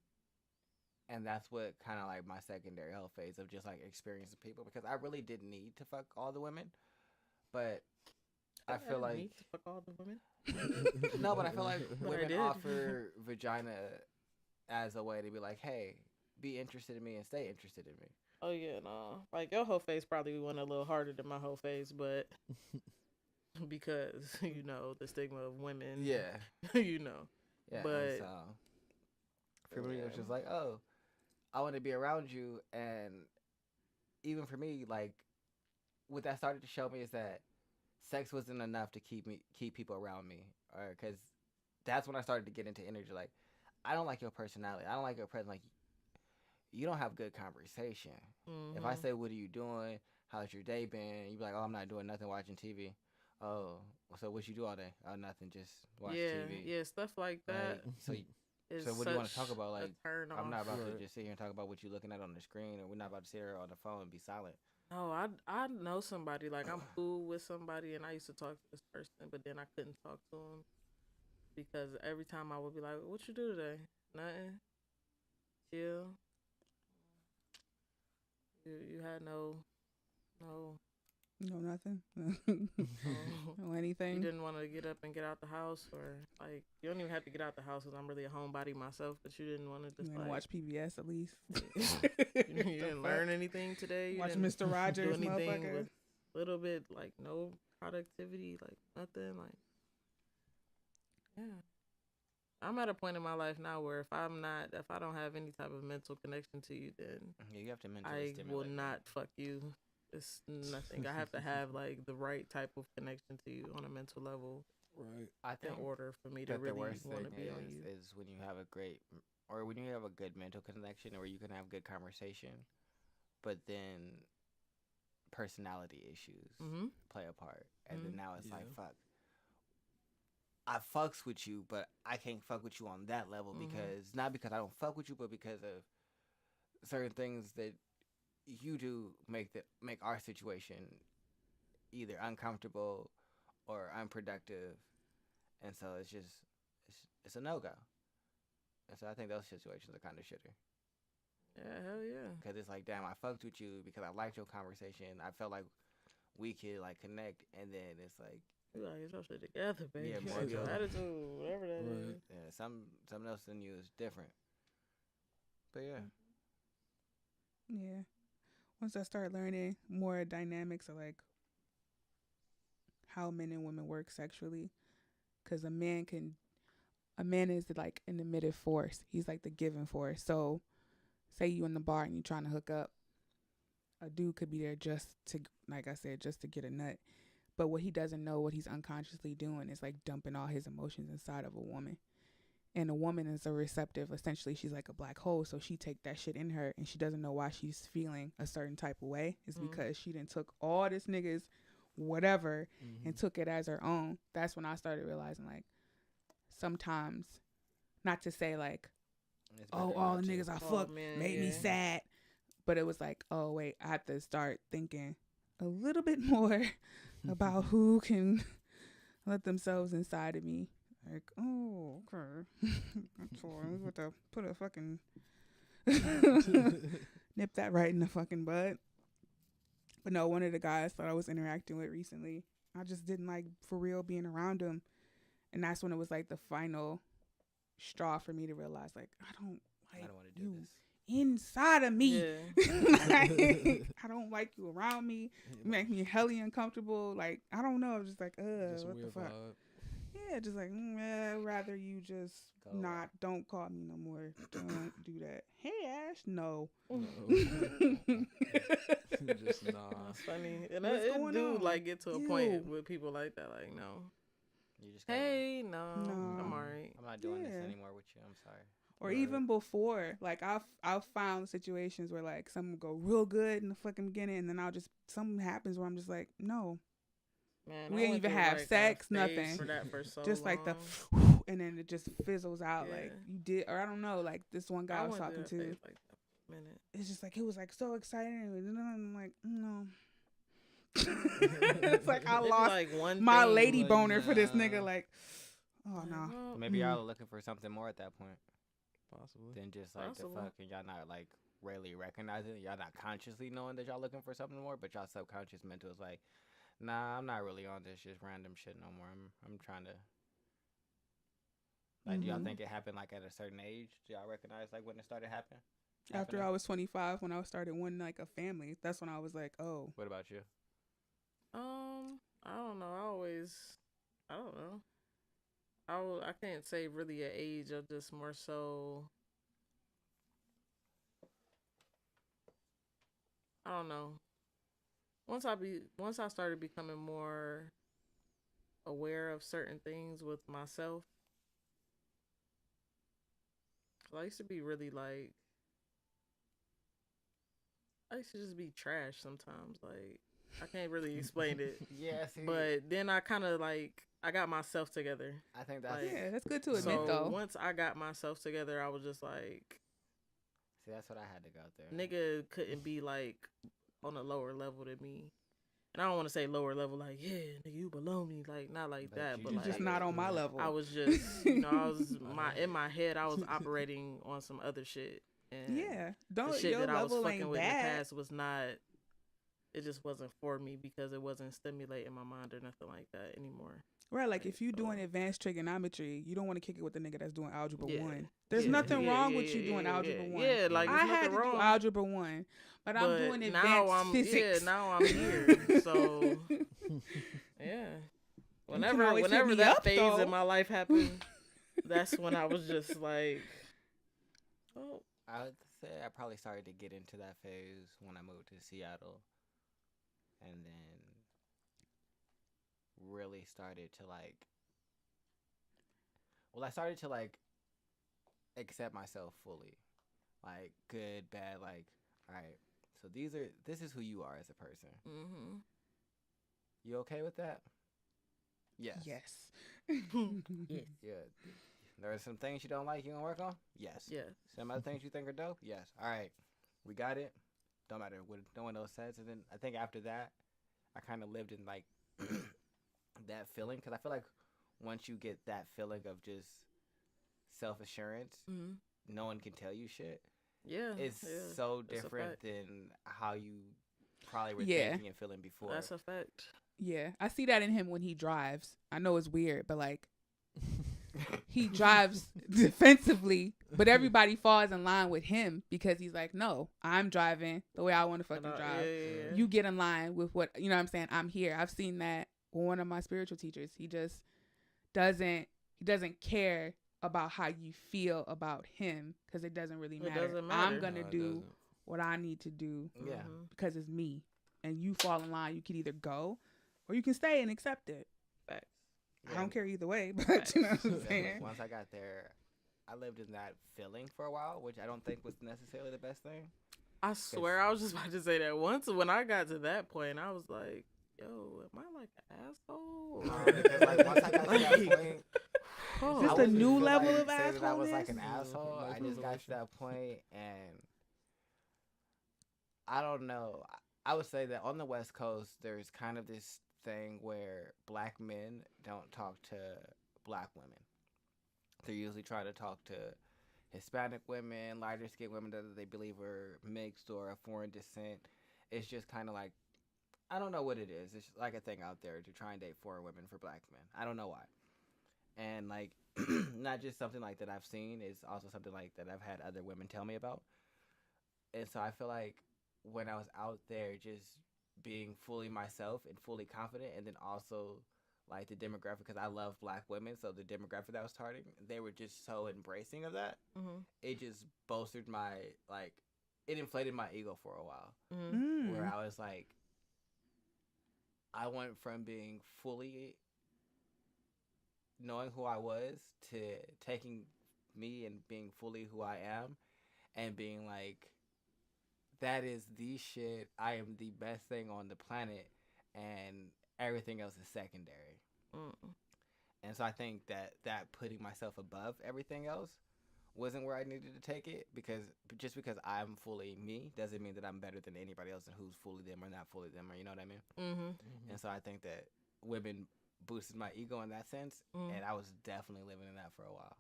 And that's what kind of like my secondary health phase of just like experiencing people because I really didn't need to fuck all the women, but I feel like need to fuck all the women. no, but I feel like But I women did. offer vagina as a way to be like, hey, be interested in me and stay interested in me. Oh yeah, no. Like your whole face probably went a little harder than my whole face, but because you know the stigma of women. Yeah, you know. yeah. But- and so for me, it was just like, oh, I want to be around you, and even for me, like what that started to show me is that sex wasn't enough to keep people around me, or because that's when I started to get into energy. Like, I don't like your personality. I don't like your presence. Like, you don't have good conversation. If I Mhm. say, "What are you doing? How's your day been?" You be like, "Oh, I'm not doing nothing, watching TV." Oh, so what you do all day? Oh, nothing, just watch TV. yeah, stuff like that. Like, so, is so what do you want to talk such about? a Like, turn I'm not off. about to Right. just sit here and talk about what you're looking at on the screen, or we're not about to sit here on the phone and be silent. No, I know somebody. Like I'm cool with somebody, and I used to talk to this person, but then I couldn't talk to him because every time I would be like, "What you do today? Nothing. Chill. You had no." No, nothing. no No, You anything. didn't want to get up and get out the house, or like you don't even have to get out the house because I'm really a homebody myself. But you didn't want to You just gonna like watch PBS at least. you didn't learn anything today. You Watch didn't Mr. Rogers, do anything motherfucker. with little bit like no productivity, like nothing. Like yeah, I'm at a point in my life now where if I don't have any type of mental connection to you, then Yeah, you have to mentally I stimulate will me. not fuck you. It's nothing. I have to have like the right type of connection to you on a mental level Right. I in think order for me to that the really worst want to thing be on you. is when you have a great, or when you have a good mental connection, or you can have good conversation, but then personality issues Mm-hmm. play a part, and then now it's like Yeah. fuck. I fucks with you, but I can't fuck with you on that level Mhm. because not because I don't fuck with you, but because of certain things that you do make our situation either uncomfortable or unproductive, and so it's a no go. And so I think those situations are kind of shitty Yeah, hell yeah. because it's like, damn, I fucked with you because I liked your conversation. I felt like we could like connect, and then it's like, You gotta get your shit together, baby. Yeah, You more got your so. attitude, whatever that is. Right. yeah, something else in you is different. But yeah, Yeah. Once I start learning more dynamics of like how men and women work sexually, because a man is like an emitted force. He's like the giving force. So, say you in the bar and you trying to hook up, a dude could be there just to, like I said, just to get a nut. But what he doesn't know, what he's unconsciously doing, is like dumping all his emotions inside of a woman. And a woman is a receptive. Essentially, she's like a black hole. So she take that shit in her, and she doesn't know why she's feeling a certain type of way. It's because she done took all this niggas whatever and took it as her own. That's when I started realizing, like, sometimes, not to say like, it's better oh, not all the to. niggas I Oh, fucked man, made me yeah. sad, but it was like, oh wait, I have to start thinking a little bit more about who can let themselves inside of me. Like, oh, okay. So I'm going to put a fucking nip that right in the fucking bud. But no, one of the guys that I was interacting with recently, I just didn't like for real being around him. And that's when it was like the final straw for me to realize, like, I don't I like don't want to do you this. inside of me. Yeah. Like, I don't like you around me. You make me helly uncomfortable. Like, I don't know. Just like, Just a what the weird fuck? vibe. Yeah, just like, I'd rather you just Go away. don't call me no more. Don't do that. Hey, Ash, no. No. Just nah. That's funny. And What's it going do on? like get to a Ew. point with people like that. Like, no. You just gotta, Hey, no, No. I'm alright. I'm not doing this Yeah. anymore with you. I'm sorry. Or Right. even before, like I've found situations where like something will go real good in the fucking beginning, and then something happens where I'm just like, no, Man, We I ain't went even through, have like, a sex, phase nothing. For that for so just like long. the, and then it just fizzles out. Like Yeah. you did, or I don't know. Like this one guy I was went talking through to, that phase, like a minute. it's just like it was like so exciting, and then I'm like, no. It's like I It'd be lost like one my thing, lady like, boner for this nah. nigga. Like, oh like, no. well, Maybe Mhm. y'all are looking for something more at that point Possibly. than just like Possible. the fuck, and y'all not like really recognizing it. Y'all not consciously knowing that y'all looking for something more, but y'all subconscious mental is like, nah, I'm not really on this just random shit no more. I'm trying to. Like, do y'all Mhm. think it happened like at a certain age? Do y'all recognize like when it started happening? After I was 25, when I started wanting like a family, that's when I was like, oh, What about you? I don't know. I don't know. I can't say really an age. I'm just more so. I don't know. Once I started becoming more aware of certain things with myself. 'Cause I used to be really like. I used to just be trash sometimes. Like, I can't really explain it. Yeah, see, But then I kind of like, I got myself together. I think that's like- yeah, that's good to admit So though. once I got myself together, I was just like, see that's what I had to go through. nigga couldn't be like on a lower level than me. And I don't want to say lower level, like, yeah, nigga, you below me, like not like But that, you but You're like just not on my level. I was just, I was in my head, I was operating on some other shit. And yeah, the don't shit your that I was level fucking ain't with in the bad. past was not. It just wasn't for me because it wasn't stimulating my mind or nothing like that anymore. Right, like if you so- doing advanced trigonometry, you don't want to kick it with the nigga that's doing algebra Yeah. 1. There's Yeah, nothing yeah, wrong yeah, with you yeah, doing yeah, algebra yeah. 1. Yeah, like, I there's had to nothing do wrong. algebra 1, but I'm doing now advanced physics. now I'm here. So yeah. Whenever always hit me that up, phase though. in my life happened, that's when I was just like, oh, I would say I probably started to get into that phase when I moved to Seattle, and then really started to like. Well, I started to like accept myself fully, like good, bad, like all right. So this is who you are as a person. mm-hmm. You okay with that? Yes. Yes. Yeah. There are some things you don't like. You gonna work on? Yes. Yeah. Some other things you think are dope? Yes. All right. We got it. Don't matter what no one else says. And then I think after that, I kind of lived in like that feeling. Because I feel like once you get that feeling of just self-assurance, Mm-hmm. no one can tell you shit. Yeah. It's yeah. so That's a different fact. than how you probably were Yeah. thinking and feeling before. That's a fact. Yeah, I see that in him when he drives. I know it's weird, but like he drives defensively But everybody falls in line with him because he's like, no, I'm driving the way I want to fucking Yeah, drive. yeah. You get in line with what, you know what I'm saying? I'm here. I've seen that with one of my spiritual teachers. He just doesn't care about how you feel about him because it doesn't really It matter. doesn't I'm matter. going to No, it do doesn't. what I need to do Yeah. Mhm. because it's me. And you fall in line. You can either go or you can stay and accept it. Facts. I don't care either way, but Facts. you know what I'm Definitely. saying? Once I got there, I lived in that feeling for a while, which I don't think was necessarily the best thing. I swear, I was just about to say that. Once when I got to that point, I was like, "Yo, am I like an asshole?" Because like once I got to that point, Oh, Is this I a wouldn't new feel level like of say that I was like an assholeness? asshole. Life I just got to resolution. that point, and I don't know. I would say that on the West Coast, there's kind of this thing where black men don't talk to black women. They usually try to talk to Hispanic women, lighter skinned women that they believe are mixed or of foreign descent. It's just kind of like, I don't know what it is. It's like a thing out there to try and date foreign women for black men. I don't know why. And like, not just something like that I've seen, it's also something like that I've had other women tell me about. And so I feel like when I was out there just being fully myself and fully confident, and then also like the demographic, because I love black women, so the demographic that I was targeting, they were just so embracing of that. Mhm. It just bolstered my, like, it inflated my ego for a while, Mhm. where I was like, I went from being fully knowing who I was to taking me and being fully who I am and being like, that is the shit. I am the best thing on the planet, and everything else is secondary. Mm. And so I think that putting myself above everything else wasn't where I needed to take it, because just because I'm fully me doesn't mean that I'm better than anybody else and who's fully them or not fully them, or you know what I mean? Mhm. And so I think that women boosted my ego in that sense, Mm. and I was definitely living in that for a while.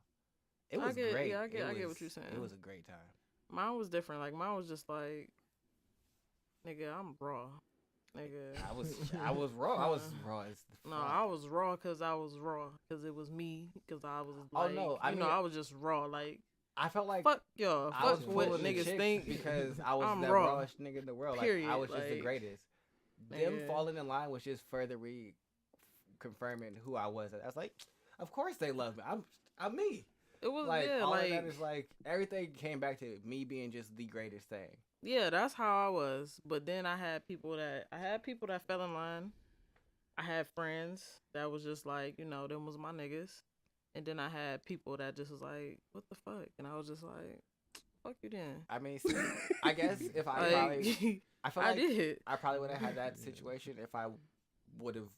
It I was get- great. yeah, I get It what was- you're saying. It was a great time. Mine was different. Like mine was just like, nigga, I'm raw, nigga. I was raw. I was raw as the No, fuck. I was raw because I was raw because it was me because I was like, no, I you mean- know, I was just raw. Like I felt like fuck y'all, I was fuck what full of niggas chicks think because I was I'm the raw. rawest nigga in the world. Period, Like I was just the like, greatest. Them nigga. falling in line was just further confirming who I was. I was like, of course they love me. I'm me. It was Like yeah, all like of that is like everything came back to me being just the greatest thing. yeah, that's how I was. But then I had people that fell in line. I had friends that was just like, you know, them was my niggas. And then I had people that just was like, what the fuck? And I was just like, fuck you then. I mean, see, I guess if I Like, probably, I feel I like did. I probably would have had that situation if I would have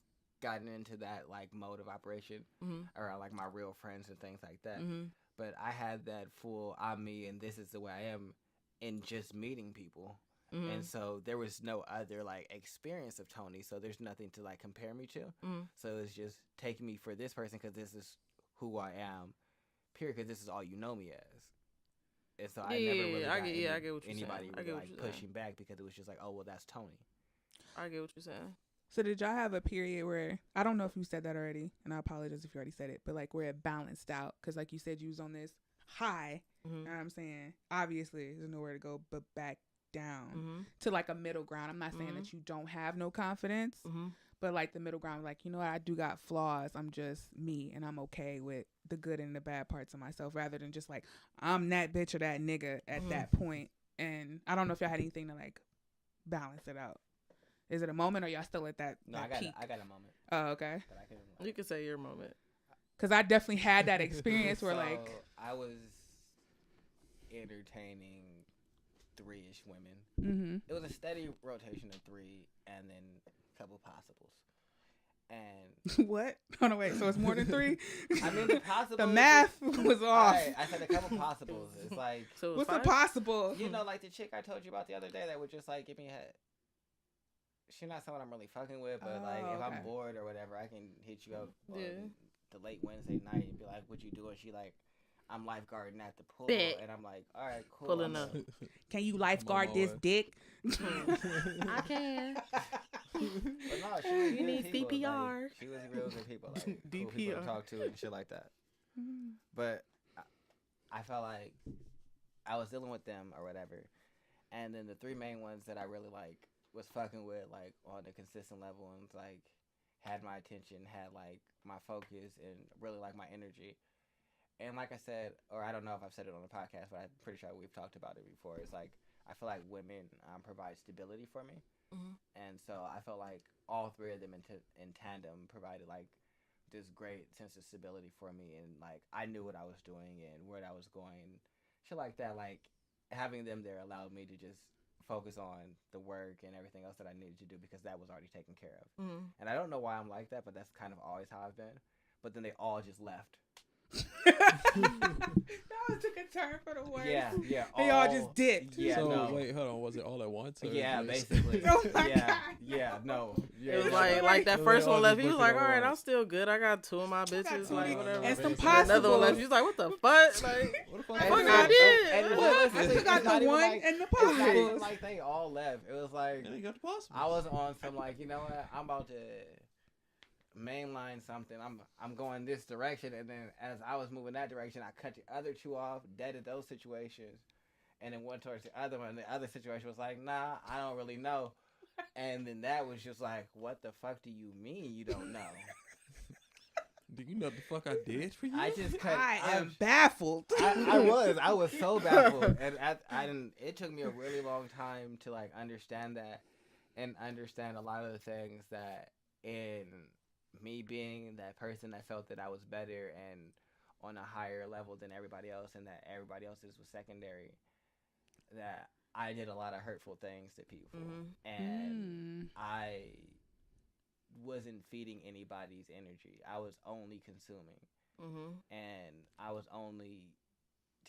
gotten into that like mode of operation Mhm. around like my real friends and things like that. Mhm. But I had that full I'm me and this is the way I am in just meeting people. Mhm. And so there was no other like experience of Tony, so there's nothing to like compare me to. Mhm. So it's just taking me for this person because this is who I am, period, because this is all you know me as. And so I Yeah, never really I got get- I get what you're saying. anybody I really get what like you're saying. pushing back because it was just like, oh well, that's Tony. I get what you're saying. So did y'all have a period where, I don't know if you said that already, and I apologize if you already said it, but like where it balanced out? Because like you said, you was on this high, Mhm. you know what I'm saying? Obviously, there's nowhere to go but back down Mhm. to like a middle ground. I'm not saying that you don't have no confidence, Mhm. but like the middle ground, like, you know what, I do got flaws. I'm just me, and I'm okay with the good and the bad parts of myself, rather than just like, I'm that bitch or that nigga at Mhm. that point. And I don't know if y'all had anything to like balance it out. Is it a moment, or y'all still at that, No, that peak? I got a moment Oh, okay. that I can. You can say your moment. Because I definitely had that experience where So, like, I was entertaining 3-ish women. mm-hmm. It was a steady rotation of 3 and then a couple possibles. And What? Oh no, wait. So it's more than 3. I mean the possibles. The math was off. Alright, I said a couple possibles. It's like, So it was What's the five? possible? you know, like the chick I told you about the other day that would just like give me head. She's not someone I'm really fucking with, but like Oh, if okay. I'm bored or whatever, I can hit you up on Yeah. the late Wednesday night and be like, "What you doing?" She like, "I'm lifeguarding at the pool," Bet. and I'm like, "All right, cool." Pulling I'm up. Can you lifeguard this boy. dick? I can. But no, she was You good need people, like, CPR. she was real good people, like cool people to DPR. talk to and shit like that. But I I felt like I was dealing with them or whatever, and then the three main ones that I really like was fucking with like on a consistent level and like had my attention, had like my focus, and really like my energy. And like I said, or I don't know if I've said it on the podcast, but I'm pretty sure we've talked about it before. It's like I feel like women provide stability for me, and so I felt like all three of them in tandem provided like this great sense of stability for me, and like I knew what I was doing and where I was going, shit like that. Like having them there allowed me to just focus on the work and everything else that I needed to do because that was already taken care of. And I don't know why I'm like that, but that's kind of always how I've been. But then they all just left. That took a turn for the worse. Yeah. They all just dipped. Yeah, so no. wait, hold on. Was it all at once? Or Yeah, just- basically. Oh my yeah, God. yeah, no. Yeah, It was yeah. like that They first all one just left. He was looked like, at "All right, all. I'm still good. I got two of my bitches, two like of whatever." and some Another one possibles. left. He was like, "What the fuck?" Like, What the fuck? And fuck it's I not- did. and it's What? not- I still it's got not the even one like- and the It's not even possibles. like they all left. It was like And they got the possible. I was on some like, you know what? I'm about to mainline something. I'm going this direction, and then as I was moving that direction, I cut the other two off, deaded those situations, and then went towards the other one. The other situation was like, nah, I don't really know. And then that was just like, what the fuck do you mean you don't know? Do you know what the fuck I did for you? I just cut. I am baffled. I was so baffled, and I didn't. It took me a really long time to like understand that, and understand a lot of the things that in me being that person that felt that I was better and on a higher level than everybody else, and that everybody else's was secondary, that I did a lot of hurtful things to people, and I wasn't feeding anybody's energy. I was only consuming. And I was only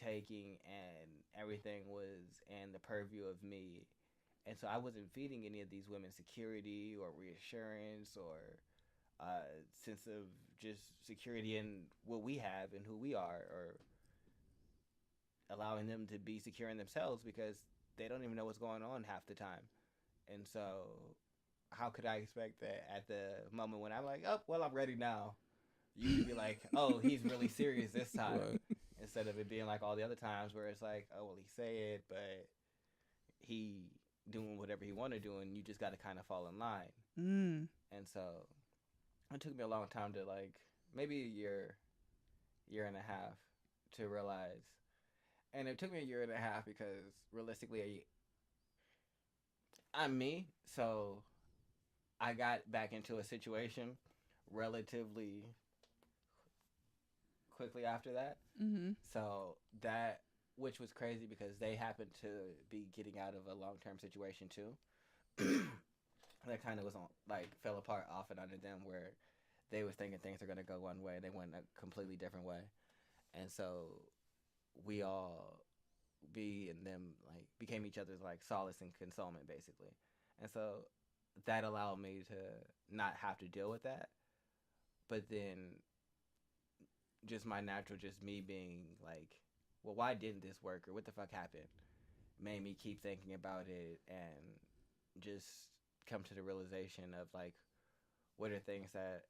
taking, and everything was in the purview of me. And so I wasn't feeding any of these women security or reassurance or sense of just security in what we have and who we are, or allowing them to be secure in themselves because they don't even know what's going on half the time. And so how could I expect that at the moment when I'm like, oh, well, I'm ready now, you could be like, oh, he's really serious this time. Right. Instead of it being like all the other times where it's like, oh, well, he said, but he doing whatever he want to do, and you just got to kind of fall in line. And so it took me a long time to like, maybe a year and a half to realize. And it took me a year and a half because realistically, I'm me, so I got back into a situation relatively quickly after that. So that, which was crazy because they happened to be getting out of a long-term situation too. That kind of was on, like, fell apart off and under them, where they was thinking things are going to go one way and they went a completely different way. And so we all like became each other's like solace and consolement, basically. And so that allowed me to not have to deal with that. But then just my natural, just me being like, well, why didn't this work, or what the fuck happened, made me keep thinking about it and just come to the realization of like, what are things that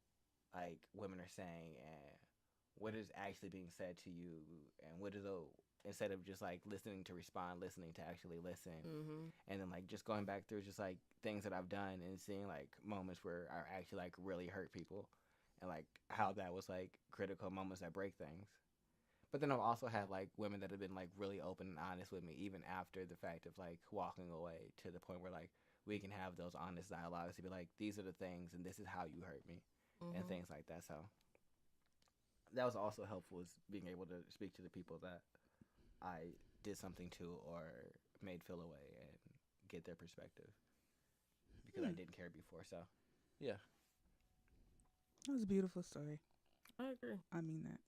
like women are saying, and what is actually being said to you, and what is instead of just like listening to respond, listening to actually listen. And then like just going back through just like things that I've done and seeing like moments where I actually like really hurt people, and like how that was like critical moments that break things. But then I've also had like women that have been like really open and honest with me even after the fact of like walking away, to the point where like we can have those honest dialogues to be like, these are the things and this is how you hurt me, and things like that. So that was also helpful, is being able to speak to the people that I did something to or made feel away and get their perspective, because I didn't care before. So yeah. That was a beautiful story. I agree. I mean that.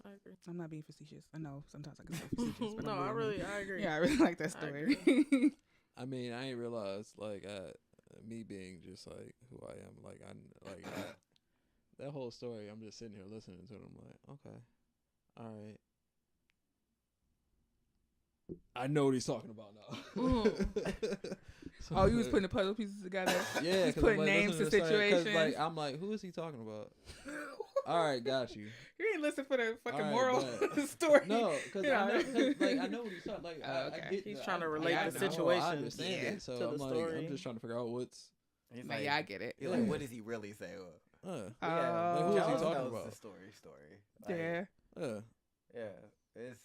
I agree. I'm not being facetious. I know sometimes I can be facetious, but No, I I agree. Yeah, I really like that I story. I mean, I ain't realized like me being just like who I am. Like that whole story. I'm just sitting here listening to it. I'm like, okay, all right. I know what he's talking about now. So, Oh, you was putting the puzzle pieces together. yeah, He's 'cause putting I'm, like, names to listening the story, 'cause, situations. Like I'm like, who is he talking about? All right, got you. You ain't listen for the fucking Alright, moral bet. story. No, because Yeah. I know what he's talking. Like, Oh, okay. I get He's the- trying to I relate get the the moral, situation I understand Yeah. it, so to I'm the like, story. I'm just trying to figure out what's. He's Nah, like, yeah, I get it. he's like, what does he really say? Uh, Yeah, Like, who is he Jones talking knows about? the story. Like, Yeah. yeah. it's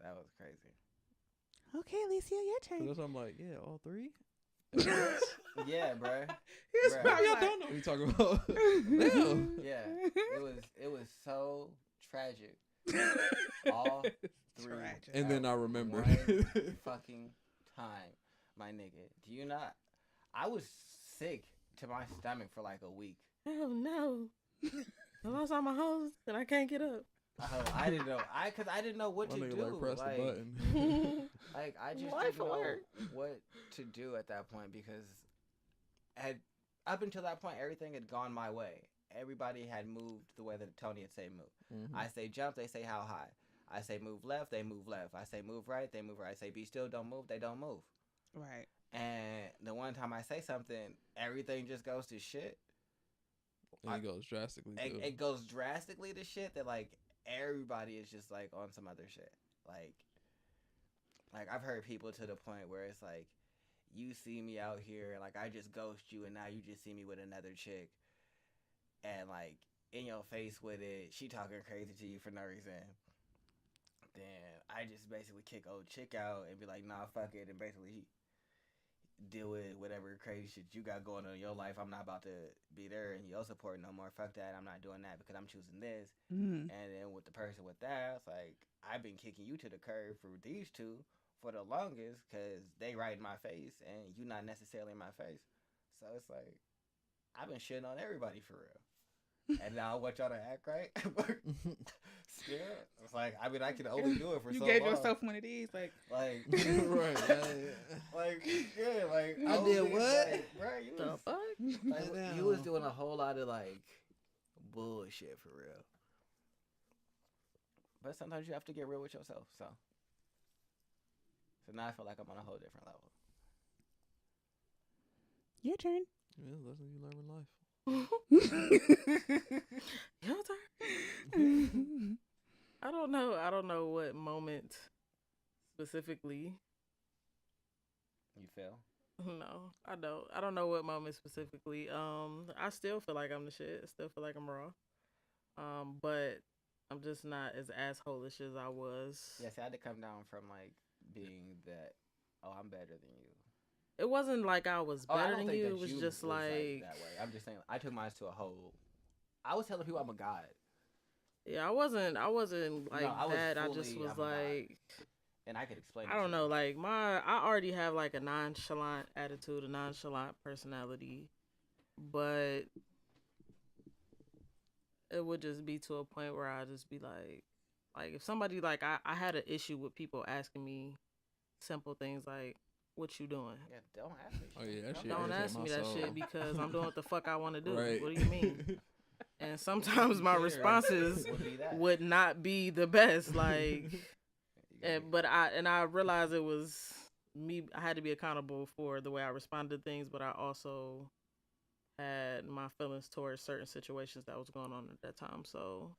that was crazy. Okay, Alicia, your So turn. that's why I'm like, yeah, all three. Yeah, bruh. He was Bruh. probably Maybe I like, don't know what you're talking about. Damn. Yeah, it was so tragic. All three. Tragic. And then I remember. One fucking time, my nigga. Do you not? I was sick to my stomach for like a week. Oh no. I lost all my hoes and I can't get up. I didn't know. Cause I didn't know what My to nigga do. like press the Like, button. like I just Life didn't know alert. what to do at that point because up until that point everything had gone my way. Everybody had moved the way that Tony had say move. Mhm. I say jump, they say how high. I say move left, they move left. I say move right, they move right. I say be still, don't move, they don't move. Right. And the one time I say something, everything just goes to shit. And it goes drastically. too. It goes drastically to shit that like everybody is just like on some other shit. Like I've heard people to the point where it's like you see me out here and like I just ghost you and now you just see me with another chick and like in your face with it, she talking crazy to you for no reason. Then I just basically kick old chick out and be like, nah, fuck it, and basically deal with whatever crazy shit you got going on in your life. I'm not about to be there and your support no more. Fuck that. I'm not doing that because I'm choosing this. Mm. And then with the person with that, it's like I've been kicking you to the curb for these two for the longest because they right in my face and you not necessarily in my face. So it's like I've been shitting on everybody for real. And now I want y'all to act right. Still, it's like I mean I can only do it for You so gave long. yourself one of these, like Like Right. like yeah, like I was did being, what? like, bro, you The was fuck? like, you was doing a whole lot of like bullshit for real. But sometimes you have to get real with yourself. So now I feel like I'm on a whole different level. your turn. Yeah, lessons you learn in life. Your turn. I don't know what moment specifically. You feel? No, I don't. I don't know what moment specifically. I still feel like I'm the shit. I still feel like I'm raw. But I'm just not as asshole-ish as I was. Yes, I had to come down from like being that. Oh, I'm better than you. It wasn't like I was Oh, I better don't than think you. that It was you just like that way. I'm just saying. I took mine to a whole. I was telling people I'm a god. yeah, I wasn't like No, I was that. I just fully, was I'm a god. like, And I could explain. I don't know, like I already have like a nonchalant attitude, a nonchalant personality, but it would just be to a point where I just be like if somebody like I had an issue with people asking me simple things like, "What you doing?" Yeah, don't ask me. Oh, yeah, that shit Don't irritate ask my me that soul. shit because I'm doing what the fuck I want to do. Right. What do you mean? And sometimes my responses Would be that. would not be the best, like. You gotta be- But I realized it was me. I had to be accountable for the way I responded to things, but I also had my feelings towards certain situations that was going on at that time. So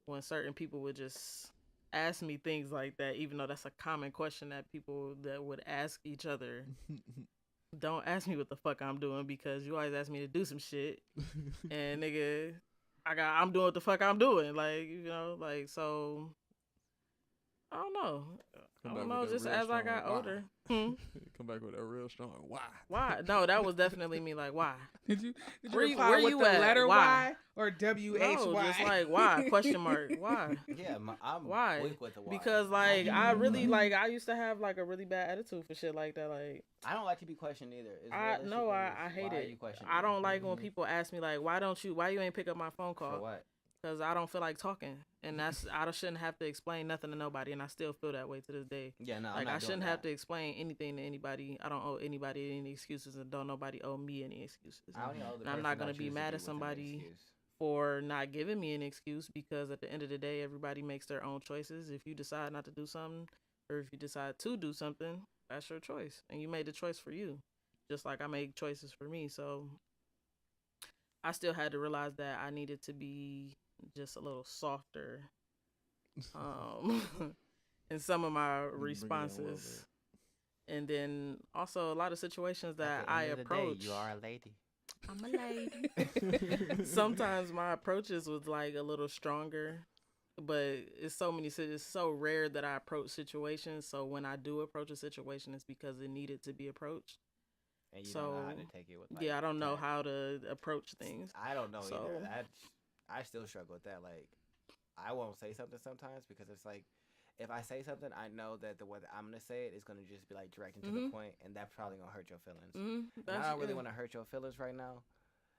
when certain people would just ask me things like that, even though that's a common question that people that would ask each other, don't ask me what the fuck I'm doing because you always ask me to do some shit, and nigga, I'm doing what the fuck I'm doing, like so. I don't know. Come I back don't know. with that Just real as I strong got why. older. Come back with a real strong why. Why? No, that was definitely me. Like, why? Did you Where you- reply where with you the at? letter Why? Y or WHY? No, just like why? Question mark. Why? Yeah, I'm Why? quick with the why. Because like I really like I used to have like a really bad attitude for shit like that. Like I don't like to be questioned either. It's I realistically, hate why are it. you questioning I me? don't like when Mhm. people ask me like why you ain't pick up my phone For call? what? Because I don't feel like talking, and that's I shouldn't have to explain nothing to nobody, and I still feel that way to this day. Yeah, no, I'm Like not I shouldn't doing have that. to explain anything to anybody. I don't owe anybody any excuses, and don't nobody owe me any excuses. I only owe the And I'm person not that gonna be chooses mad to at be with an somebody excuse. for not giving me an excuse because at the end of the day, everybody makes their own choices. If you decide not to do something, or if you decide to do something, that's your choice, and you made the choice for you, just like I made choices for me. So I still had to realize that I needed to be just a little softer um in some of my Bring it in a little responses. And then also a lot of situations that I approach. You are a lady. I'm a lady. Sometimes my approaches was like a little stronger, but it's so rare that I approach situations. So when I do approach a situation, it's because it needed to be approached. And you don't know how So, to take it with. Like, Yeah, I don't know tact. how to approach things. I don't know So- either. I still struggle with that. Like, I won't say something sometimes because it's like, if I say something, I know that the way that I'm gonna say it is gonna just be like direct and to the Mhm. point, and that's probably gonna hurt your feelings. Mm-hmm. And I don't really want to hurt your feelings right now.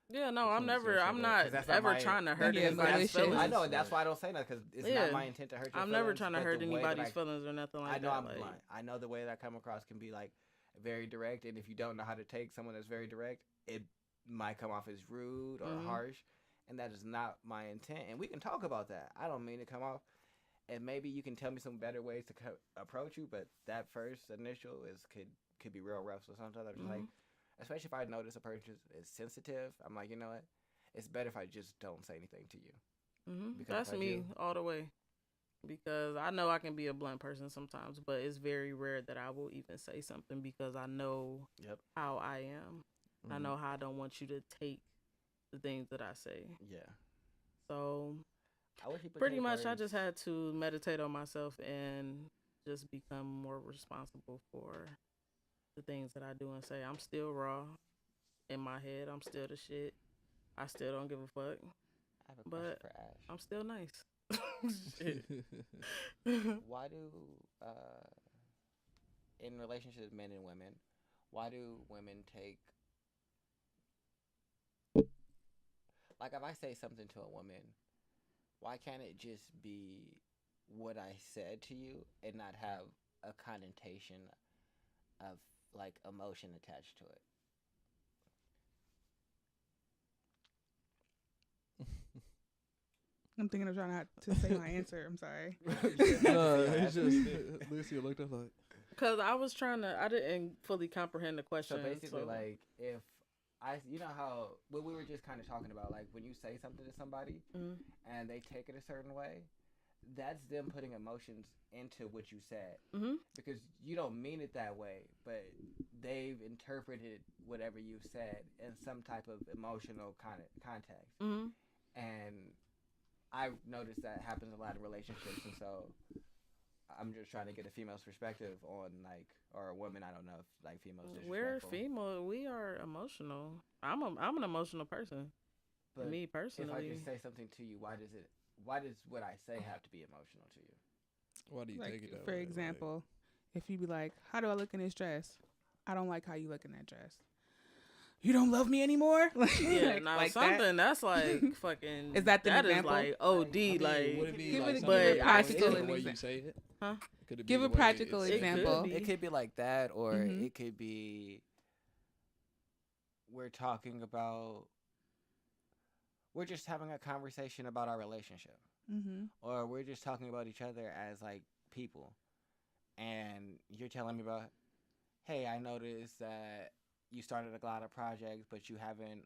Yeah, no, I'm Someone said never. I'm something. not 'Cause that's not ever my- trying to hurt Yeah, anybody's malicious. feelings. I know, and that's why I don't say that because it's Yeah. not my intent to hurt your I'm feelings. never trying to but hurt the way that anybody's I- feelings or nothing like I know that. I'm like, blunt. I know the way that I come across can be like very direct, and if you don't know how to take someone that's very direct, it might come off as rude or Mhm. harsh, and that is not my intent. And we can talk about that. I don't mean to come off, and maybe you can tell me some better ways to approach you, but that first initial could be real rough. So sometimes I'm just like, especially if I notice a person is sensitive, I'm like, you know what? It's better if I just don't say anything to you. Because That's if I me do- all the way. Because I know I can be a blunt person sometimes, but it's very rare that I will even say something because I know Yep. how I am. I Mhm. know how I don't want you to take the things that I say. Yeah. So I wish people pretty take much I words- just had to meditate on myself and just become more responsible for the things that I do and say. I'm still raw in my head. I'm still the shit. I still don't give a fuck. I have a question but- for Ash. I'm still nice. Shit. Why do in relationships with men and women, why do women take like if I say something to a woman, why can't it just be what I said to you and not have a connotation of like emotion attached to it? I'm thinking of trying not to say my answer. I'm sorry. No, it's just Lucia looked up like, Because I didn't fully comprehend the So question. basically, like, if you know how what we were just kind of talking about, like when you say something to somebody Mhm. and they take it a certain way, that's them putting emotions into what you said Mhm. because you don't mean it that way, but they've interpreted whatever you said in some type of emotional kind of context, Mhm. and I've noticed that happens a lot in relationships, and so I'm just trying to get a female's perspective on like, or a woman. I don't know if like females. We're disrespectful. female. We are emotional. I'm an emotional person. But Me if I personally. just say something to you, why does what I say have to be emotional to you? why do you Like, take it that for way? example, if you be like, "How do I look in this dress?" I don't like how you look in that dress. You don't love me anymore. Yeah, Like- now like that? something that's like fucking. Is that the that is example? like OD? I mean, like would it be give like it- something give it that practical the way exa- you say it? Huh? Could it Give be a the way practical it's said? example. be. It could be like that, or Mhm. it could be we're talking about we're just having a conversation about our relationship, Mm-hmm. or we're just talking about each other as like people, and you're telling me about, hey, I noticed that you started a lot of projects, but you haven't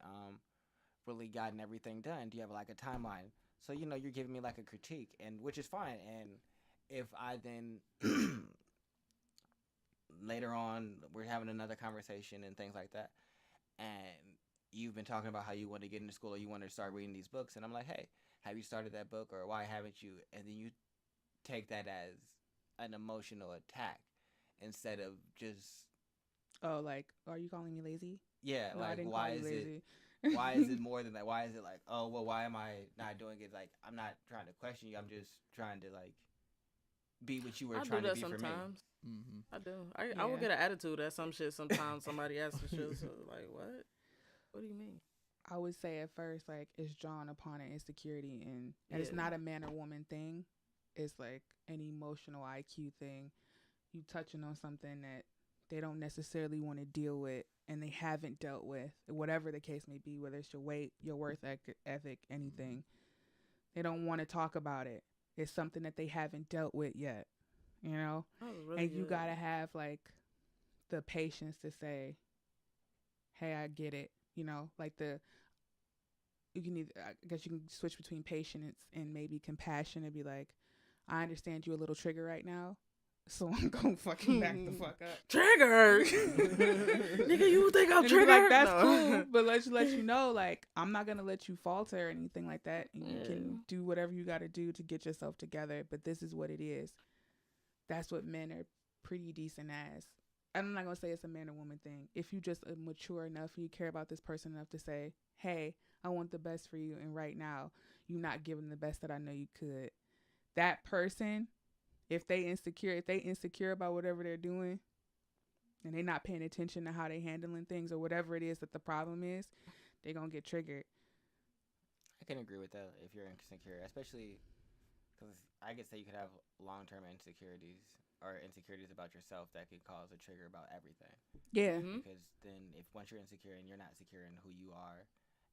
really gotten everything done. Do you have like a timeline? So you're giving me like a critique, and which is fine. And if I then later on we're having another conversation and things like that, and you've been talking about how you want to get into school or you want to start reading these books, and I'm like, hey, have you started that book, or why haven't you? And then you take that as an emotional attack instead of just Oh, like, are you calling me lazy? yeah, No, I like didn't why call you is it lazy. why is it more than that? Why is it like, oh well, why am I not doing it? Like, I'm not trying to question you, I'm just trying to like be what you were I do trying to that be for me. sometimes. Mm-hmm. I do. I will Yeah. get an attitude at some shit sometimes. Somebody asks for shit. So like, what? What do you mean? I would say at first, like, it's drawn upon an insecurity, and it's Yeah. not a man or woman thing. It's like an emotional IQ thing. You touching on something that they don't necessarily want to deal with, and they haven't dealt with, whatever the case may be, whether it's your weight, your worth ethic, anything. They don't want to talk about it. It's something that they haven't dealt with yet, That was really and you good. gotta have like the patience to say, hey, I get it. Like you can either, I guess you can switch between patience and maybe compassion and be like, I understand you a little trigger right now, so I'm gonna fucking back the fuck up. Trigger. Nigga, you think I'm And be triggered? like, that's No. cool, but let's let you know, like, I'm not gonna let you falter or anything like that. And you Yeah. can do whatever you gotta do to get yourself together, but this is what it is. That's what men are pretty decent as. I'm not gonna say it's a man or woman thing. If you just mature enough and you care about this person enough to say, hey, I want the best for you, and right now you're not giving the best that I know you could. That person, if they insecure about whatever they're doing, and they're not paying attention to how they handling things or whatever it is that the problem is, they're gonna get triggered. I can agree with that if you're insecure, especially because I could say you could have long-term insecurities or insecurities about yourself that could cause a trigger about everything. Yeah. Mhm. Because then, if once you're insecure and you're not secure in who you are,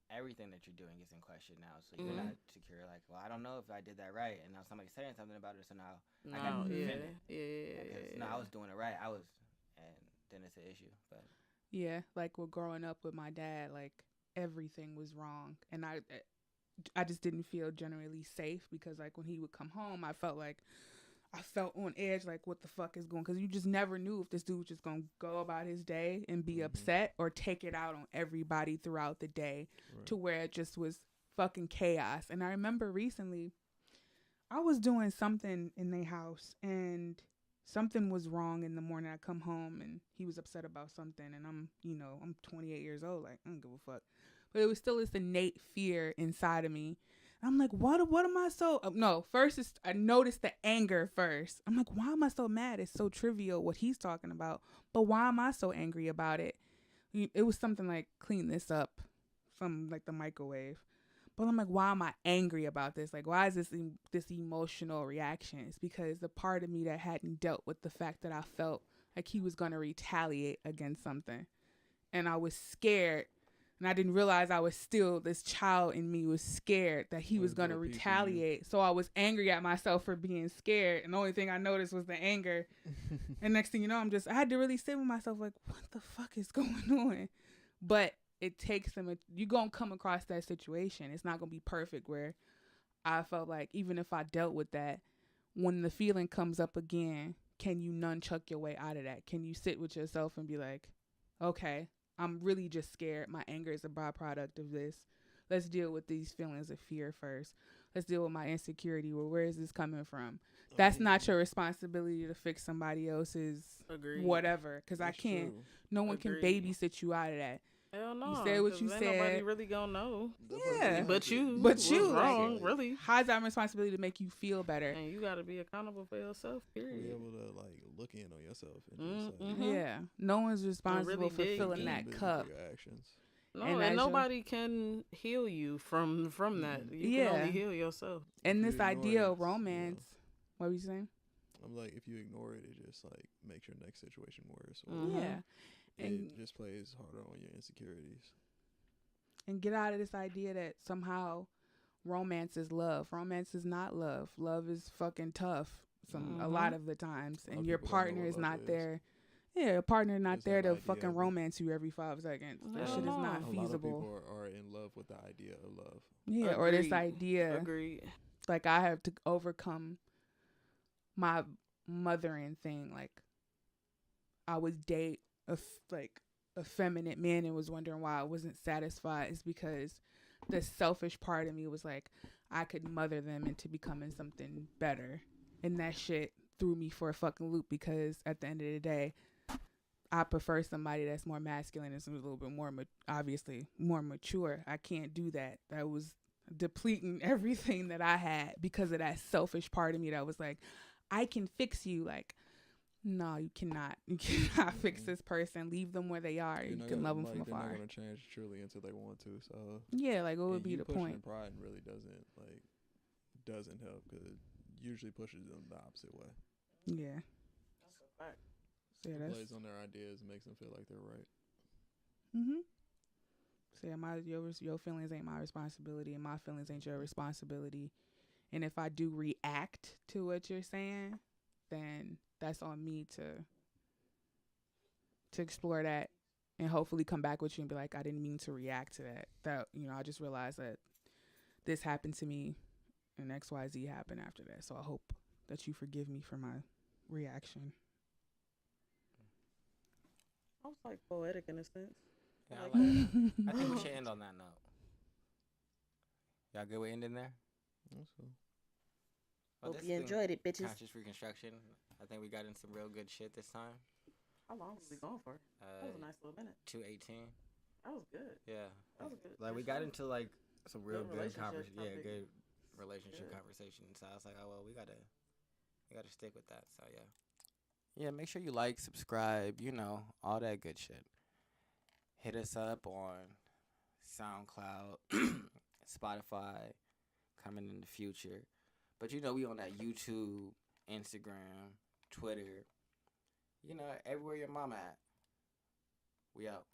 everything that you're doing is in question now. So you're Mhm. not secure. Like, well, I don't know if I did that right, and now somebody's saying something about it. So now I No, got yeah, offended. yeah. Because no, I was doing it right. And then it's an issue. But Yeah, like with growing up with my dad, like everything was wrong, and I just didn't feel generally safe because like when he would come home, I felt on edge, like what the fuck is going? Because you just never knew if this dude was just gonna go about his day and be upset or take it out on everybody throughout the day, Right. to where it just was fucking chaos. And I remember recently, I was doing something in their house and something was wrong in the morning. I come home and he was upset about something, and I'm 28 years old, like I don't give a fuck. But it was still this innate fear inside of me. I'm like, what am I so no, first I noticed the anger first. I'm like, why am I so mad? It's so trivial what he's talking about, but why am I so angry about it? It was something like clean this up from like the microwave. But I'm like, why am I angry about this? Like, why is this emotional reaction? It's because the part of me that hadn't dealt with the fact that I felt like he was going to retaliate against something. And I was scared. And I didn't realize I was still, this child in me was scared that he was Wanted going to to appease you. retaliate. So I was angry at myself for being scared. And the only thing I noticed was the anger. And next thing you know, I had to really sit with myself like, what the fuck is going on? But it takes you going to come across that situation. It's not going to be perfect, where I felt like even if I dealt with that, when the feeling comes up again, can you nunchuck your way out of that? Can you sit with yourself and be like, okay, I'm really just scared. My anger is a byproduct of this. Let's deal with these feelings of fear first. Let's deal with my insecurity. Well, where is this coming from? That's not your responsibility to fix somebody else's Agreed. whatever. Because I That's can't. true. No one can Agreed. babysit you out of that. Hell no. said what 'cause you ain't Nobody said. really gonna know. Yeah. But you. But was you, like- wrong, really. How's that responsibility to make you feel better? And you gotta be accountable for yourself. Be Period. able to like look in on yourself and just like Mhm. Yeah. No one's responsible really for dig filling deep. that busy cup. for your actions. No, And and, as your- nobody can heal you from that. You Yeah. can only heal yourself. And If this you ignore idea it, of it's, you know, romance. What were you saying? I'm like, if you ignore it, it just like makes your next situation worse. Or Mhm. Yeah. And it just plays harder on your insecurities. and get out of this idea that somehow romance is love. Romance is not love. Love is fucking tough a lot of the times, A lot and of your people don't know partner what is love not is. there. Yeah, your partner not Just there have to idea fucking of it. romance you every 5 seconds. That Hell shit is no. not A lot of feasible. people are in love with the idea of love. Yeah, or this Agreed. idea Agreed. like I have to overcome my mothering thing. Like I would date a effeminate man and was wondering why I wasn't satisfied. Is because the selfish part of me was like, I could mother them into becoming something better, and that shit threw me for a fucking loop. Because at the end of the day, I prefer somebody that's more masculine and a little bit more obviously more mature. I can't do that. That was depleting everything that I had because of that selfish part of me that was like, I can fix you. Like, no, you cannot. You cannot fix this person. Leave them where they are. You You're not can gonna- love them like, from they're afar. not gonna change truly until they want to. So Yeah, like what would and be you the pushing point? in pride really doesn't help, because it usually pushes them the opposite way. Yeah. So yeah, It that's plays on their ideas and makes them feel like they're right. So yeah, your feelings ain't my responsibility, and my feelings ain't your responsibility. And if I do react to what you're saying, then that's on me to explore that and hopefully come back with you and be like, I didn't mean to react to that. That I just realized that this happened to me and XYZ happened after that. So I hope that you forgive me for my reaction. I was like poetic in a sense. Yeah, I I like like that. that. I think we should end on that note. Y'all good with ending there? That's cool. Well, Hope this you has been enjoyed it, bitches. Conscious Reconstruction. I think we got in some real good shit this time. How long was we going for? That was a nice little minute. 2:18. That was good. Yeah. That was a good. Like we good got show. into like some real Good good relationship conversation. Yeah, topic. good relationship Good. conversation. So I was like, oh well, we gotta stick with that. So yeah. Yeah, make sure you like, subscribe, you know, all that good shit. Hit us up on SoundCloud, Spotify, coming in the future. But you know, we on that YouTube, Instagram, Twitter, you know, everywhere your mama at. We out.